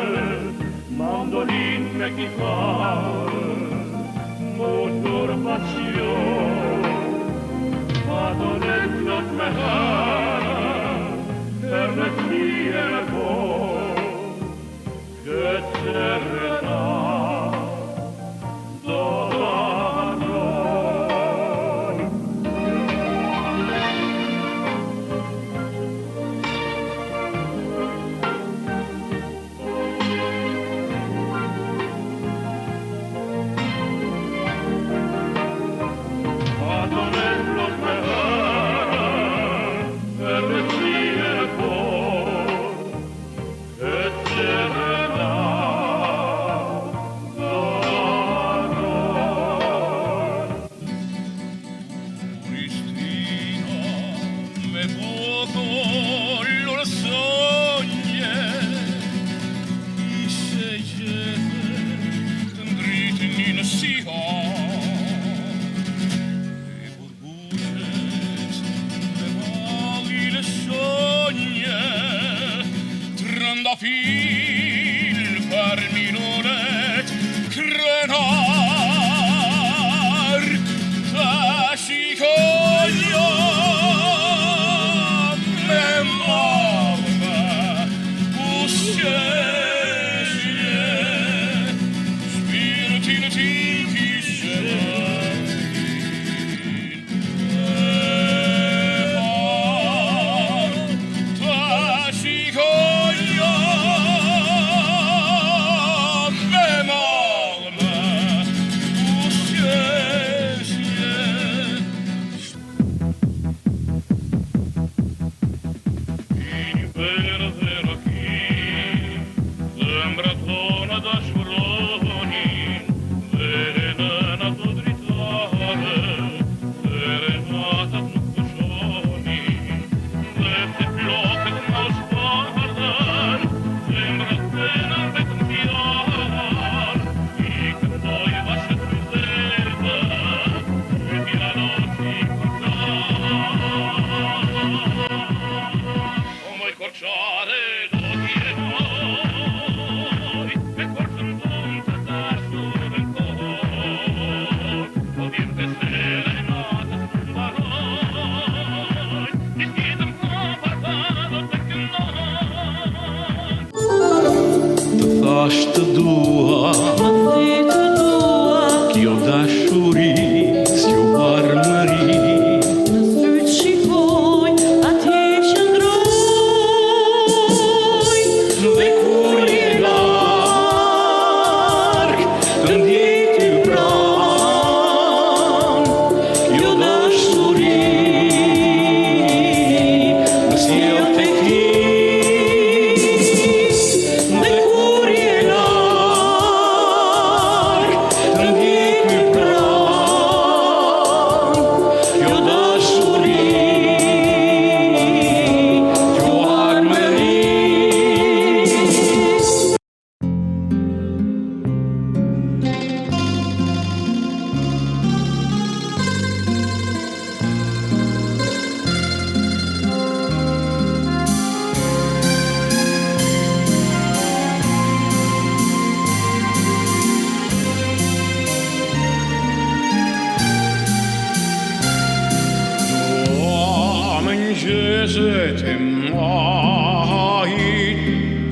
S3: mandolin me chitară, motor passione, adorezza me hara, per le mie voci, che serena,
S9: Të dua, kjo dashuri, s'jo marmëri.
S6: Në sytë shikoj, atje qëndroj,
S9: Dhe kur je larg, të ndjej ty pran, kjo dashuri, më sjell tek ti. Dhe kur je larg, te mahit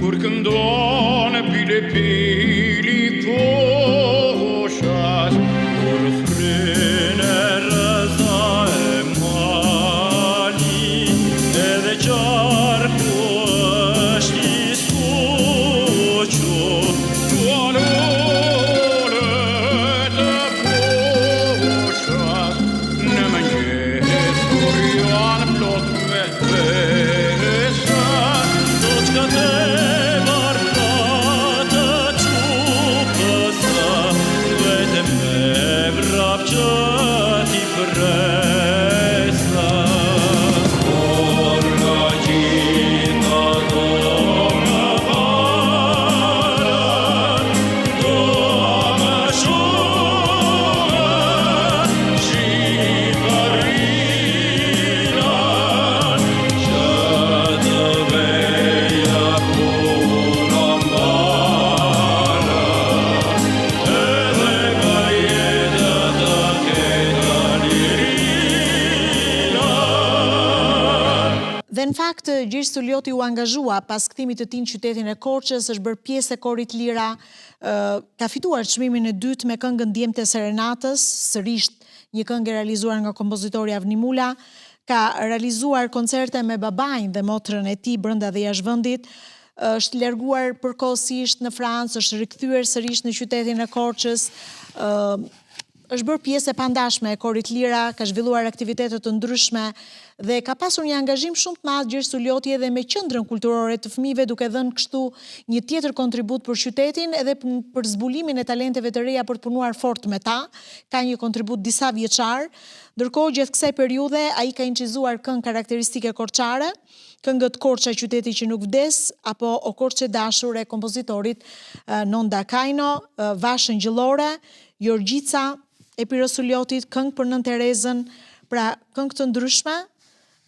S9: kur këndon pile pili koshas kur frene rëza e mali edhe qarku është i skoqo dualore të poshas në mëngjes kur janë plot me pesa do t'ka te vartate qupësa vete me vrap që ti presa por nga gjitha do më haran do më shumë shqipariran që të veja puna mbara edhe nga jeta të keta lirina.
S1: Dhe në fakt, Gjergj Sullioti u angazhua pas kthimit të tij në qytetin e Korçës, është bërë pjesë e Korit Lira, ka fituar çmimin e dytë me këngën Djemtë e Serenatës, sërish një këngë e realizuar nga kompozitori Avni Mula, ka realizuar koncerte me babain dhe motrën e tij brenda dhe jashtë vendit, është larguar përkohësisht në Francë, është rikthyer sërish në qytetin e Korçës, është bërë pjesë e pandashme e Korit Lira, ka zhvilluar aktivitete të ndryshme dhe ka pasur një angazhim shumë të madh Gjergj Sullioti edhe me qendrën kulturore të fëmijëve, duke dhënë kështu një tjetër kontribut për qytetin edhe për zbulimin e talenteve të reja për të punuar fort me ta. Ka një kontribut disa vjeçar, ndërkohë gjatë kësaj periudhe ai ka incizuar këngë karakteristike korçare, këngët Korça qyteti që nuk vdes, apo O Korçë e dashur e kompozitorit Nonda Kajno, Vashën Gjillore, Jorgjica e Piro Sulliotit, këngë për Nën Terezën, pra këngë të ndryshme,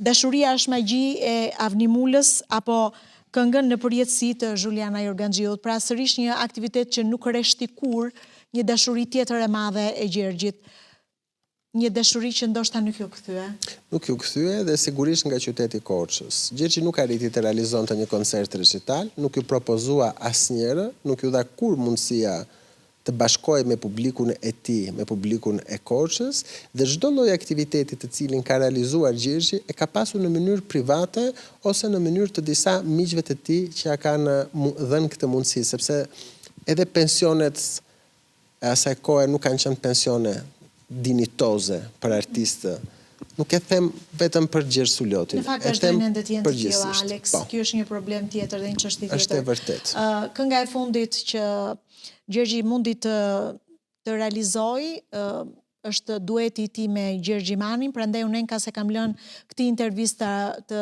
S1: Dashuria është magji e Avni Mulës, apo këngën Në përjetësi të Juliana Jorganxhiut, pra sërish një aktivitet që nuk rreshti kur, një dashuri tjetër e madhe e Gjergjit. Një dashuri që ndoshta nuk ju kthye.
S2: Nuk ju kthye dhe sigurisht nga qyteti i Korçës. Gjergji nuk arriti të realizonte një koncert recital, nuk ju propozua asnjëherë, nuk ju dha kur mundësia të bashkojë me publikun e tij, me publikun e Korçës, dhe çdo lloj aktiviteti të cilin ka realizuar Gjergji e ka pasur në mënyrë private ose në mënyrë të disa miqve të tij që ja kanë dhënë këtë mundësi, sepse edhe pensionet e asaj kohe nuk kanë qenë pensione dinitoze për artistë. Nuk e them vetëm për Gjergj Sulliotin.
S1: Në fakt vazhdojnë ende të jenë të tilla,
S2: përgjithsisht.
S1: Alex.
S2: Po.
S1: Ky është një problem tjetër dhe një çështje tjetër.
S2: Është e vërtet.
S1: Kënga e fundit që Gjergji mundi të realizoj është dueti i tij me Gjergj Imanin, prandaj unë ka se kam lënë këtë intervistë të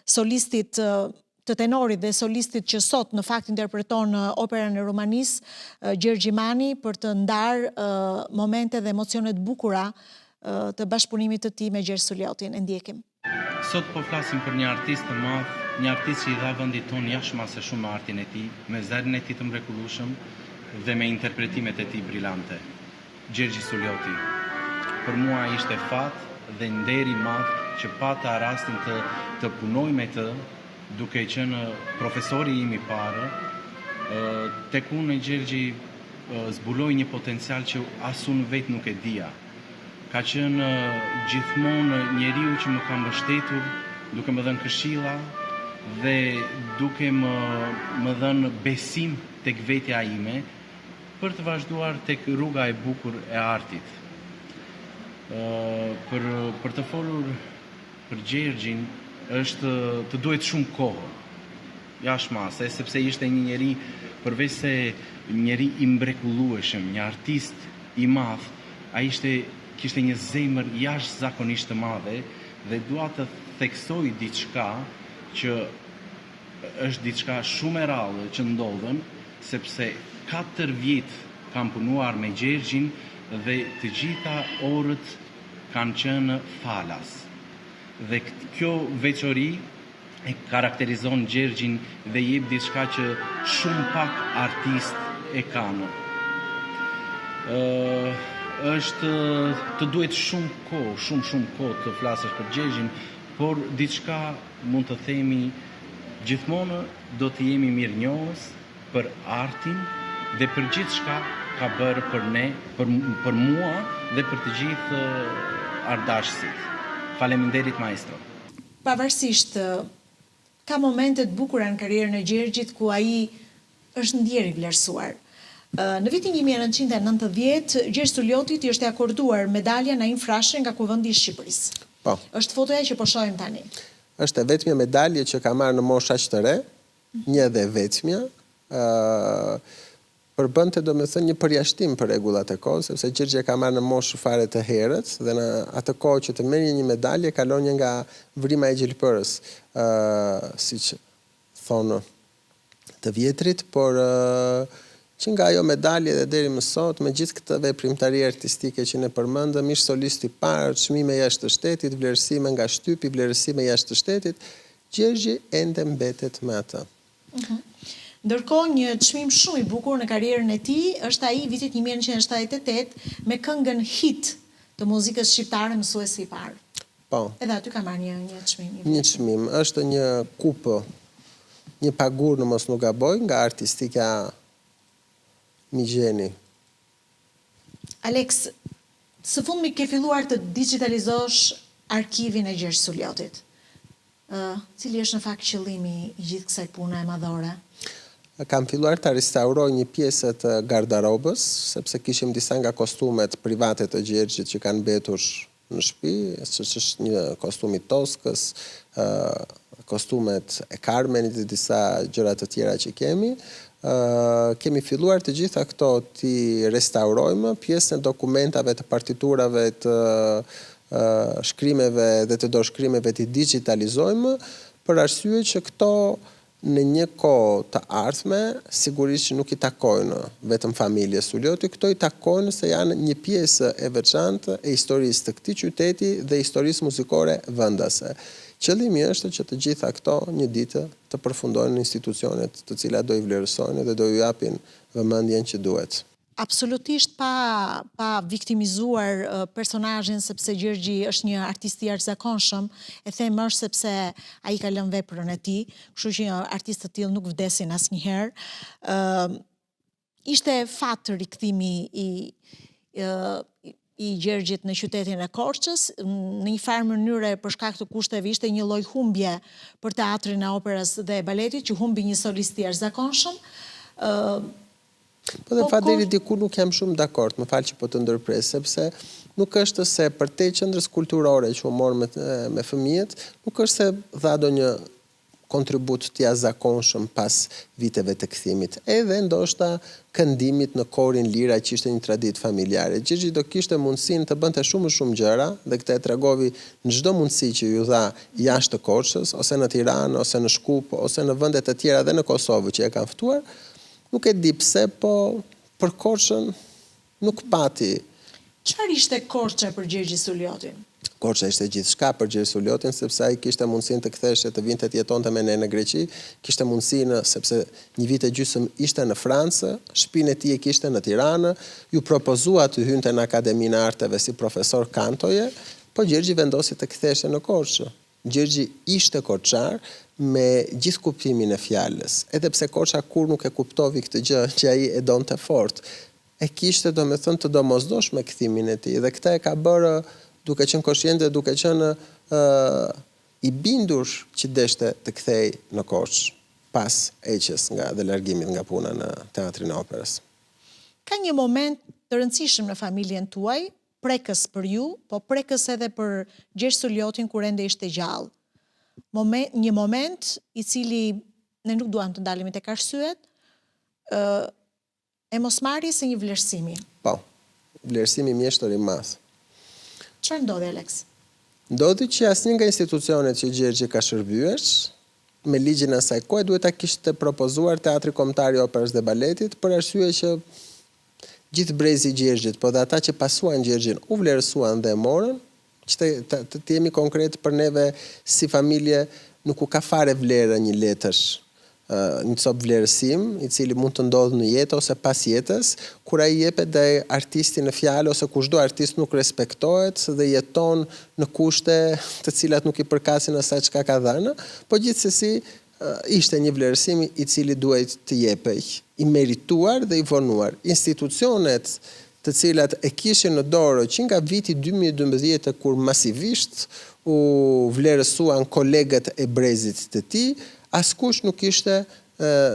S1: solistit të tenorit dhe solistit që sot në fakt interpreton operën e Rumanisë, Gjergj Imani, për të ndarë momente dhe emocione të bukura të bashkëpunimit të tij me Gjergj Sulliotin. E ndjekim.
S10: Sot po flasim për një artist të madh, një artist që i dha vendit tonë jashtëmase shumë me artin e tij, me zërin e tij të mrekullueshëm dhe me interpretimet e tij brillante. Gjergj Sullioti. Për mua ishte fat dhe nder i madh që pata rastin të punoj me të, duke qenë profesori im i parë, tek unë Gjergji zbuloi një potencial që as unë vetë nuk e dija. Ka qenë gjithmonë njeriu që më ka mbështetur, duke më dhënë këshilla dhe duke më dhënë besim tek vetja ime për të vazhduar tek rruga e bukur e artit. Për të folur për Gjergjin është të duhet shumë kohë. Jashtëmase, sepse ishte një njeri, përveç se njeri i mrekullueshëm, një artist i madh, ai kishte një zemër jashtëzakonisht të madhe dhe dua të theksoj diçka që është diçka shumë e rrallë që ndodhen, sepse 4 vjet kam punuar me Gjergjin dhe të gjitha orët kanë qenë falas. Dhe kjo veçori e karakterizon Gjergjin dhe jep diçka që shumë pak artist e kanë. Është të duhet shumë kohë të flasësh për Gjergjin, por diçka mund të themi gjithmonë do të jemi mirënjohës për artin dhe për gjithçka ka bërë për ne, për mua dhe për të gjithë ardashësit. Faleminderit maestro.
S1: Pavarësisht, ka momente të bukura në karrierën e Gjergjit ku ai është ndjer i vlerësuar. Në vitin 1990, Gjergj Suljotit i është akorduar medalja Naim Frashë nga Kuvendi i Shqipërisë.
S2: Po.
S1: Është fotoja që po shohim tani.
S2: Është e vetmja medalje që ka marrë në moshë aq të re, një dhe vetmja, përbënte domethënë një përjashtim për rregullat e kohës, sepse Gjergji ka marrë në moshë fare të herët dhe në atë kohë që të merrje një medalje kalonje nga vrima e gjelpërës, siç thonë të vjetrit, por që nga ajo medalje dhe deri më sot, me gjithë këtë veprimtari artistike që ne përmendëm, ish solist i parë, çmime jashtë të shtetit, vlerësime nga shtypi, vlerësime jashtë të shtetit, Gjergji ende mbetet me atë.
S1: Ndërkohë, një çmim shumë i bukur në karrierën e tij është ai vitit 1978 me këngën Hit të muzikës shqiptare mësuesi i parë.
S2: Po.
S1: Edhe aty ka marrë një çmim.
S2: Një çmim, është një kupë, një pagur në mos nuk gaboj nga artistika Migjeni.
S1: Alex, së fundmi ke filluar të digitalizosh arkivin e Gjergj Suljotit. Cili është në fakt qëllimi i gjithë kësaj pune e madhore?
S2: Kam filluar të restauroj një pjesë të garderobës, sepse kishim disa nga kostumet private të Gjergjit që kanë mbetur në shtëpi, që është një kostum i Toskës, kostumet e Carmenit dhe disa gjëra të tjera që kemi. Kemi filluar të gjitha këto t'i restaurojmë, pjesën e dokumentave të partiturave të shkrimeve dhe të doshkrimeve t'i digitalizojmë, për arsye që këto në një kohë të ardhme, sigurisht që nuk i takojnë vetëm familjes Suljoti, këto i takojnë se janë një pjesë e veçantë e historisë të këtij qyteti dhe historisë muzikore vendase. Qëllimi është që të gjitha këto një ditë të përfundojnë në institucionet të cilat do i vlerësojnë dhe do ju japin vëmendjen që duhet.
S1: Absolutisht pa viktimizuar personazhin, sepse Gjergji është një artist i jashtëzakonshëm, e them është sepse ai ka lënë veprën e tij, kështu që artistë të tillë nuk vdesin asnjëherë. Ishte fat rikthimi i Gjergjit në qytetin e Korçës, në një farë mënyre për shkak të kushteve ishte një lloj humbje për teatrin e operës dhe baletit, që humbi një solist i jashtëzakonshëm.
S2: Po dhe fat deri diku nuk jam shumë dakord, më fal që po të ndërpres, sepse nuk është se për te qendrës kulturore që u mor me fëmijët, nuk është se dha ndonjë kontribut të jashtëzakonshëm pas viteve të kthimit. Edhe ndoshta këndimit në korin lira që ishte një traditë familjare. Gjergji do kishte mundësinë të bënte shumë gjëra dhe këtë e tregovi në çdo mundësi që ju dha jashtë të Korçës, ose në Tiranë, ose në Shkup, ose në vende të tjera dhe në Kosovë që e kanë ftuar. Nuk e di pse, po për Korçën nuk pati.
S1: Çfarë ishte Korça për Gjergj Suljotin?
S2: Korça ishte gjithçka për Gjergj Suljotin, sepse ai kishte mundësinë të kthehej të vinte të jetonte me ne në Greqi, kishte mundësinë sepse një vit e gjysmë ishte në Francë, shtëpinë e tij e kishte në Tiranë, ju propozua të hynte në Akademinë e Arteve si profesor kantoje, po Gjergji vendosi të kthehej në Korçë. Gjergji ishte korçar me gjithë kuptimin e fjalës, edhe pse Korça kur nuk e kuptovi këtë gjë që ai e donte fort. E kishte domethënë të domosdoshme kthimin e tij dhe këtë e ka bërë duke qenë koshient dhe duke qenë i bindur që deshte të kthej në Korçë pas heqjes dhe largimit nga puna në teatrin e operës.
S1: Ka një moment të rëndësishëm në familjen tuaj, prekës për ju, po prekës edhe për Gjergj Suljotin kur ende ishte gjallë. Një moment i cili ne nuk duam të ndalemi tek arsyet, e mosmarrjes së një vlerësimi.
S2: Po, vlerësimi mjeshtër i madh.
S1: Çfarë ndodhi, Alex?
S2: Ndodhi që asnjë nga institucionet që Gjergji ka shërbyer, me ligjin e asaj kohe duhet ta kishte propozuar Teatri Kombëtar i Operës dhe Baletit, për arsye që gjithë brezi i Gjergjit, po dhe ata që pasuan Gjergjin u vlerësuan dhe e morën, që të jemi konkret për neve si familje nuk u ka fare vlerë një letësh një copë vlerësim, i cili mund të ndodhë në jetë ose pas jetës, kur ai jepet dhe artisti në fjalë ose kushdo artist nuk respektohet dhe jeton në kushte të cilat nuk i përkasin asaj çka ka dhënë, po gjithsesi ishte një vlerësim i cili duhet të jepej, i merituar dhe i vonuar. Institucionet të cilat e kishin në dorë që nga viti 2012 kur masivisht u vlerësuan kolegët e brezit të tij, askush nuk ishte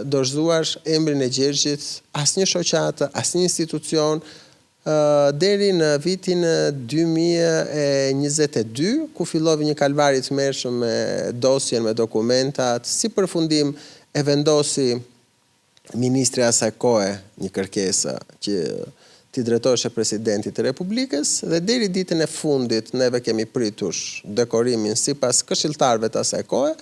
S2: dorëzuar emrin e Gjergjit, asnjë shoqatë, asnjë institucion, deri në vitin 2022, ku filloi një kalvari të mërshëm me dosjen, me dokumentat, si përfundim e vendosi ministri asaj kohe një kërkesë që t'i drejtohej presidentit të Republikës dhe deri ditën e fundit neve kemi pritur dekorimin sipas këshilltarëve të asaj kohe,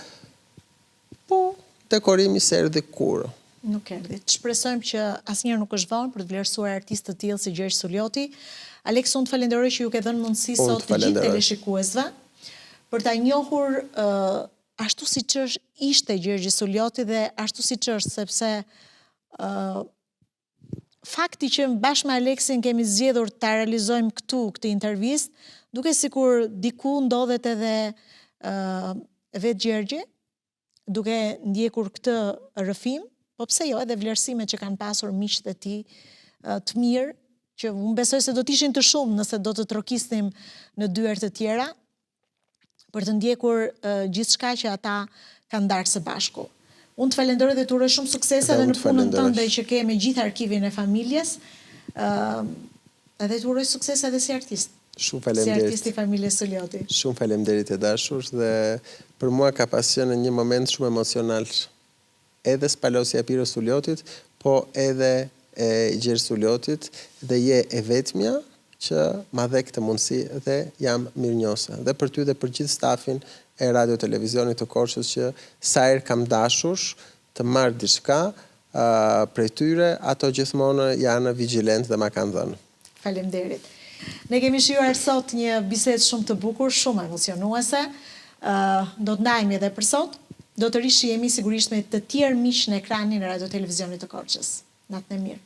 S2: po dekorimi s'erdhi kurrë.
S1: Nuk erdhi. Shpresojmë që asnjëherë nuk është vonë për të vlerësuar artistë të tillë si Gjergj Sulioti. Alex, unë të falenderoj që ju ke dhënë mundësi sot të gjithë teleshikuesve për ta njohur ashtu siç ishte Gjergj Sulioti dhe ashtu siç është, sepse fakti që bashkë me Aleksin kemi zgjedhur ta realizojmë këtë intervistë, duke sikur diku ndodhet edhe vetë Gjergji, duke ndjekur këtë rrëfim, po pse jo, edhe vlerësimet që kanë pasur miqtë e tij të mirë, që unë besoj se do të ishin të shumë nëse do të trokisnim në dyert të tjera, për të ndjekur gjithçka që ata kanë ndarë së bashku. Unë të falenderoj dhe të uroj shumë suksese edhe në punën tënde që ke me gjithë arkivin e familjes, edhe të uroj suksese edhe si artist.
S2: Shumë faleminderit.
S1: Si artist i familjes Sulioti.
S2: Shumë faleminderit e dashur dhe për mua ka pasur në një moment shumë emocional. Edhe spalosja e Piro Suliotit, po edhe e Gjergj Suliotit dhe je e vetmja që ma dhe këtë mundësi dhe jam mirënjohëse. Dhe për ty dhe për gjithë stafin e radio televizionit të Korçës që sa herë kam dashur të marr diçka prej tyre, ato gjithmonë janë vigjilent dhe ma kanë dhënë.
S1: Faleminderit. Ne kemi shijuar sot një bisedë shumë të bukur, shumë emocionuese. Do të ndajemi edhe për sot. Do të rishihemi sigurisht me të tjerë miq në ekranin e radio televizionit të Korçës. Natën e mirë.